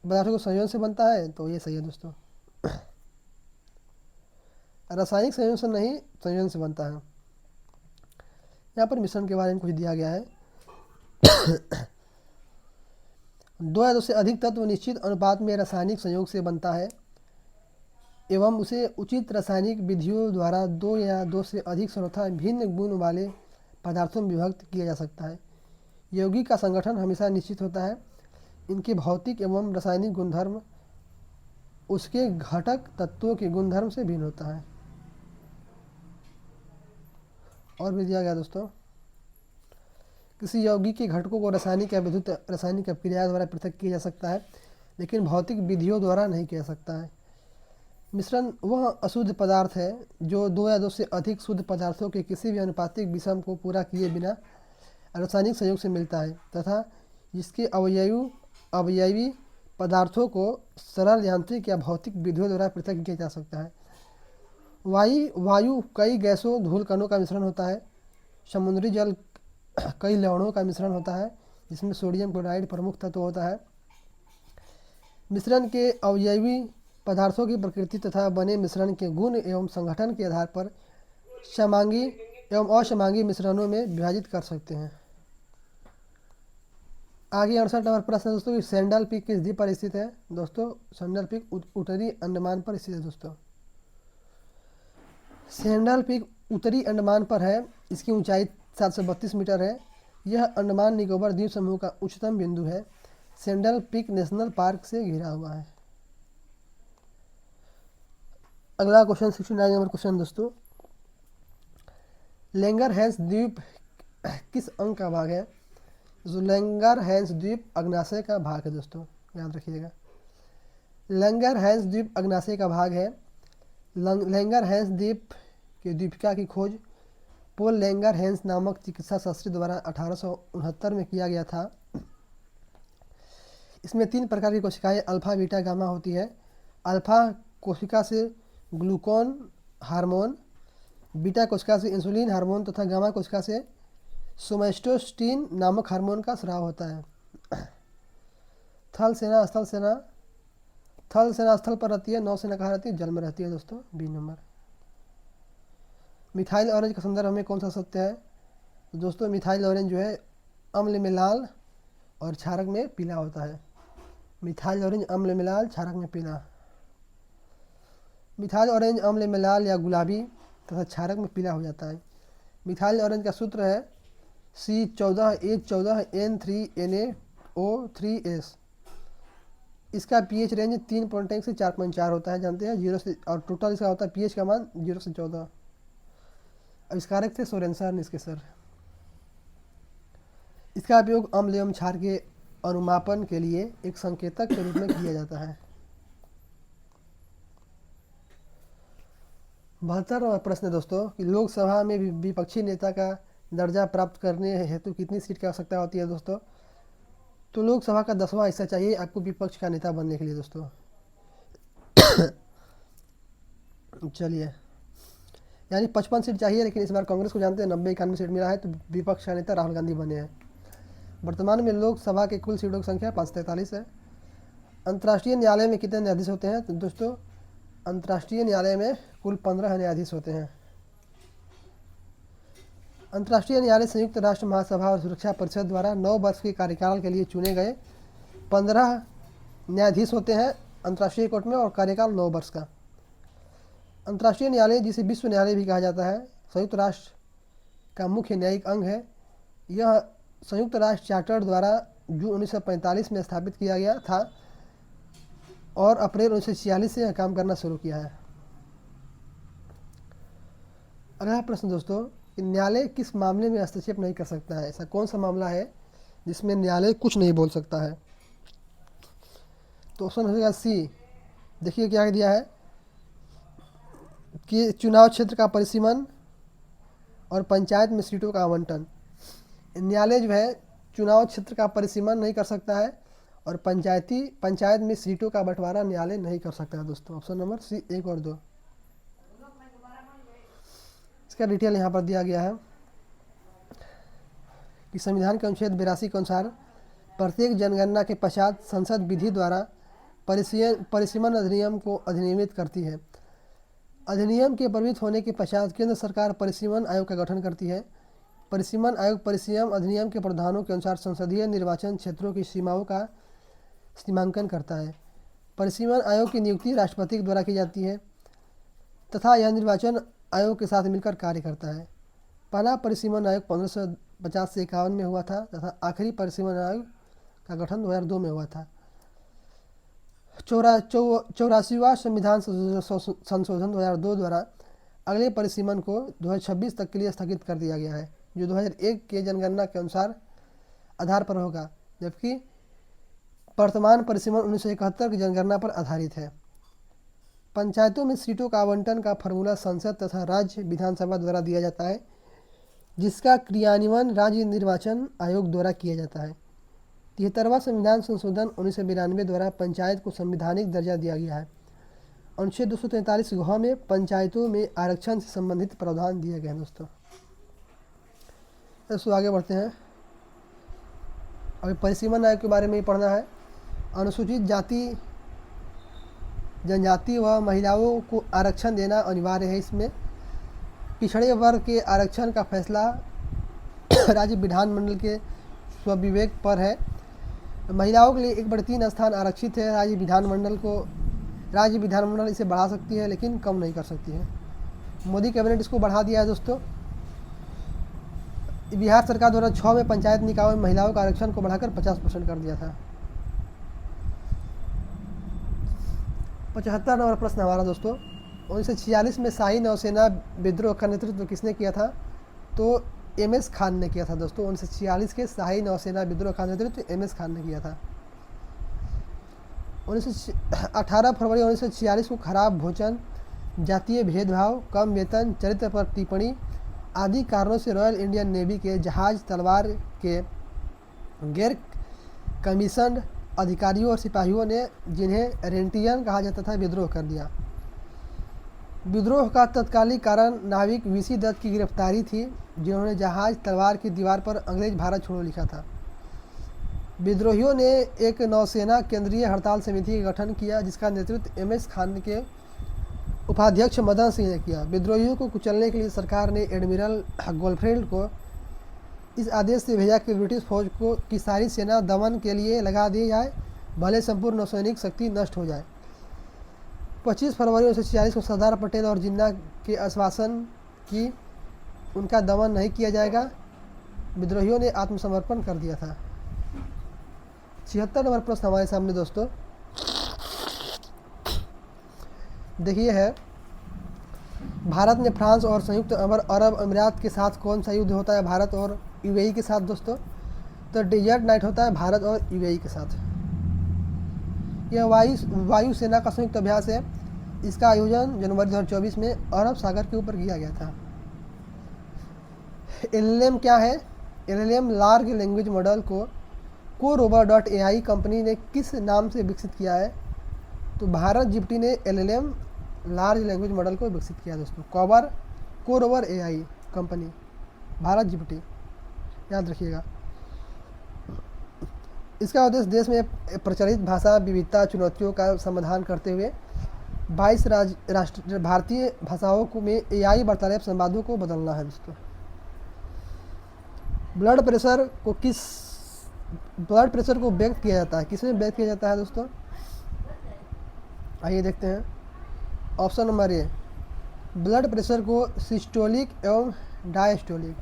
पदार्थों के संयोजन से बनता है, तो ये सही है दोस्तों। रासायनिक संयोजन से नहीं, संयोजन से बनता है। यहाँ पर मिश्रण के बारे में कुछ दिया गया है। 2 या 2 से अधिक तत्व निश्चित अनुपात में रासायनिक संयोग से बनता है एवं उसे उचित रासायनिक विधियों द्वारा 2 या 2 से अधिक सर्वथा भिन्न गुण वाले पदार्थों में विभक्त किया जा सकता है। यौगिक का संगठन हमेशा निश्चित होता है। इनके भौतिक एवं रासायनिक गुणधर्म उसके घटक तत्वों के गुणधर्म से भिन्न होता है। और भी दिया गया दोस्तों, किसी यौगिक के घटकों को रासायनिक या विद्युत रासायनिक अभिक्रिया द्वारा पृथक किया जा सकता है, लेकिन भौतिक विधियों द्वारा नहीं किया जा सकता है। मिश्रण वह अशुद्ध पदार्थ है जो 2 या 2 से अधिक शुद्ध पदार्थों के किसी भी अनुपातिक विषम को पूरा किए बिना रासायनिक संयोग से मिलता है तथा जिसके अवयवी पदार्थों को सरल यांत्रिक या भौतिक विधियों द्वारा पृथक किया जा सकता है। वायु कई गैसों धूल कणों का मिश्रण होता है। समुद्री जल कई लवणों का मिश्रण होता है जिसमें सोडियम क्लोराइड प्रमुख तत्व होता है। मिश्रण के अवयवी पदार्थों की प्रकृति तथा बने मिश्रण के गुण एवं संगठन के आधार पर समांगी एवं असमांगी मिश्रणों में विभाजित कर सकते हैं। आगे 68 नंबर प्रश्न है दोस्तों, सेंडल पीक किस द्वीप पर स्थित है? दोस्तों सेंडल पीक उत्तरी अंडमान पर स्थित है। दोस्तों सेंडल पीक उत्तरी अंडमान पर है। इसकी ऊंचाई 732 मीटर है। यह अंडमान निकोबार द्वीप समूह का उच्चतम बिंदु है। सेंडल पीक नेशनल पार्क से घिरा हुआ है। अगला क्वेश्चन 69 नंबर क्वेश्चन दोस्तों, लैंगरहैंस द्वीप किस अंग का भाग है? जो लैंगरहैंस द्वीप अग्नाशय का भाग है दोस्तों, याद रखिएगा। लैंगरहैंस द्वीप अग्नाशय का भाग है। लैंगरहैंस द्वीप की द्वीपिका की खोज पोल लैंगरहैंस नामक चिकित्सा शास्त्री द्वारा 1869 में किया गया था। इसमें 3 प्रकार की कोशिकाएं अल्फा बीटा गामा होती है। अल्फा कोशिका से ग्लूकोन हार्मोन, बीटा कोशिका से इंसुलिन हार्मोन तथा गामा कोशिका से सोमेस्टोस्टिन नामक हार्मोन का स्राव होता है। थल सेना स्थल सेना, थल सेना स्थल पर रहती है, नौसेना कहाँ रहती है? जल में रहती है दोस्तों, बी नंबर। मिथाइल ऑरेंज का संदर्भ हमें कौन सा सत्य है? दोस्तों मिथाइल ऑरेंज जो है अम्ल में लाल और क्षारक में पीला होता है। मिथाइल ऑरेंज अम्ल में लाल, क्षारक में पीला। मिथाइल ऑरेंज अम्ल में लाल या गुलाबी तथा क्षारक में पीला हो जाता है। मिथाइल ऑरेंज का सूत्र है C14H14N3NaO3S। इसका पीएच रेंज 3.1 से 4.4 होता है, जानते हैं, 0 से, और टोटल इसका होता है पीएच का मान 0 से 14। आविष्कारक थे सोरेनसन निस्केसर। इसका उपयोग अम्ल एवं क्षार के अनुमापन के लिए एक संकेतक के रूप में किया जाता है। 72वां प्रश्न दोस्तों कि लोकसभा में विपक्षी नेता का दर्जा प्राप्त करने हेतु कितनी सीट की आवश्यकता होती है दोस्तों? तो लोकसभा का 10वां हिस्सा चाहिए आपको विपक्ष का नेता बनने के लिए दोस्तों। चलिए, यानी 55 सीट चाहिए, लेकिन इस बार कांग्रेस को जानते हैं 90-91 सीट मिला है, तो विपक्ष का नेता राहुल गांधी बने हैं। वर्तमान में लोकसभा के कुल सीटों की संख्या 543 है। अंतर्राष्ट्रीय न्यायालय में कितने न्यायाधीश होते हैं? तो दोस्तों अंतर्राष्ट्रीय न्यायालय में कुल 15 न्यायाधीश होते हैं। अंतर्राष्ट्रीय न्यायालय संयुक्त राष्ट्र महासभा और सुरक्षा परिषद द्वारा 9 वर्ष के कार्यकाल के लिए चुने गए 15 न्यायाधीश होते हैं अंतर्राष्ट्रीय कोर्ट में, और कार्यकाल 9 वर्ष का। अंतर्राष्ट्रीय न्यायालय, जिसे विश्व न्यायालय भी कहा जाता है, संयुक्त राष्ट्र का मुख्य न्यायिक अंग है। यह संयुक्त राष्ट्र चार्टर द्वारा जून 1945 में स्थापित किया गया था और अप्रैल 1946 से यह काम करना शुरू किया है। अगला प्रश्न दोस्तों, न्यायालय किस मामले में हस्तक्षेप नहीं कर सकता है? ऐसा कौन सा मामला है जिसमें न्यायालय कुछ नहीं बोल सकता है? तो ऑप्शन हो जाएगा सी। देखिए क्या दिया है कि चुनाव क्षेत्र का परिसीमन और पंचायत में सीटों का आवंटन। न्यायालय जो है चुनाव क्षेत्र का परिसीमन नहीं कर सकता है और पंचायत में सीटों का बंटवारा न्यायालय नहीं कर सकता है दोस्तों। ऑप्शन नंबर सी 1 और 2। इसका डिटेल यहाँ पर दिया गया है कि संविधान के अनुच्छेद 82 के अनुसार प्रत्येक जनगणना के पश्चात संसद विधि द्वारा परिसीमन अधिनियम को अधिनियमित करती है। अधिनियम के प्रवृत्त होने के पश्चात केंद्र सरकार परिसीमन आयोग का गठन करती है। परिसीमन आयोग परिसीमन अधिनियम के प्रावधानों के अनुसार संसदीय निर्वाचन क्षेत्रों की सीमाओं का सीमांकन करता है। परिसीमन आयोग की नियुक्ति राष्ट्रपति के द्वारा की जाती है तथा यह निर्वाचन आयोग के साथ मिलकर कार्य करता है। पहला परिसीमन आयोग 1550 से 51 में हुआ था तथा आखिरी परिसीमन आयोग का गठन 2002 में हुआ था। 84वां संविधान संशोधन 2002 द्वारा अगले परिसीमन को 2026 तक के लिए स्थगित कर दिया गया है, जो 2001 के जनगणना के अनुसार आधार पर होगा, जबकि वर्तमान परिसीमन 1971 की जनगणना पर आधारित है। पंचायतों में सीटों का आवंटन का फॉर्मूला संसद तथा राज्य विधानसभा द्वारा दिया जाता है, जिसका क्रियान्वयन राज्य निर्वाचन आयोग द्वारा किया जाता है। 73वां संविधान संशोधन 1992 द्वारा पंचायत को संवैधानिक दर्जा दिया गया है। अनुच्छेद 243 घ में पंचायतों में आरक्षण से संबंधित प्रावधान दिए गए हैं दोस्तों। तो आगे बढ़ते हैं। अभी परिसीमन आयोग के बारे में ही पढ़ना है। अनुसूचित जाति जनजाति व महिलाओं को आरक्षण देना अनिवार्य है। इसमें पिछड़े वर्ग के आरक्षण का फैसला राज्य विधानमंडल के स्वविवेक पर है। महिलाओं के लिए 1/3 स्थान आरक्षित है। राज्य विधानमंडल इसे बढ़ा सकती है, लेकिन कम नहीं कर सकती है। मोदी कैबिनेट इसको बढ़ा दिया है दोस्तों। बिहार सरकार द्वारा 6 में पंचायत निकायों में महिलाओं का आरक्षण को बढ़ाकर 50% कर दिया था। 75 नंबर प्रश्न हमारा दोस्तों, 1946 में शाही नौसेना विद्रोह का नेतृत्व किसने किया था? तो एम.एस. खान ने किया था दोस्तों। 1946 के शाही नौसेना विद्रोह का नेतृत्व एम.एस. खान ने किया था। 18 फरवरी 1946 को खराब भोजन, जातीय भेदभाव, कम वेतन, चरित्र पर टिप्पणी आदि कारणों से रॉयल इंडियन नेवी के जहाज तलवार के गैर कमीशन्ड अधिकारियों और सिपाहियों ने, जिन्हें रेंटियन कहा जाता था, विद्रोह कर दिया। विद्रोह का तत्कालिक कारण नाविक वीसी दत्त की गिरफ्तारी थी, जिन्होंने जहाज तलवार की दीवार पर अंग्रेज भारत छोड़ो लिखा था। विद्रोहियों ने एक नौसेना केंद्रीय हड़ताल समिति का गठन किया, जिसका नेतृत्व एम.एस. खान के उपाध्यक्ष मदन सिंह ने किया। विद्रोहियों को कुचलने के लिए सरकार ने एडमिरल गोल्फरेड को इस आदेश से भेजा कि ब्रिटिश फौज को की सारी सेना दमन के लिए लगा दी जाए, भले संपूर्ण नौसैनिक शक्ति नष्ट हो जाए। 25 फरवरी 1946 को सरदार पटेल और जिन्ना के आश्वासन कि उनका दमन नहीं किया जाएगा, विद्रोहियों ने आत्मसमर्पण कर दिया था। 76 नंबर प्रश्न हमारे सामने दोस्तों, देखिए है, भारत ने फ्रांस और संयुक्त अरब अमीरात के साथ कौन सा युद्ध होता है? भारत और यूएई के साथ दोस्तों। तो डेजर्ट नाइट होता है भारत और यूएई के साथ। यह वायु सेना का संयुक्त अभ्यास है। इसका आयोजन जनवरी 2024 में अरब सागर के ऊपर किया गया था। एलएलएम क्या है? एलएलएम लार्ज लैंग्वेज मॉडल को CoRover.ai कंपनी ने किस नाम से विकसित किया है? तो भारत जीपीटी ने एलएलएम लार्ज लैंग्वेज मॉडल को विकसित किया दोस्तों। CoRover AI company, Bharat GPT, याद रखिएगा। इसका उद्देश्य देश में प्रचलित भाषा विविधता चुनौतियों का समाधान करते हुए 22 भारतीय भाषाओं को में AI वार्तालाप संवादों को बदलना है दोस्तों। ब्लड प्रेशर को व्यक्त किया जाता है, किसमें व्यक्त किया जाता है दोस्तों? आइए देखते हैं। Option number A, blood pressure को सिस्टोलिक एवं डायस्टोलिक,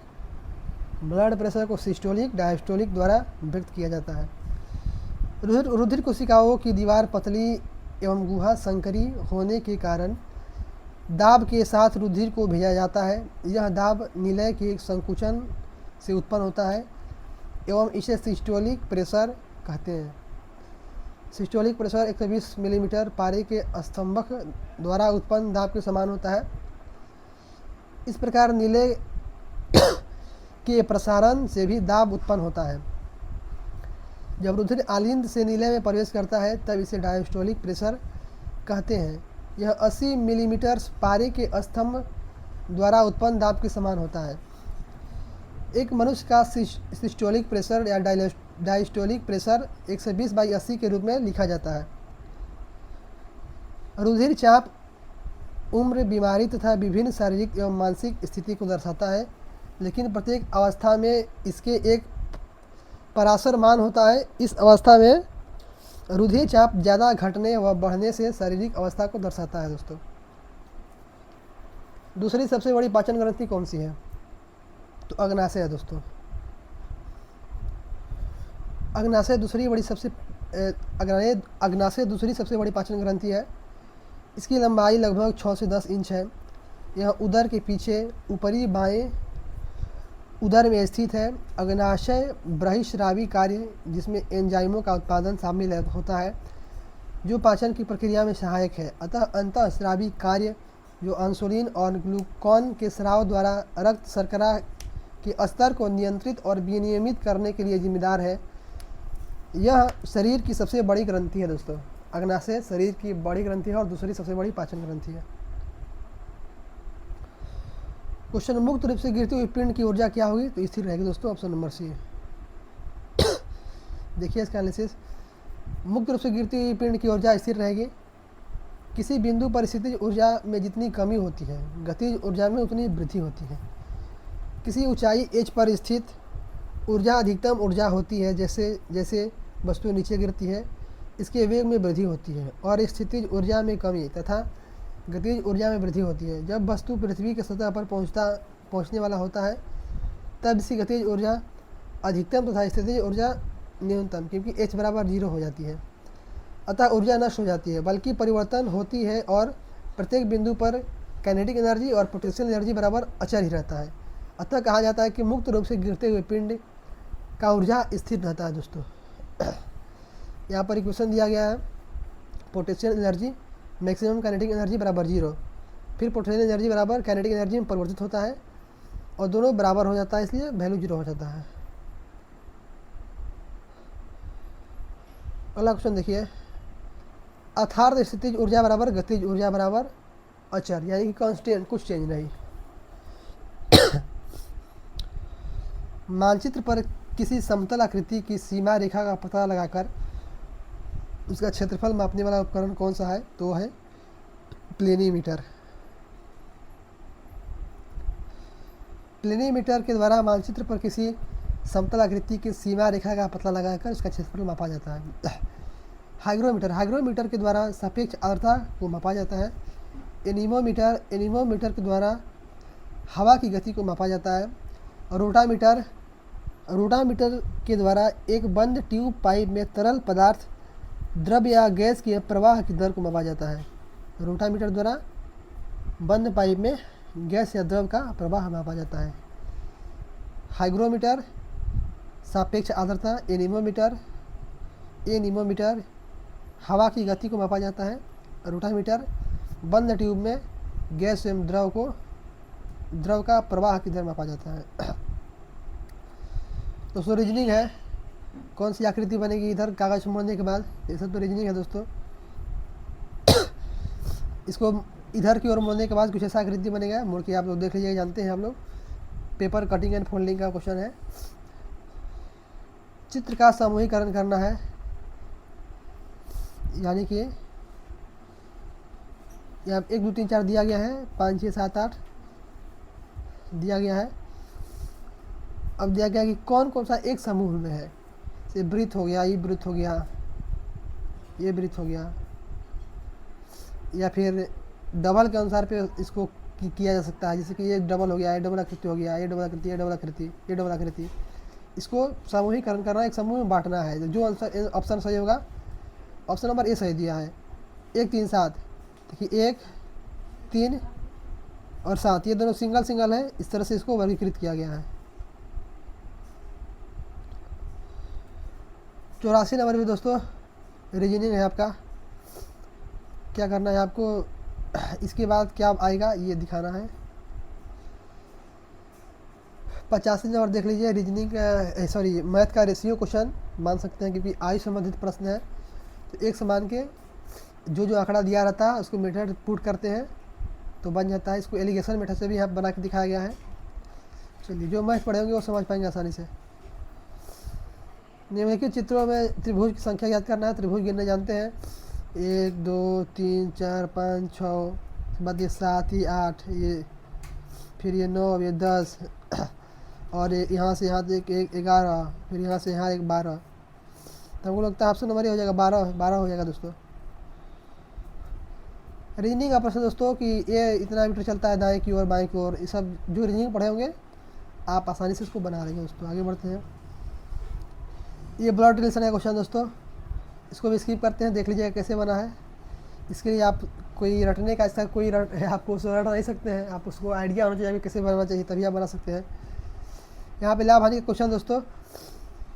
ब्लड प्रेशर को सिस्टोलिक डायस्टोलिक द्वारा व्यक्त किया जाता है। रुधिर कोशिकाओं की दीवार पतली एवं गुहा संकरी होने के कारण दाब के साथ रुधिर को भेजा जाता है। यह दाब निलय के संकुचन से उत्पन्न होता है एवं इसे सिस्टोलिक प्रेशर कहते हैं। सिस्टोलिक प्रेशर 120 मिलीमीटर पारे के स्तंभक द्वारा उत्पन्न दाब के समान होता है। इस प्रकार निलय के प्रसारण से भी दाब उत्पन्न होता है। जब रुधिर आलिंद से निलय में प्रवेश करता है तब इसे डायस्टोलिक प्रेशर कहते हैं। यह 80 मिलीमीटर पारे के स्तंभ द्वारा उत्पन्न दाब के समान होता है। एक मनुष्य का सिस्टोलिक प्रेशर या डायस्टोलिक प्रेशर 120/80 के रूप में लिखा जाता है। रुधिर चाप उम्र, बीमारी तथा विभिन्न शारीरिक एवं मानसिक स्थिति को दर्शाता है, लेकिन प्रत्येक अवस्था में इसके एक पराशर मान होता है। इस अवस्था में रुधिर चाप ज़्यादा घटने व बढ़ने से शारीरिक अवस्था को दर्शाता है दोस्तों। दूसरी सबसे बड़ी पाचन ग्रंथि कौन सी है? तो अग्नाशय है दोस्तों। अग्नाशय दूसरी सबसे बड़ी पाचन ग्रंथि है। इसकी लंबाई लगभग 6 से 10 इंच है। यह उदर के पीछे ऊपरी बाएं उदर में स्थित है। अग्नाशय बहिःस्रावी कार्य, जिसमें एंजाइमों का उत्पादन शामिल होता है, जो पाचन की प्रक्रिया में सहायक है। अतः अंतःस्रावी कार्य, जो इंसुलिन और ग्लूकान के स्राव द्वारा रक्त शर्करा के स्तर को नियंत्रित और विनियमित करने के लिए जिम्मेदार है। यह शरीर की सबसे बड़ी ग्रंथि है दोस्तों। अग्नाशय शरीर की बड़ी ग्रंथि है और दूसरी सबसे बड़ी पाचन ग्रंथि है। क्वेश्चन, मुक्त रूप से गिरती हुई पिंड की ऊर्जा क्या होगी? तो स्थिर रहेगी दोस्तों। Option number C. देखिए इसका एनालिसिस। मुक्त रूप से गिरती हुई पिंड की ऊर्जा स्थिर रहेगी। किसी बिंदु पर स्थितिज ऊर्जा में जितनी कमी होती है, गतिज ऊर्जा में उतनी वृद्धि होती है। किसी ऊंचाई h पर स्थित ऊर्जा अधिकतम ऊर्जा होती है। जैसे जैसे वस्तु नीचे गिरती है, इसके वेग में वृद्धि होती है और स्थितिज ऊर्जा में कमी तथा गतिज ऊर्जा में वृद्धि होती है। जब वस्तु पृथ्वी की सतह पर पहुंचने वाला होता है तब इसकी गतिज ऊर्जा अधिकतम तथा स्थितिज ऊर्जा न्यूनतम, क्योंकि H बराबर 0 हो जाती है, अतः ऊर्जा नष्ट हो जाती है, बल्कि परिवर्तन होती है और प्रत्येक बिंदु पर काइनेटिक एनर्जी और पोटेंशियल एनर्जी बराबर अचर ही रहता है। अतः कहा जाता है कि मुक्त रूप से गिरते हुए पिंड का ऊर्जा स्थिर रहता है। दोस्तों यहाँ पर इक्वेशन दिया गया है, potential energy maximum kinetic energy बराबर 0, फिर पोटेंशियल एनर्जी बराबर काइनेटिक एनर्जी में परिवर्तित होता है और दोनों बराबर हो जाता है, इसलिए वैल्यू 0 हो जाता है। अगला क्वेश्चन देखिए, अर्थात स्थितिज ऊर्जा बराबर गतिज ऊर्जा बराबर अचर, यानी कि कांस्टेंट, कुछ चेंज नहीं। मानचित्र पर किसी समतल आकृति की सीमा रेखा का पता लगाकर उसका क्षेत्रफल मापने वाला उपकरण कौन सा है? तो है प्लेनीमीटर। प्लेनीमीटर के द्वारा मानचित्र पर किसी समतल आकृति की सीमा रेखा का पता लगाकर उसका क्षेत्रफल मापा जाता है। हाइग्रोमीटर के द्वारा सापेक्ष आर्द्रता को मापा जाता है। एनीमोमीटर के द्वारा हवा की गति को मापा जाता है। रोटामीटर के द्वारा एक बंद ट्यूब पाइप में तरल पदार्थ, द्रव या गैस के प्रवाह की दर को मापा जाता है। रोटामीटर द्वारा बंद पाइप में गैस या द्रव का प्रवाह मापा जाता है। हाइग्रोमीटर सापेक्ष आर्द्रता, एनीमोमीटर हवा की गति को मापा जाता है। रोटामीटर बंद ट्यूब में गैस एवं द्रव का प्रवाह की दर मापा जाता है। दोस्तों रीजनिंग है, कौन सी आकृति बनेगी इधर कागज मोड़ने के बाद, ये सब तो रीजनिंग है दोस्तों। इसको इधर की ओर मोड़ने के बाद कुछ ऐसा आकृति बनेगा, मोड़ के आप लोग देख लीजिएगा, जानते हैं हम लोग, पेपर कटिंग एंड फोल्डिंग का क्वेश्चन है। चित्र का समूहीकरण करना है, यानी कि यहाँ 1 2 3 4 दिया गया है, 5 6 7 8 दिया गया है। अब दिया गया कि कौन कौन सा एक समूह में है, से वृत्त हो गया, ये वृत्त हो गया, ये वृत्त हो गया, या फिर डबल के अनुसार पे इसको किया जा सकता है, जैसे कि ये डबल हो गया, ये डबल आकृति हो गया, ये डबल आकृति, ये डबल आकृति, ये डबल आकृति। इसको समूहीकरण करना, एक समूह में बांटना है। जो आंसर ऑप्शन सही होगा, ऑप्शन नंबर ए सही दिया है, 1 3 7। देखिए 1 3 और 7 ये दोनों सिंगल सिंगल है, इस तरह से इसको वर्गीकृत किया गया है। 84 नंबर में दोस्तों रीजनिंग है आपका, क्या करना है आपको, इसके बाद क्या आएगा ये दिखाना है। 85 नंबर देख लीजिए, रीजनिंग सॉरी मैथ का रेशियो क्वेश्चन मान सकते हैं, क्योंकि आयु संबंधित प्रश्न है। तो एक समान के जो आंकड़ा दिया रहता है उसको मेथड पुट करते हैं तो बन जाता है। इसको एलिगेशन मेथड से भी यहाँ बना के दिखाया गया है। चलिए जो मैथ पढ़े होंगे वो समझ पाएंगे आसानी से। निम्नलिखित चित्रों में त्रिभुज की संख्या याद करना है। त्रिभुज गिनने जानते हैं, 1 2 3 4 5 6, बाद ये 7, ये 8, ये फिर ये 9, ये 10 और यहाँ से यहाँ तक 11, फिर यहाँ से यहाँ 12। तो हमको लगता है ऑप्शन नंबर ही हो जाएगा, 12 हो जाएगा दोस्तों। रीजनिंग का प्रश्न दोस्तों कि ये इतना मीटर चलता है दाएं की ओर बाएं की ओर, ये सब जो रीजनिंग पढ़े होंगे आप आसानी से इसको बना लेंगे दोस्तों। आगे बढ़ते हैं। ये ब्लड रिलेशन का क्वेश्चन दोस्तों, इसको भी स्किप करते हैं, देख लीजिएगा कैसे बना है। इसके लिए आप कोई रटने का ऐसा कोई आपको उसको रट नहीं सकते हैं, आप उसको आइडिया होना चाहिए कैसे बनाना चाहिए, तभी आप बना सकते हैं। यहाँ पे लाभ हानि का क्वेश्चन दोस्तों,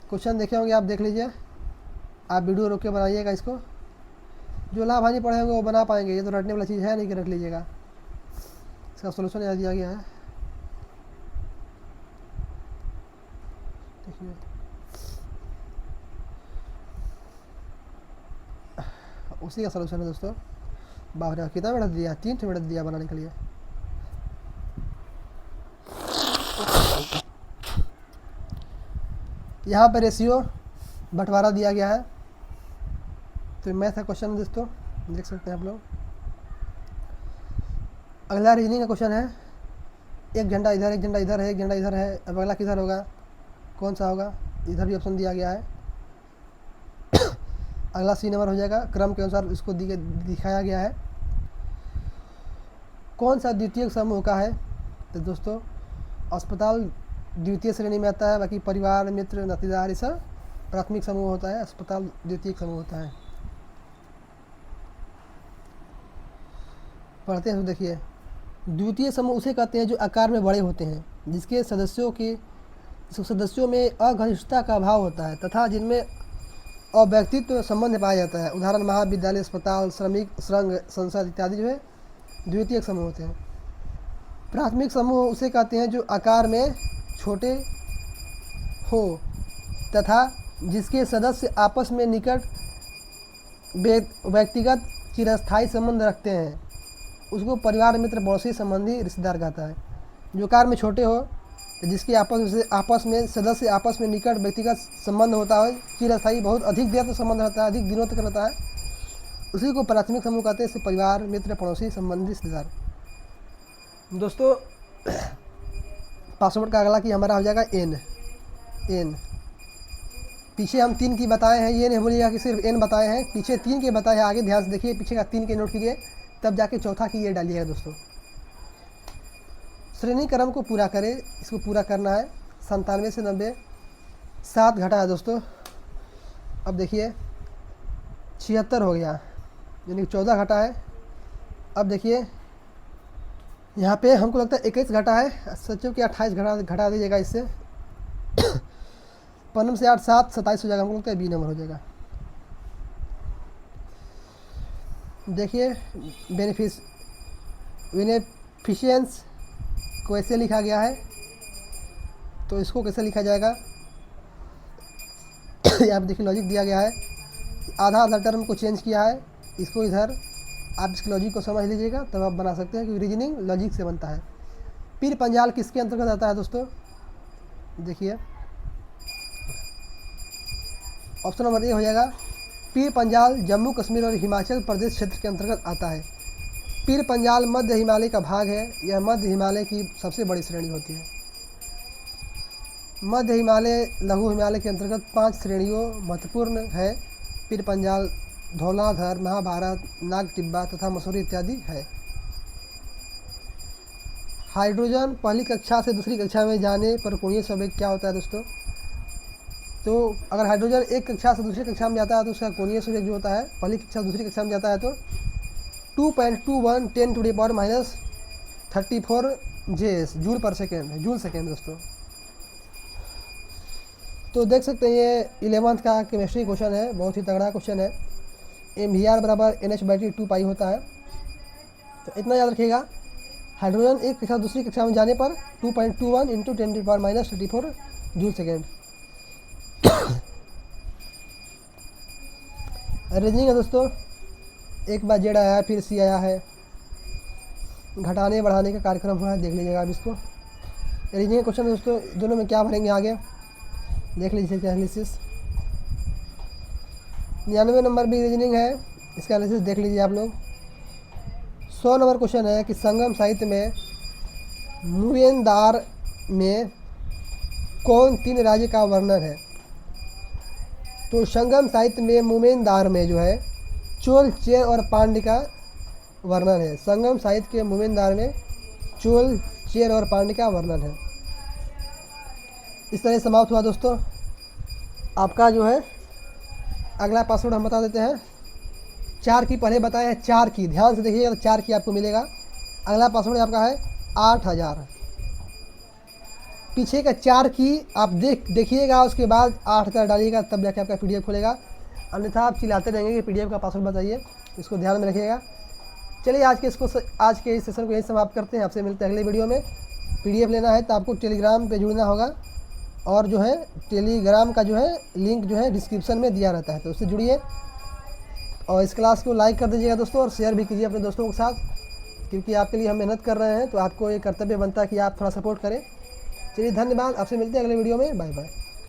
क्वेश्चन देखे होंगे आप, देख लीजिए, आप वीडियो रोक के बनाइएगा इसको। जो लाभ हानि पढ़े होंगे वो बना पाएंगे, ये तो रटने वाला चीज़ है नहीं कि रट लीजिएगा। इसका सोल्यूशन यहाँ दिया गया है, देखिए। उसी का सोल्यूशन है दोस्तों। बाहर कितना मिनट दिया, 3 मिनट दिया बनाने के लिए। यहाँ पर रेशियो बंटवारा दिया गया है, तो मैथ का क्वेश्चन दोस्तों देख सकते हैं आप लोग। अगला रीजनिंग का क्वेश्चन है, एक झंडा इधर, एक झंडा इधर है, एक झंडा इधर है। अब अगला किधर होगा, कौन सा होगा, इधर भी ऑप्शन दिया गया है। अगला सी नंबर हो जाएगा, क्रम के अनुसार इसको दिखाया गया है। कौन सा द्वितीयक समूह का है, तो दोस्तों अस्पताल द्वितीय श्रेणी में आता है। बाकी परिवार, मित्र, नातेदार ये सब प्राथमिक समूह होता है। अस्पताल द्वितीय समूह होता है। पढ़ते हैं तो देखिए, द्वितीय समूह उसे कहते हैं जो आकार में बड़े होते हैं, जिसके सदस्यों में अघनिष्ठता का अभाव होता है तथा जिनमें अव्यक्तित्व संबंध पाया जाता है। उदाहरण महाविद्यालय, अस्पताल, श्रमिक संघ, संसद इत्यादि जो है द्वितीय समूह होते हैं। प्राथमिक समूह उसे कहते हैं जो आकार में छोटे हो तथा जिसके सदस्य आपस में निकट व्यक्तिगत चिरस्थायी संबंध रखते हैं, उसको परिवार, मित्र, पड़ोसी, संबंधी, रिश्तेदार कहता है। जो आकार में छोटे हो, जिसके आपस में सदस्य आपस में निकट व्यक्तिगत संबंध होता है, चिरस्थायी, बहुत अधिक देर तक संबंध रहता है, अधिक दिनों तक रहता है, उसी को प्राथमिक समूह कहते हैं। इससे परिवार, मित्र, पड़ोसी, संबंधी, रिश्तेदार। दोस्तों पासवर्ड का अगला की हमारा हो जाएगा एन। पीछे हम 3 की बताए हैं, ये नहीं बोलिएगा कि सिर्फ एन बताए हैं, पीछे 3 के बताए हैं। आगे ध्यान से देखिए, पीछे का 3 के नोट कीजिए, तब जाके चौथा की ये डालिएगा। दोस्तों श्रेणी क्रम को पूरा करें, इसको पूरा करना है। 97 से 90 7 घटा है दोस्तों। अब देखिए 76 हो गया, यानी कि 14 घटा है। अब देखिए यहाँ पे हमको लगता है 21 घटा है, सच्चो कि 28 घटा दीजिएगा इससे। 15 से 8 7 27 हो जाएगा, हमको लगता है बी नंबर हो जाएगा। देखिए बेनिफिशियंस को ऐसे लिखा गया है, तो इसको कैसे लिखा जाएगा यहाँ पे देखिए लॉजिक दिया गया है। आधा टर्म को चेंज किया है, इसको इधर आप इसके लॉजिक को समझ लीजिएगा, तब आप बना सकते हैं, क्योंकि रीजनिंग लॉजिक से बनता है। पीर पंजाल किसके अंतर्गत आता है दोस्तों? देखिए ऑप्शन नंबर ए हो जाएगा। पीर पंजाल जम्मू कश्मीर और हिमाचल प्रदेश क्षेत्र के अंतर्गत आता है। पीर पंजाल मध्य हिमालय का भाग है। यह मध्य हिमालय की सबसे बड़ी श्रेणी होती है। मध्य हिमालय, लघु हिमालय के अंतर्गत 5 श्रेणियों महत्वपूर्ण है। पीर पंजाल, धौलाधर, महाभारत, नाग टिब्बा तथा मसूरी इत्यादि है। हाइड्रोजन पहली कक्षा से दूसरी कक्षा में जाने पर कोणीय संवेग क्या होता है दोस्तों? तो अगर हाइड्रोजन एक कक्षा से दूसरी कक्षा में जाता है तो उसका कोणीय संवेग जो होता है, पहली कक्षा से दूसरी कक्षा में जाता है तो 2.21 10⁻34 J जूल पर सेकेंड है, जूल सेकेंड दोस्तों। तो देख सकते हैं ये 11th का केमिस्ट्री क्वेश्चन है, बहुत ही तगड़ा क्वेश्चन है। MVR बराबर NH/2π होता है। तो इतना याद रखिएगा, हाइड्रोजन एक कक्षा दूसरी कक्षा में जाने पर 2.21 × 10⁻34 जूल सेकेंड। रीजनिंग है दोस्तों, एक बार जेड आया है, फिर सी आया है, घटाने बढ़ाने का कार्यक्रम हुआ है, देख लीजिएगा आप इसको। रीजनिंग क्वेश्चन दोस्तों, दोनों में क्या भरेंगे आगे देख लीजिए क्या एनालिसिस। 99 नंबर भी रीजनिंग है, इसका एनालिसिस देख लीजिए आप लोग। 100 नंबर क्वेश्चन है कि संगम साहित्य में मूवेंदार में कौन 3 राज्य का वर्णन है? तो संगम साहित्य में मूवेंदार में जो है चोल, चेर और पांड्य का वर्णन है। संगम साहित्य के मूवेंदार में चोल, चेर और पांड्य का वर्णन है। इस तरह समाप्त हुआ दोस्तों आपका जो है। अगला पासवर्ड हम बता देते हैं। 4 की पहले बताए हैं, 4 की ध्यान से देखिएगा तो 4 की आपको मिलेगा। अगला पासवर्ड आपका है 8000। पीछे का 4 की आप देखिएगा, उसके बाद 8000 डालिएगा, तब जाके आपका PDF खुलेगा। अन्यथा आप चिल्लाते रहेंगे कि PDF का पासवर्ड बताइए, इसको ध्यान में रखिएगा। चलिए आज के इस सेशन को यही समाप्त करते हैं। आपसे मिलते हैं अगले वीडियो में। PDF लेना है तो आपको टेलीग्राम पे जुड़ना होगा, और जो है टेलीग्राम का जो है लिंक जो है डिस्क्रिप्शन में दिया रहता है, तो उससे जुड़िए। और इस क्लास को लाइक कर दीजिएगा दोस्तों, और शेयर भी कीजिए अपने दोस्तों के साथ, क्योंकि आपके लिए हम मेहनत कर रहे हैं, तो आपको ये कर्तव्य बनता है कि आप थोड़ा सपोर्ट करें। चलिए धन्यवाद, आपसे मिलते हैं अगले वीडियो में। Bye bye.